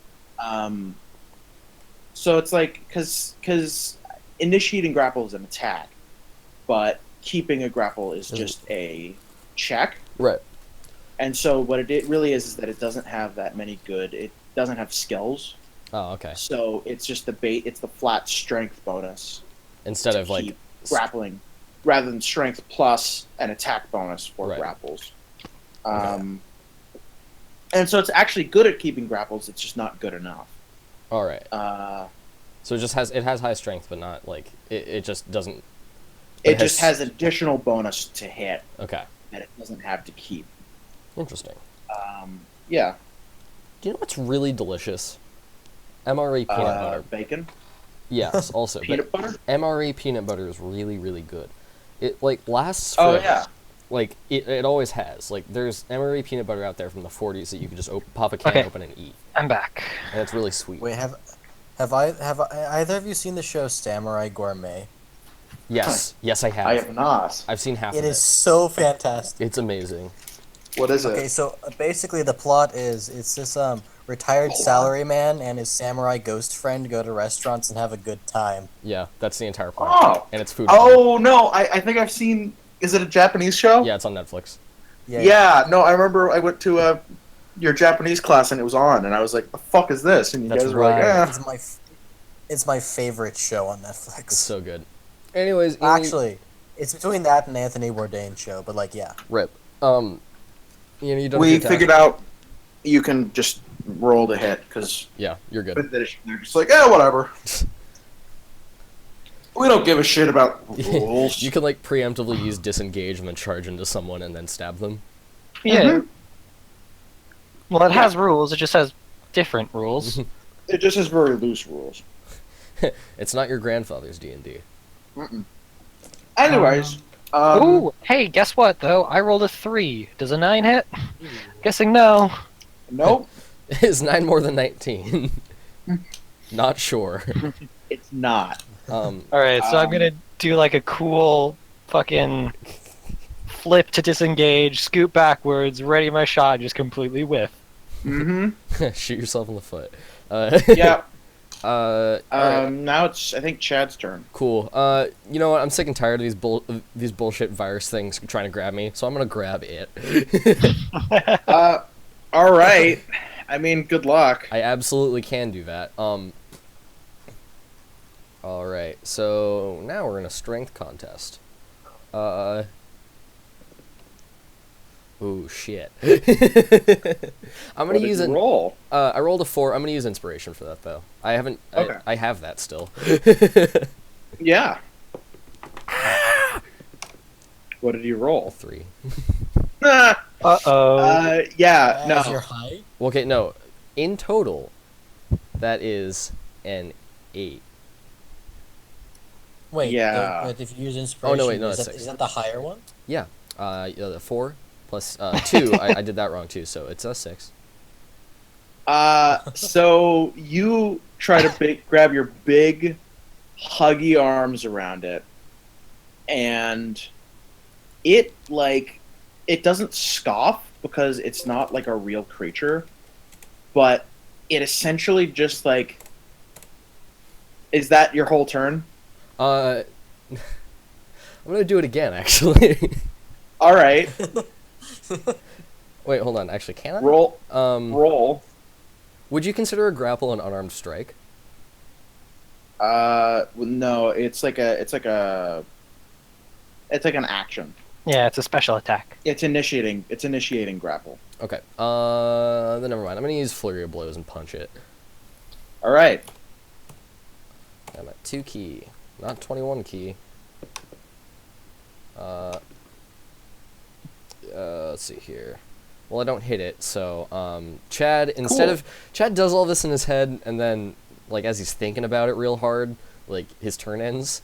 So it's like because initiating grapple is an attack, but keeping a grapple is just a check. Right. And so what it really is that it doesn't have that many good. It doesn't have skills. Oh, okay. So it's just the bait. It's the flat strength bonus Instead to of like, keep grappling, rather than strength plus an attack bonus for Right. grapples. And so it's actually good at keeping grapples. It's just not good enough. all right. Uh, So it has high strength, but not like it just doesn't. it just has additional bonus to hit Okay. that it doesn't have to keep. Interesting. Yeah. Do you know what's really delicious? MRE peanut butter. Bacon, Yes, also. peanut but butter. MRE peanut butter is really, really good. It like lasts Oh forever. yeah. Like it always has. Like there's MRE peanut butter out there from the 40s that you can just pop a can Okay. open and eat, I'm back. and it's really sweet. Wait, have either of you seen the show Samurai Gourmet? Yes, yes, I have. I have not. I've seen half It of is it. so fantastic. It's amazing. What is Okay, it? so basically the plot is it's this retired Plot? salaryman and his samurai ghost friend go to restaurants and have a good time. Yeah, that's the entire plot. Oh. And it's food. Oh no, I think I've seen. Is it a Japanese show? Yeah, it's on Netflix. Yeah. No, I remember I went to your Japanese class and it was on, and I was like, "The fuck is this?" And you That's guys were like, right. "Eh." It's my favorite show on It's Netflix. so good. Anyways, Ian, Actually, it's between that and Anthony Bourdain's show, but like, yeah. rip. You done We your task? figured out you can just roll to hit because Yeah, you're good. they're just like, whatever. We don't give a shit about rules. You can like preemptively use disengage and then charge into someone and then stab them. Yeah. Mhm. Well, it has rules. It just has different rules. It just has very loose rules. It's not your grandfather's D&D. Mm-mm. Anyways, Ooh, hey, guess what though? I rolled a 3. Does a 9 hit? Guessing no. nope, Is 9 more than 19? Not sure. it's not. Alright, so I'm gonna do like a cool fucking flip to disengage, scoot backwards, ready my shot, and just completely whiff. Mm-hmm. Shoot yourself in the foot. Yeah. Alright, Now it's I think Chad's turn. cool. You know what? I'm sick and tired of these bullshit virus things trying to grab me, so I'm gonna grab it. All right. I mean, good luck. I absolutely can do that. Alright, so now we're in a strength contest. Oh shit. I'm gonna What did use you an roll. I rolled a 4. I'm gonna use inspiration for that though. I haven't Okay. I have that still. Yeah. What did you roll? 3. Ah, Uh-oh. yeah. As No. your height? Okay, no. In total, that is an 8. Wait, Yeah. but if you use inspiration, no, is, that's that, 6. is that the higher one? Yeah, the 4 plus 2. I did that wrong too, so it's a 6. So you try to grab your big, huggy arms around it, and it doesn't scoff because it's not like a real creature, but it essentially just like. Is that your whole turn? I'm gonna do it again, actually. All right, Wait, hold on. Actually, can I? roll. Roll. Would you consider a grapple an unarmed strike? No, it's like an action. Yeah, it's a special attack. It's initiating grapple. Okay. Then never mind. I'm gonna use flurry of blows and punch it. All right. I'm at 2 key, not 21 key. Let's see here. Well, I don't hit it, so Chad Chad does all this in his head, and then like as he's thinking about it real hard, like his turn ends.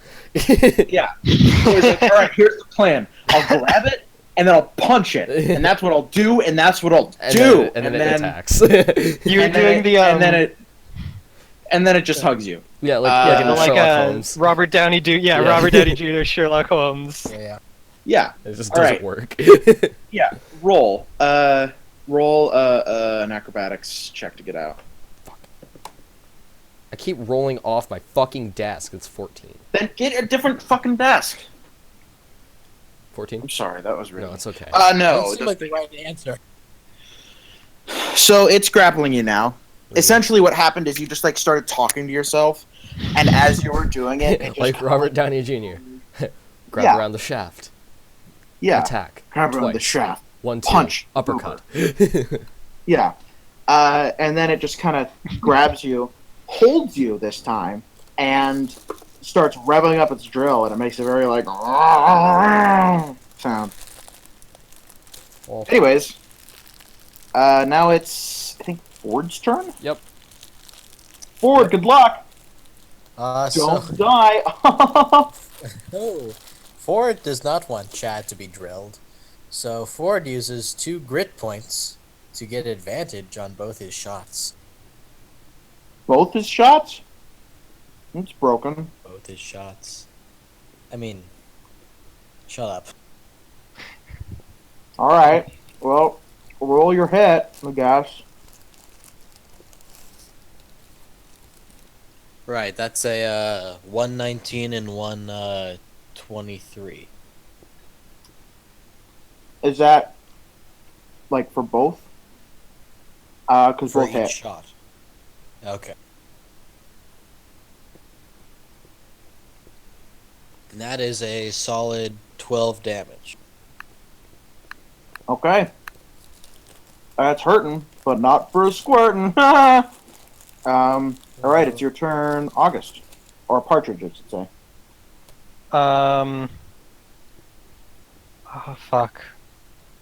Yeah. So he's like, all right, here's the plan. I'll grab it, and then I'll punch it, and that's what I'll do, and that's what I'll do, and then it attacks. You're doing the and then it just hugs you. Yeah, like in like Sherlock a Holmes. Robert Downey Yeah. Robert Downey Jr. Sherlock Holmes. Yeah. Yeah. It just All doesn't right. work. Yeah. Roll. Roll an acrobatics check to get out. I keep rolling off my fucking desk. It's 14. Then get a different fucking desk. 14? I'm sorry, that was really. No, it's okay. No. That seemed just like the right answer. So it's grappling you now. Essentially, what happened is you just like started talking to yourself, and as you were doing it, it just Like Robert Downey Jr. Grab Yeah. around the shaft. yeah, Attack. grab around the Twice. shaft, 1, 2. punch, Uppercut. yeah, and then it just kind of grabs you, holds you this time, and starts revving up its drill, and it makes a very like sound. Well, Anyways, now it's I think Ford's turn. Yep. Ford, good luck. So Don't die. oh, Ford does not want Chad to be drilled, so Ford uses 2 grit points to get advantage on both his shots. Both his shots. It's broken. Both his shots. I mean, shut up. All right. Well, roll your hit, I guess. Right, that's a 119 and 123 Is that like for both? Because for both each hit. shot. Okay. And that is a solid 12 damage. Okay. That's hurting, but not for squirting. All right, it's your turn, August, or Partridge, I should say. Oh fuck.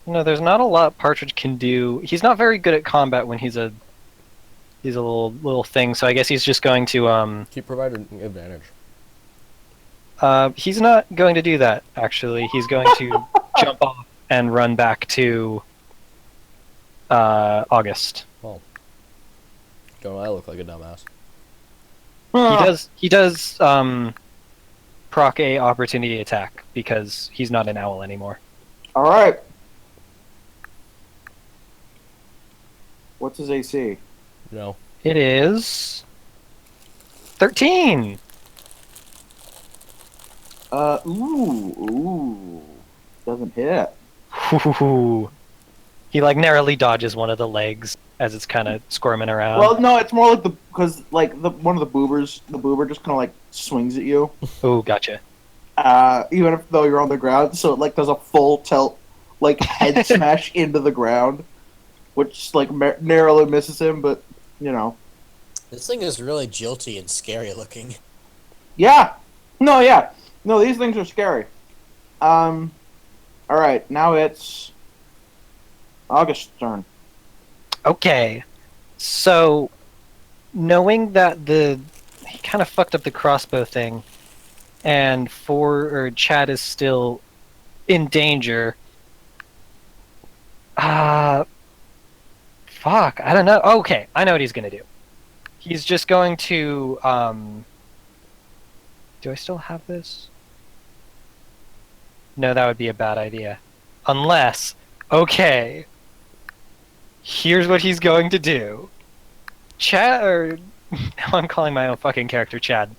No, there's not a lot Partridge can do. He's not very good at combat when he's a little thing. So I guess he's just going to Keep providing advantage. he's not going to do that. Actually, he's going to jump off and run back to August. Don't I look like a dumbass? He does proc a opportunity attack because he's not an owl anymore. All right. What's his AC? No. It is 13. Ooh, doesn't hit. Ooh. He like narrowly dodges one of the legs as it's kind of squirming around. Well, no, it's more like one of the boober just kind of like swings at you. Oh, gotcha. Even if though you're on the ground, so it like does a full tilt, like head smash into the ground, which like narrowly misses him, but you know. This thing is really jilty and scary looking. Yeah. No, these things are scary. All right, now it's August's turn. Okay, so knowing that he kind of fucked up the crossbow thing, and Chad is still in danger. Fuck, I don't know. Okay, I know what he's gonna do. He's just going to do I still have this? No, that would be a bad idea. Unless, okay, here's what he's going to do. Chad, or now I'm calling my own fucking character Chad.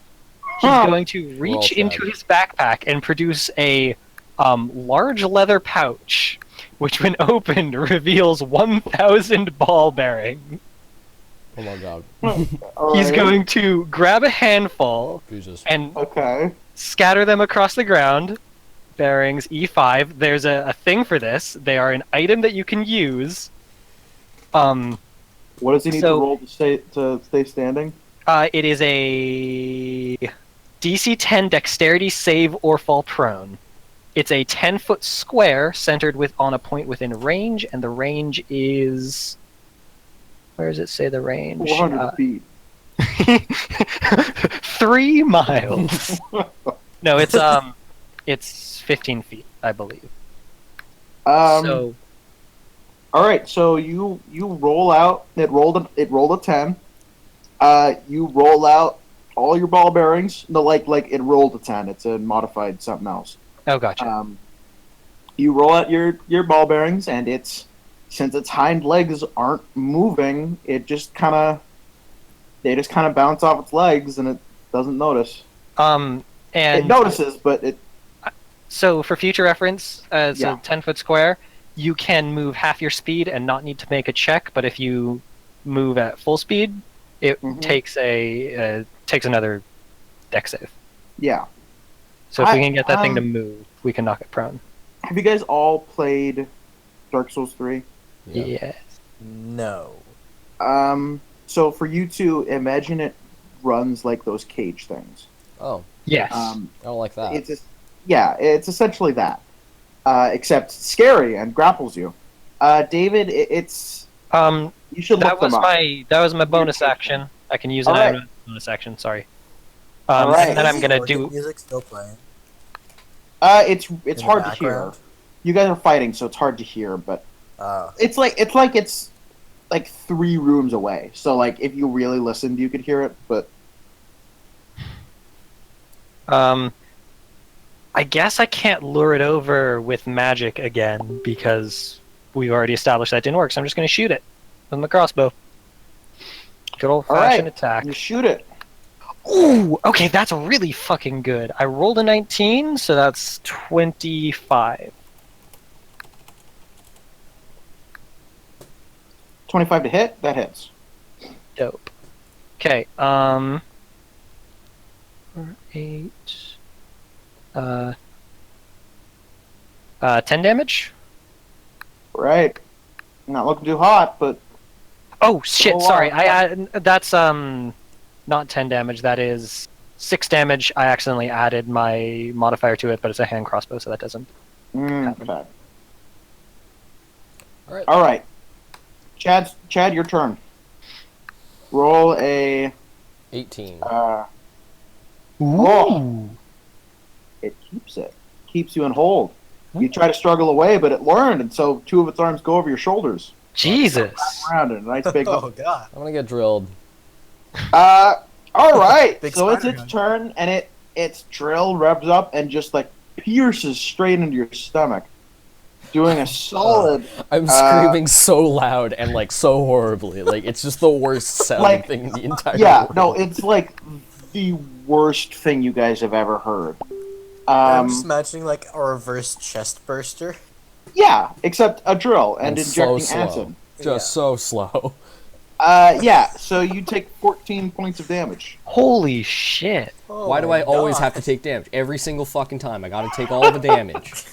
He's going to reach Chad. into his backpack and produce a large leather pouch, which when opened reveals 1,000 ball bearings. Oh my god. All He's right. going to grab a handful Jesus. and Okay. scatter them across the ground. Bearings E5. There's a thing for this. They are an item that you can use. What does he need So- to roll to stay standing? It is a DC 10 dexterity save or fall prone. It's a 10-foot square centered on a point within range, and the range is. Where does it say the range? 400 feet. 3 miles. No, it's 15 feet, I believe. So All right, so you roll out. It rolled a 10. You roll out all your ball bearings. No, like it rolled a 10. It's a modified something else. oh, gotcha. You roll out your ball bearings, and since its hind legs aren't moving, they just kind of bounce off its legs, and it doesn't notice. And It notices, but it. so for future reference, as Yeah. a 10-foot square, you can move half your speed and not need to make a check. But if you move at full speed, it Mhm. takes another dex save. Yeah. So if we I- can get that thing to move, we can knock it prone. Have you guys all played Dark Souls 3? Yeah. Yes. No. So for you two, imagine it runs like those cage things. Oh, Yes. I don't like that. It's essentially that, except scary and grapples you. David, it's you should look them up. that was my bonus take action. I can use an Alright. item as a bonus action. Sorry. Alright. And then I'm Is the gonna organ do. music still playing. It's in the hard to hear. background? You guys are fighting, so it's hard to hear. But Oh. it's like 3 rooms away. So like if you really listened, you could hear it. But I guess I can't lure it over with magic again because we've already established that didn't work, so I'm just going to shoot it with my crossbow. Good old All fashioned right. attack. You shoot it. Ooh, okay, that's really fucking good. I rolled a 19, so that's 25. 25 to hit. That hits. Dope. Okay, 4, 8, 10 damage? Right. Not looking too hot, but Oh shit! Oh, wow. Sorry, that's not 10 damage. That is 6 damage. I accidentally added my modifier to it, but it's a hand crossbow, so that doesn't. bad. Alright. All right. Chad, your turn. Roll a. 18. Oh. It keeps it. Keeps you in hold. You try to struggle away, but it learned, and so 2 of its arms go over your shoulders. Jesus. Around it, a nice big. Oh god. I'm gonna get drilled. All right. Big So it's spider its gun. turn, and its drill revs up and just like pierces straight into your stomach, doing a solid. I'm screaming so loud and like so horribly. Like it's just the worst sounding Like, thing in the entire Yeah, world. no, it's like the worst thing you guys have ever heard. I'm just imagining like a reverse chest burster. Yeah, except a drill and so injecting slow. acid. Just so slow. Yeah, so you take 14 points of damage. Holy shit. Oh Why do my I always God. have to take damage? Every single fucking time. I gotta take all the damage.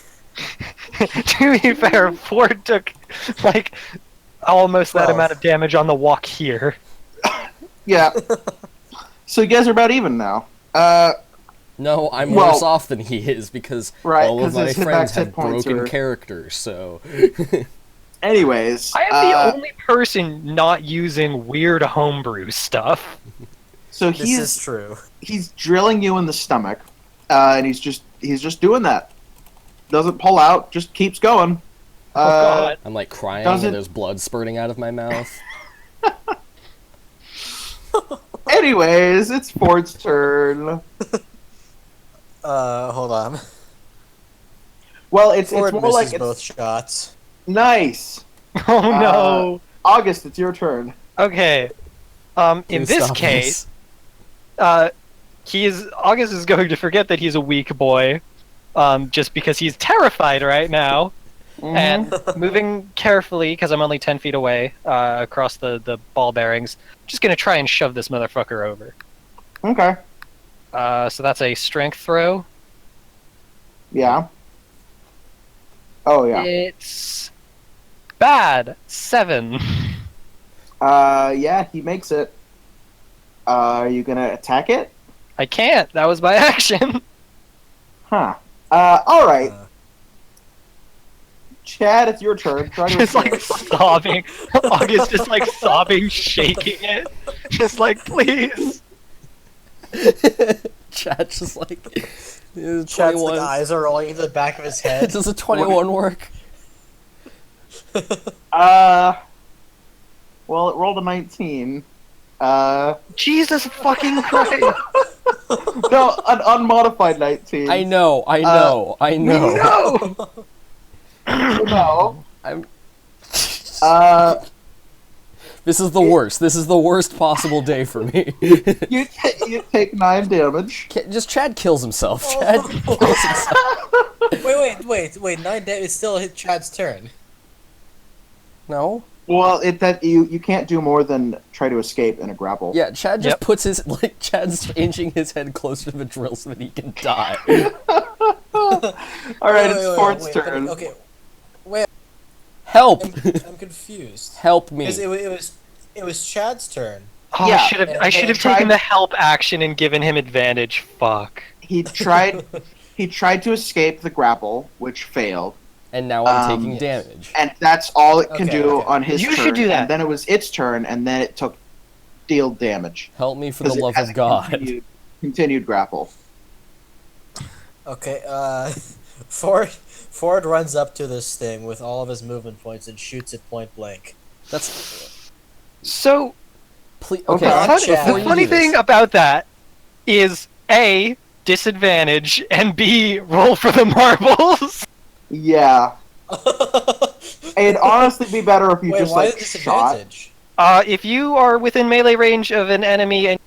To be fair, Ford took like almost that 12. amount of damage on the walk here. Yeah. So you guys are about even now. No, I'm Well- worse off than he is because Right, all of 'cause my his hit friends back hit have points broken are- characters, so... Anyways, I am the only person not using weird homebrew stuff. so This is true. he's drilling you in the stomach, and he's just doing that. Doesn't pull out, just keeps going. Oh god. I'm like crying Does it- and there's blood spurting out of my mouth. Anyways, it's Ford's turn. Hold on. Well, it's Ford more misses like it's both shots. nice. Oh no. August, it's your turn. Okay. In Please this stop case, this. August is going to forget that he's a weak boy, just because he's terrified right now, and moving carefully because I'm only 10 feet away across the ball bearings. Just gonna try and shove this motherfucker over. Okay. So that's a strength throw. Yeah. Oh yeah. It's bad. 7. Yeah, he makes it. Are you gonna attack it? I can't. That was my action. Huh. All right. Uh, Chad, it's your turn. Try to Just like escape. sobbing. August just like sobbing, shaking it. Just like, please. Chad's just like... Chad's 21. like, eyes are rolling into the back of his head. Does a 21 work? Well, it rolled a 19. Jesus fucking Christ. No, an unmodified 19. I know. No. No. I'm... This This is the worst. This is the worst possible day for me. you take 9 damage. Just Chad kills himself. Chad kills himself. Wait. 9 damage. It's still hit Chad's turn. No? Well, you can't do more than try to escape in a grapple. Yeah, Chad just Yep. puts his... Like, Chad's changing his head closer to the drill so that he can die. All right, it's Ford's turn. Okay, Help! I'm confused. Help me. Because it was Chad's turn. Oh, Yeah, I should have tried- taken the help action and given him advantage. Fuck. He tried to escape the grapple, which failed, And now I'm taking yes. damage. and that's all it can Okay, do okay. on his You turn. should do that. And then it was its turn, and then it took deal damage. Help me for the 'Cause it love has of a God. Continued grapple. Okay, Ford runs up to this thing with all of his movement points and shoots it point blank. That's... So, Please, Okay. okay, Not the Chad. funny thing about that is A, disadvantage, and B, roll for the marbles. Yeah. It'd honestly be better if you Wait, just why like the shot. disadvantage? If you are within melee range of an enemy and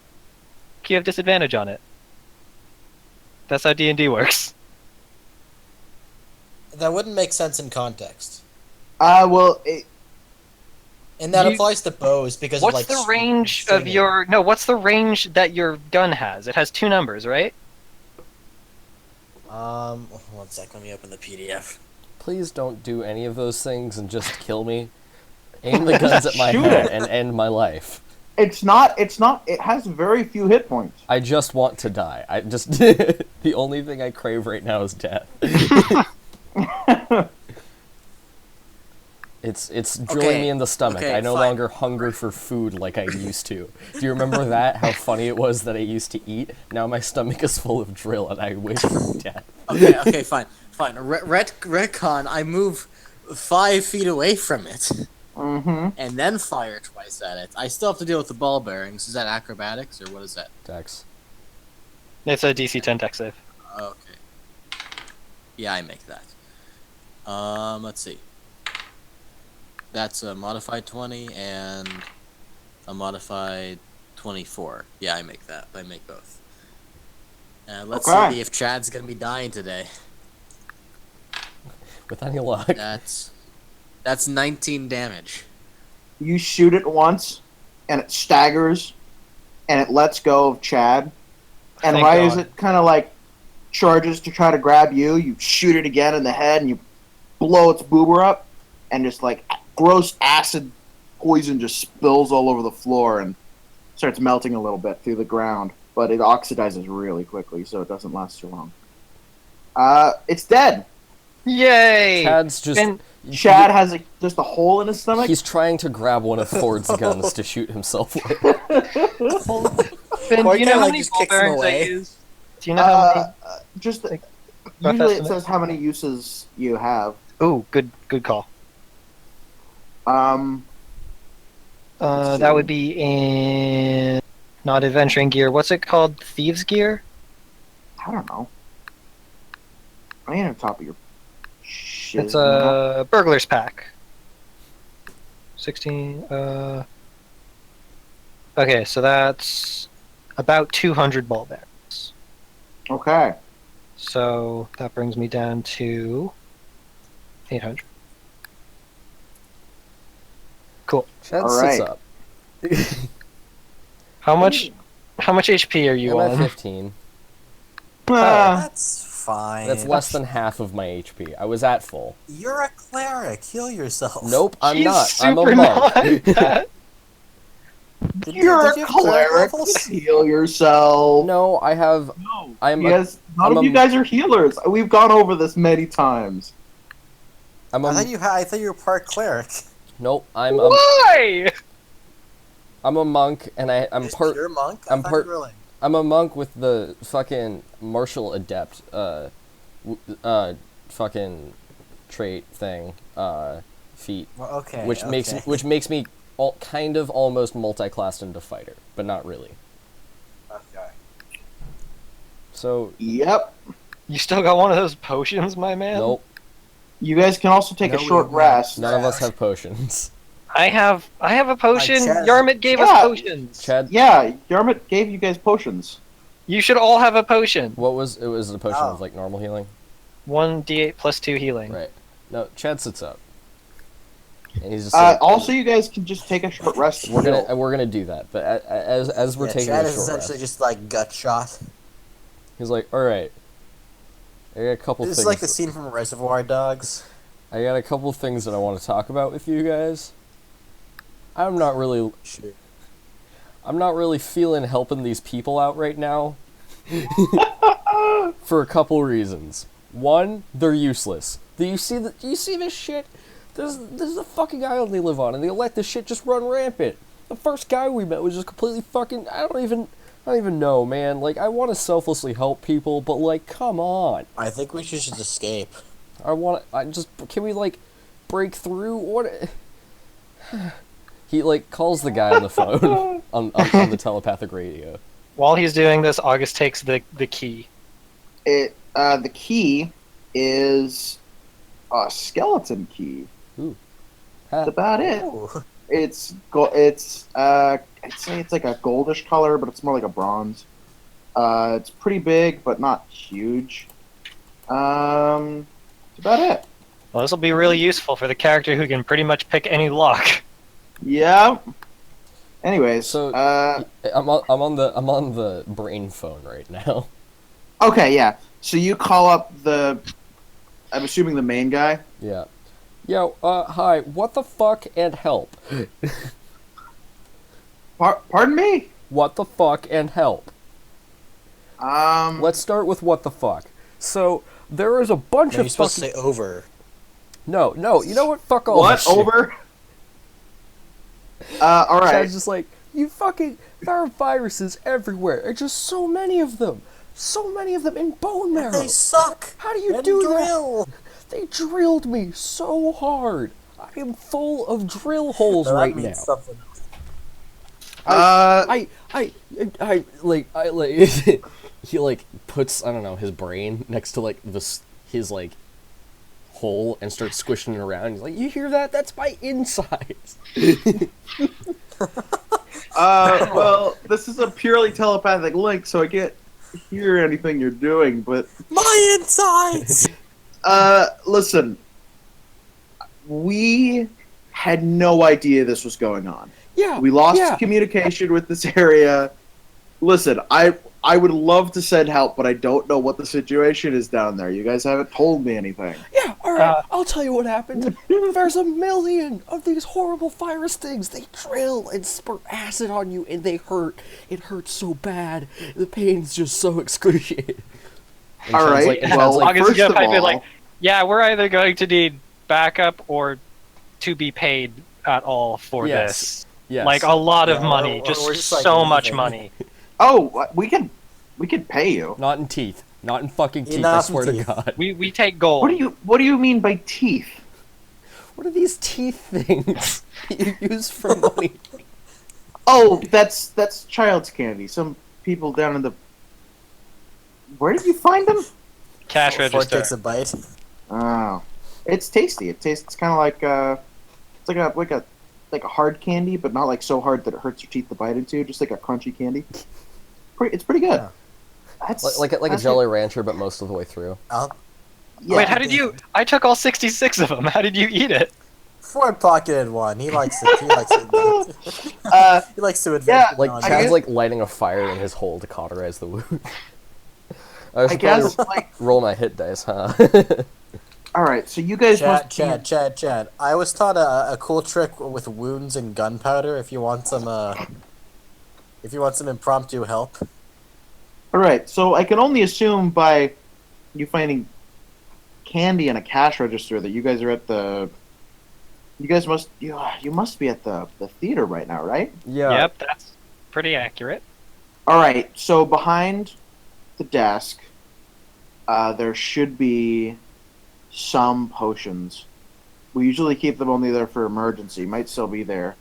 you have disadvantage on it. That's how D&D works. That wouldn't make sense in context. Well, And that You- applies to bows because What's of like the range of swinging. your... No, what's the range that your gun has? It has 2 numbers, right? One sec, let me open the PDF. Please don't do any of those things and just kill me. Aim the guns at my Shoot head it. and end my life. it's not. It has very few hit points. I just want to die. I just the only thing I crave right now is death. It's drilling Okay, me in the stomach. okay, I no fine. longer hunger for food like I used to. Do you remember that? How funny it was that I used to eat? Now my stomach is full of drill and I wish for death. Okay, fine. Retcon, I move 5 feet away from it, Mm-hmm. and then fire twice at it. I still have to deal with the ball bearings. Is that acrobatics, or what is that? Dex. It's a DC 10 dex save. Okay. Yeah, I make that. Let's see. That's a modified 20 and a modified 24. Yeah, I make that. I make both. Let's Okay. see if Chad's gonna be dying today. With any luck. That's 19 damage. You shoot it once, and it staggers, and it lets go of Chad. And Thank right as God. it kind of like charges to try to grab you, you shoot it again in the head, and you blow its boober up, and just like gross acid poison just spills all over the floor and starts melting a little bit through the ground. But it oxidizes really quickly, so it doesn't last too long. It's dead. Yay! Chad's just And Chad has just a hole in his stomach. he's trying to grab one of Ford's guns to shoot himself with. Ben, Or do you kinda, know how like, many just ball kicks him bearings I away. use? Do you know how many? Just rough usually it estimate? says how many uses you have. Ooh, good call. Um, That would be in not adventuring gear. What's it called? Thieves gear? I don't know. I ain't on top of your shit. It's a burglar's pack. 16. Okay, so that's about 200 ball bearings. Okay. So that brings me down to 800. Cool. Chad All sits right. up. How much HP are you I'm at on? 15. That's fine. That's less than half of my HP. I was at full. You're a cleric. Heal yourself. Nope, I'm He's not. I'm a super monk. not that. You're did you a have cleric cleric. levels? Heal yourself. No, I have. No. I'm You a, guys, none I'm of a- you guys are healers. We've gone over this many times. I'm I a. thought you were part cleric. Nope, I'm a. Why? I'm a monk, and I'm Just part. pure monk. I'm thought part- you were like- I'm a monk with the fucking martial adept, fucking trait thing, feat, Well, okay. which makes me kind of almost multi-classed into fighter, but not really. Okay. So Yep. You still got one of those potions, my man? nope, You guys can also take No, a we short have not. rest. none of us have potions. I have a potion. Chad- Yarmit gave us Yeah. potions. Chad, Yeah, Yarmit gave you guys potions. You should all have a potion. what was it? Was a potion Oh. of like normal healing, 1d8 plus 2 healing. right? No, Chad sits up, and he's just. like, Also, you guys can just take a short rest. we're heal. gonna do that, but as we're taking Chad a is short essentially rest, just like gut shot. he's like, all right, I got a couple This things. is like the scene from Reservoir Dogs. I got a couple things that I want to talk about with you guys. I'm not really feeling helping these people out right now. For a couple reasons. One, they're useless. Do you see this shit? This is the fucking island they live on, and they let this shit just run rampant. The first guy we met was just completely fucking. I don't even know, man. Like, I want to selflessly help people, but like, come on. I think we should just escape. Can we like break through? What? He like calls the guy on the phone on the telepathic radio. While he's doing this, August takes the key. The key is a skeleton key. Ooh. That's about it. Ooh. I'd say it's like a goldish color, but it's more like a bronze. It's pretty big, but not huge. That's about it. Well, this will be really useful for the character who can pretty much pick any lock. Yeah. Anyways, So I'm on the brain phone right now. okay, yeah. So you call up I'm assuming the main guy. Yeah. Yo, hi. What the fuck and help? Pardon me. What the fuck and help? Um, Let's start with what the fuck. So there is a bunch No, of you're supposed fucking to say over. no. You know what? Fuck all what this shit. over? All right. Chad's just like, you fucking, there are viruses everywhere. There's just so many of them. So many of them in bone marrow. They suck. How do you And do drill. that? They drilled me so hard. I am full of drill holes No, that right means now. something. I like, he like puts, I don't know, his brain next to like his like hole and starts squishing it around. He's like, you hear that? That's my insides. Well, this is a purely telepathic link, so I can't hear anything you're doing. But My insides. listen, we had no idea this was going on. Yeah. We lost yeah. communication with this area. Listen, I would love to send help, but I don't know what the situation is down there. You guys haven't told me anything. Yeah, alright, I'll tell you what happened. There's a million of these horrible virus things. They drill and spurt acid on you, and they hurt. It hurts so bad. The pain's just so excruciating. And All Chad's right, like- and well, Chad's like, August is first gonna of pipe in all, like, yeah, we're either going to need backup or to be paid at all for Yes. this. yes. Like a lot of Yeah, money, or just we're just, like, so much leaving. money. oh, we can pay you. Not in teeth. Not in fucking teeth, Not I in swear teeth. to God. We take gold. What do you mean by teeth? What are these teeth things you use for money? Oh, that's child's candy. Some people down in the. Where did you find them? Cash Ford register. takes a bite. Oh, it's tasty. It tastes kind of like it's like a hard candy, but not like so hard that it hurts your teeth to bite into. Just like a crunchy candy. It's pretty good. Yeah. That's Like a that's Jolly Rancher, but most of the way through. Yeah. Wait, how did you? I took all 66 of them. How did you eat it? Ford pocketed one. He likes it. He likes it. He likes to advance. Yeah, it Like on I Chad's guess- like lighting a fire in his hole to cauterize the wound. I I should guess probably like roll my hit dice, huh? all right. So you guys must Chad. I was taught a cool trick with wounds and gunpowder. If you want some impromptu help. All right. So I can only assume by you finding candy in a cash register that you guys are at the. You guys must you must be at the theater right now, right? Yeah. Yep, that's pretty accurate. All right. So behind the desk, there should be some potions. We usually keep them only there for emergency. Might still be there.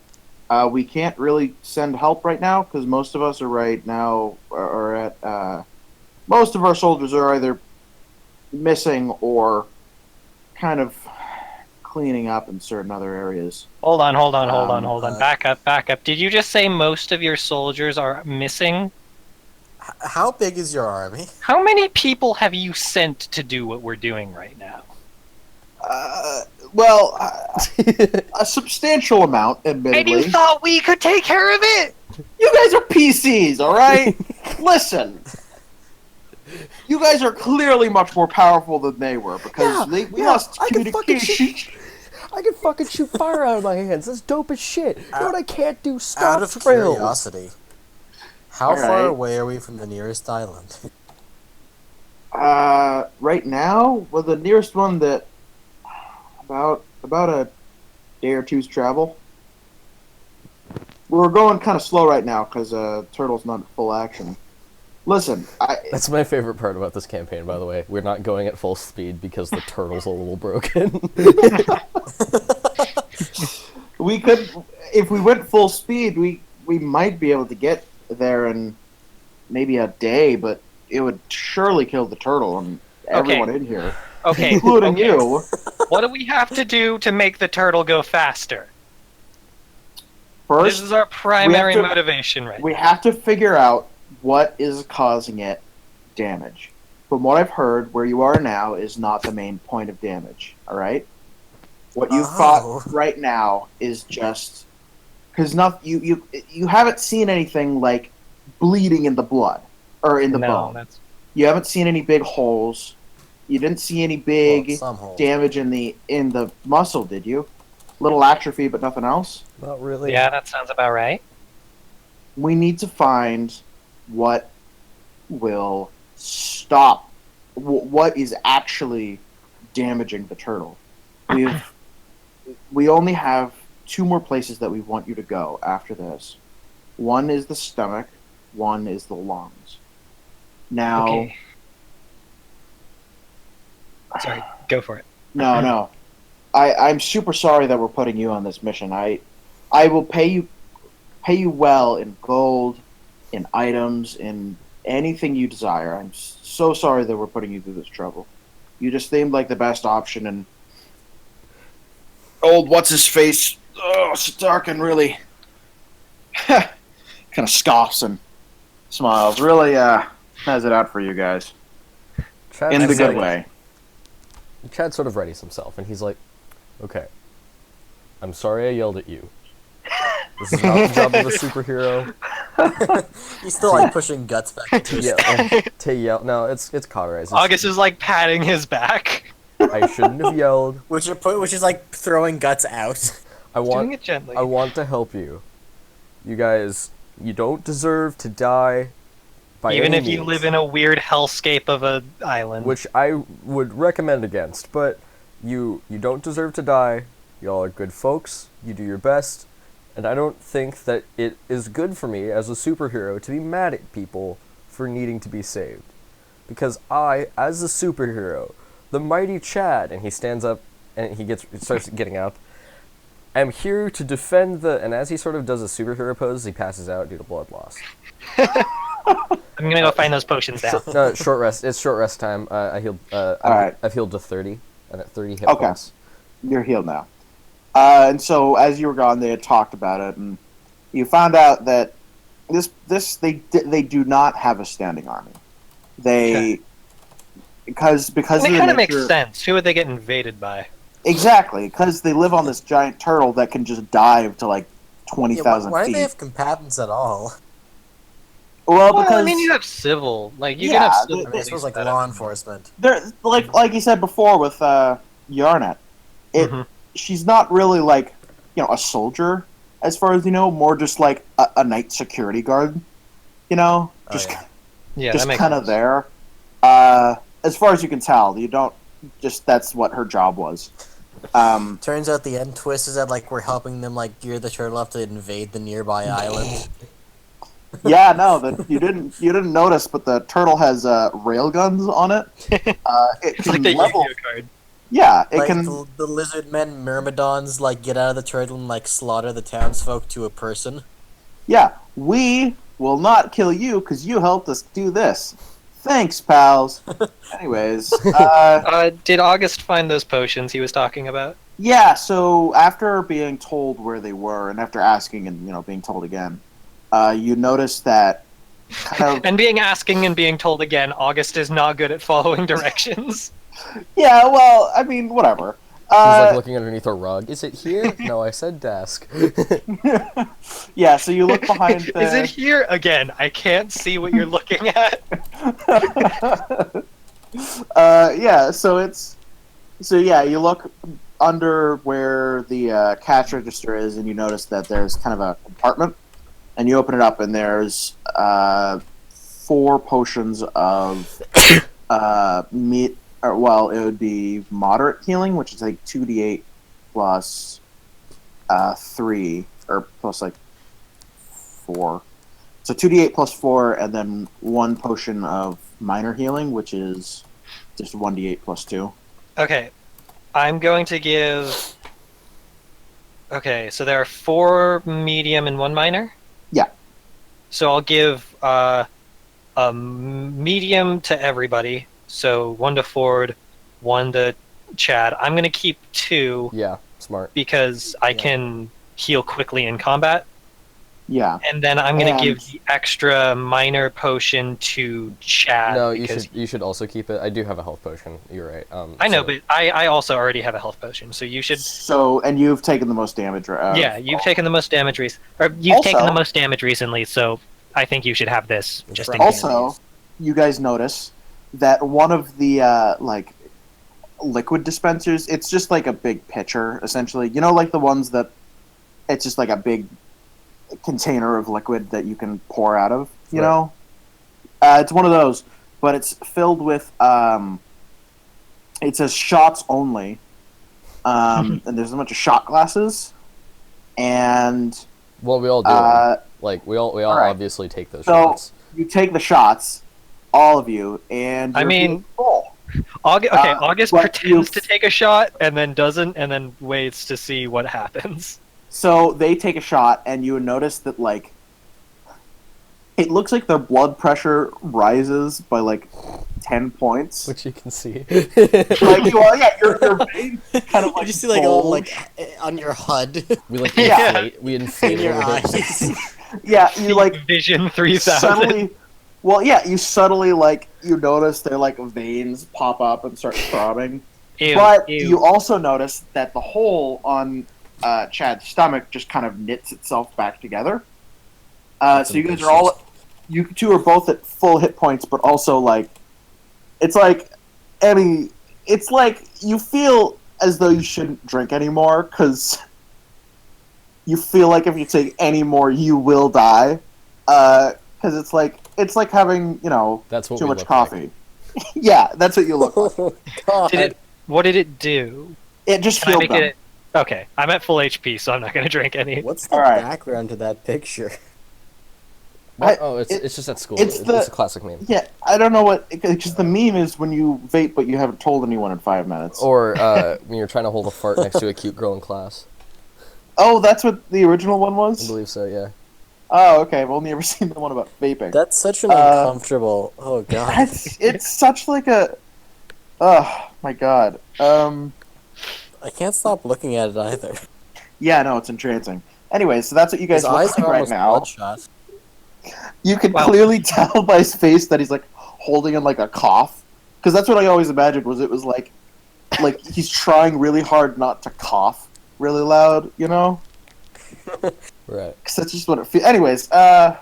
We can't really send help right now because most of us are right now are at. Most of our soldiers are either missing or kind of cleaning up in certain other areas. Hold on. Back up. Did you just say most of your soldiers are missing? How big is your army? How many people have you sent to do what we're doing right now? Well, a substantial amount, And admittedly. you thought we could take care of it? You guys are PCs, all right? Listen. You guys are clearly much more powerful than they were because we lost I can fucking communication. shoot. I can fucking shoot fire out of my hands. That's dope as shit. You know what I can't do? Out Stop of drills. curiosity, how All far right. away are we from the nearest island? Right now, well, the nearest one that about a day or two's travel. We're going kind of slow right now because Turtle's not at full action. Listen, That's my favorite part about this campaign, by the way. We're not going at full speed because the turtle's a little broken. we could, if we went full speed, we might be able to get there in maybe a day, but it would surely kill the turtle and everyone in here, Okay. including okay. you. What do we have to do to make the turtle go faster? This First, is our primary to- motivation right we have to figure out what is causing it damage. From what I've heard, where you are now is not the main point of damage. All right. What you've Oh. fought right now is just because you haven't seen anything like bleeding in the blood or in the No, bone. that's You haven't seen any big holes. You didn't see any Well, big some holes. damage in the muscle, did you? Little atrophy, but nothing else. Not really. yeah, that sounds about right. We need to find what will stop what is actually damaging the turtle. We only have 2 more places that we want you to go after this. One is the stomach, one is the lungs. Now, Okay. Sorry, go for it. no. I'm super sorry that we're putting you on this mission. I will pay you well in gold, in items, in anything you desire. I'm so sorry that we're putting you through this trouble. You just seemed like the best option, and old what's his face? Oh, Stark and really kind of scoffs and smiles. Really has it out for you guys Chad, in the I'm good so- way. Chad sort of readies himself, and he's like, "Okay, I'm sorry I yelled at you. This is not the job of a superhero He's still like pushing guts back into his to yell. No, it's cauterized. It's- August is like patting his back. I shouldn't have yelled. which is like throwing guts out. I Doing want it gently. I want to help you. You guys, you don't deserve to die by Even any if you means, live in a weird hellscape of an island. which I would recommend against, but you don't deserve to die. Y'all are good folks. You do your best. And I don't think that it is good for me as a superhero to be mad at people for needing to be saved. Because I, as a superhero, the mighty Chad, and he stands up and he starts getting up, am here to defend and as he sort of does a superhero pose, he passes out due to blood loss. I'm gonna go find those potions now. Short rest. It's short rest time. I healed. Alright. I've healed to 30, and at 30 hit Okay. points. You're healed now. And so, as you were gone, they had talked about it, and you found out that they do not have a standing army. They because And of it the kind of makes nature- sense. Who would they get invaded by? Exactly, because they live on this giant turtle that can just dive to like Yeah, 20,000 why do feet. they have combatants at all? Well, Well, because I mean, you have civil. Like, you Yeah, can have they- civil. I mean, I police suppose like that law have- enforcement. they're like you said before with Yarnet. Mhm. She's not really like a soldier as far as you know, more just like a night security guard. Just yeah. Yeah, just that makes kind of sense. there. As far as you can tell, you don't just that's what her job was. Turns out the end twist is that like we're helping them like gear the turtle up to invade the nearby island. Yeah, no, that you didn't notice, but the turtle has rail guns on it. It It's can like the level. Yu-Gi-Oh card. Yeah, it Like can. the lizard men myrmidons like get out of the turtle and like slaughter the townsfolk to a person. Yeah, we will not kill you because you helped us do this. Thanks, pals. Anyways, Did August find those potions he was talking about? yeah. So after being told where they were, and after asking and being told again, you notice that kind of. And being told again, August is not good at following directions. Yeah, well, I mean, whatever. He's like looking underneath a rug. Is it here? No, I said desk. Yeah, so you look behind. The... Is it here again? I can't see what you're looking at. Yeah, so you look under where the cash register is, and you notice that there's kind of a compartment, and you open it up, and there's 4 potions of meat. Or, well, it would be moderate healing, which is like 2d8 plus 3, or plus like 4. So 2d8 plus 4, and then 1 potion of minor healing, which is just 1d8 plus 2. Okay, I'm going to give. Okay, so there are 4 medium and 1 minor? Yeah. So I'll give a medium to everybody. So 1 to Ford, 1 to Chad, I'm gonna keep 2 Yeah, smart. because I Yeah. can heal quickly in combat, Yeah. and then I'm gonna And- give the extra minor potion to Chad. No, you because should also keep it. I do have a health potion. You're right. I know, so- but I also already have a health potion, so you should. So, and you've taken the most damage. Yeah, you've taken the most damage you've taken the Also- most damage recently, so I think you should have this It's just in right. case. Also, you guys notice that one of the like liquid dispensers, it's just like a big pitcher, essentially. You know, like the ones that it's just like a big container of liquid that you can pour out of. You Right. know, it's one of those, but it's filled with. It says shots only, and there's a bunch of shot glasses, and Well, we all do. Like we all alright. obviously take those So- shots. you take the shots, all of you, and I you're mean- being full. August but pretends you- to take a shot and then doesn't, and then waits to see what happens. So they take a shot, and you notice that like it looks like their blood pressure rises by like 10 points. Which you can see. Like, well, yeah, your veins kind of like you just see like all bulge. like on your HUD we like Yeah. inflate. We inflate in a your little bit. eyes. Yeah, you like Vision 3000. subtly. Well, yeah, you subtly like you notice their like veins pop up and start throbbing. Ew, But ew. you also notice that the hole on Chad's stomach just kind of knits itself back together. So you guys are all, you two are both at full hit points, but also like, it's like, I mean, it's like you feel as though you shouldn't drink anymore because you feel like if you take any more, you will die. Because it's like having That's what too we much look coffee. Yeah, that's what you look like. Oh, God. What did it do? It just Can I healed make them. it? Okay, I'm at full HP, so I'm not going to drink any. What's the Alright. background to that picture? What? I- Oh, it's it- just at school. it's It's, the- a classic meme. Yeah, I don't know what because the meme is when you vape but you haven't told anyone in 5 minutes. Or when you're trying to hold a fart next to a cute girl in class. Oh, that's what the original one I was. believe so. Yeah. Oh, okay. I've only ever seen the one about vaping. That's such an Uh, uncomfortable. Oh God. It's such like a. Oh my god. I can't stop looking at it either. Yeah, no, it's entrancing. Anyway, so that's what you guys His look eyes like are right almost now. bloodshot. You can Wow. clearly tell by his face that he's like holding in like a cough, because that's what I always imagined was it was like he's trying really hard not to cough really loud, you know? Right. Because that's just what it feels. Anyways, so yeah,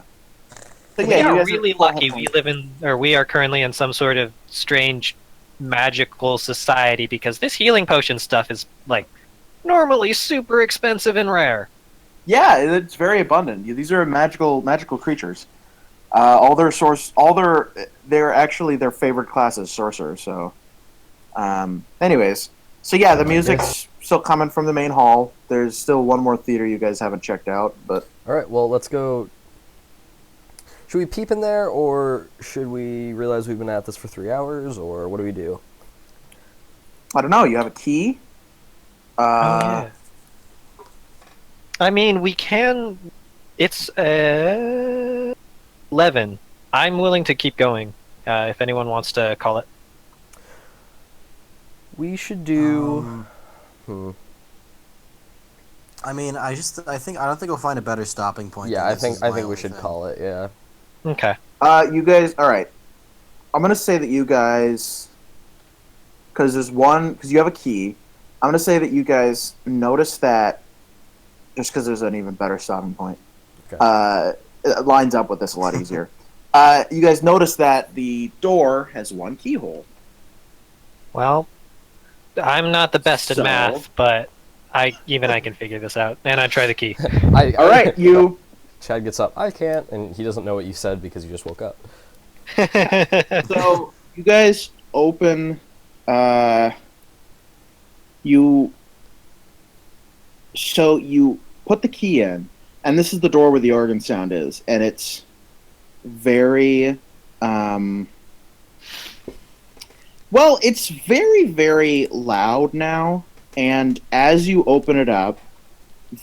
We you are guys really full lucky. hit We points. live in, or we are currently in some sort of strange magical society because this healing potion stuff is like normally super expensive and rare. Yeah, it's very abundant. These are magical creatures. They're actually their favorite class is sorcerer. So, anyways, so yeah, the music's still coming from the main hall. There's still one more theater you guys haven't checked out, but All right. Well, let's go. Should we peep in there, or should we realize we've been at this for 3 hours, or what do we do? I don't know. You have a key. I mean, we can. It's 11. I'm willing to keep going. If anyone wants to call it. We should do. I mean, I don't think we'll find a better stopping point. Yeah, than I this think is I my think we only should thing. call it. Yeah. Okay. You guys. All right. I'm gonna say that you guys, because you have a key. I'm gonna say that you guys notice that, just because there's an even better stopping point. Okay. It lines up with this a lot easier. You guys notice that the door has one keyhole. Well, I'm not the best at So- math, but I can figure this out, and I try the key. All right, you. Chad gets up. I can't, and he doesn't know what you said because you just woke up. So you guys open. You put the key in, and this is the door where the organ sound is, and it's very. Well, it's very, very loud now, and as you open it up,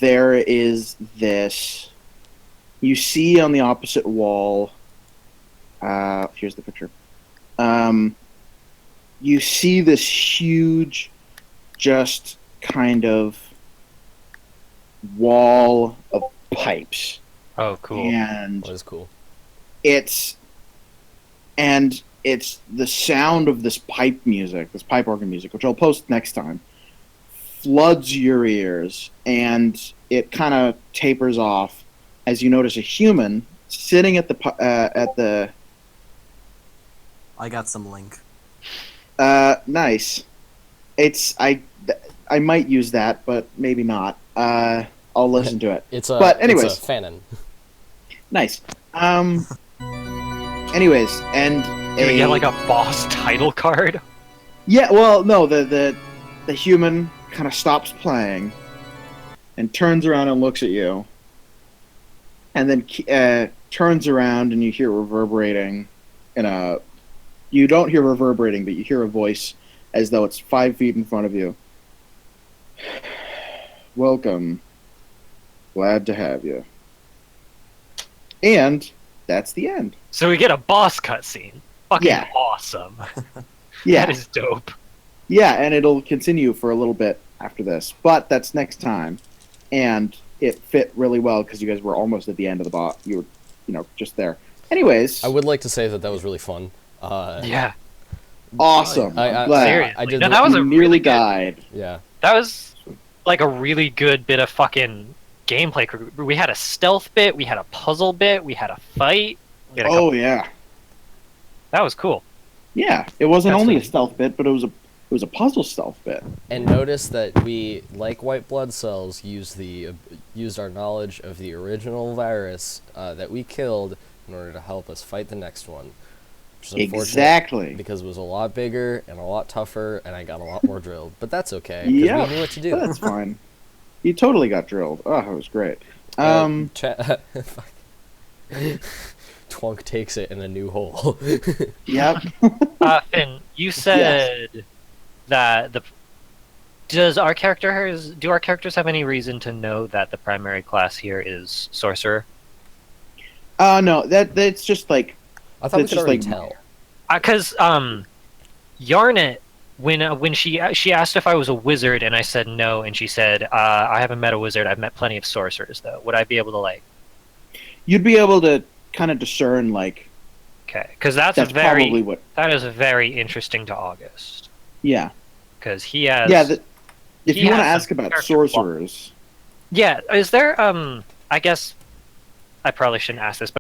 there is this. You see on the opposite wall. Here's the picture. You see this huge just kind of wall of pipes, Oh, cool. and That is cool. it's the sound of this pipe music, this pipe organ music, which I'll post next time, floods your ears, and it kind of tapers off as you notice a human sitting at the I got some link. nice. I might use that, but maybe not. I'll listen to it. It's a But anyways. it's a fanon. Nice. Anyways, and Do we get like a boss title card? yeah. Well, no. The human kind of stops playing and turns around and looks at you, and then turns around and you hear reverberating in a. You don't hear reverberating, but you hear a voice as though it's 5 feet in front of you. Welcome. Glad to have you. And that's the end. So we get a boss cutscene. Fucking Yeah. awesome. Yeah. That is dope. Yeah, and it'll continue for a little bit after this, but that's next time. And it fit really well because you guys were almost at the end of the boss. You were, just there. Anyways, I would like to say that was really fun. Yeah. awesome. I- I'm glad. Seriously. I did No, the- that was You a nearly really good, died. Yeah. that was like a really good bit of fucking gameplay. We had a stealth bit, we had a puzzle bit, we had a fight. We had a Oh yeah, That was cool. yeah. It wasn't That's only a funny. stealth bit, but it was a puzzle stealth bit. And notice that we, like white blood cells, used our knowledge of the original virus that we killed in order to help us fight the next one. Which is unfortunate Exactly. because it was a lot bigger and a lot tougher, and I got a lot more drilled. But that's okay, because Yeah, we knew what to do. That's fine. You totally got drilled. Oh, it was great. Fuck. Twunk takes it in a new hole. Yep. Finn, you said that do our characters have any reason to know that the primary class here is sorcerer? No, that's just like I thought we It's could just already like- tell. Because Yarnet, when she asked if I was a wizard and I said no, and she said I haven't met a wizard, I've met plenty of sorcerers though. Would I be able to you'd be able to kind of discern like okay? Because that's probably what. that is very interesting to August Yeah. because he has If he you want to has ask some about character flaw. sorcerers, yeah. Is there I guess I probably shouldn't ask this, but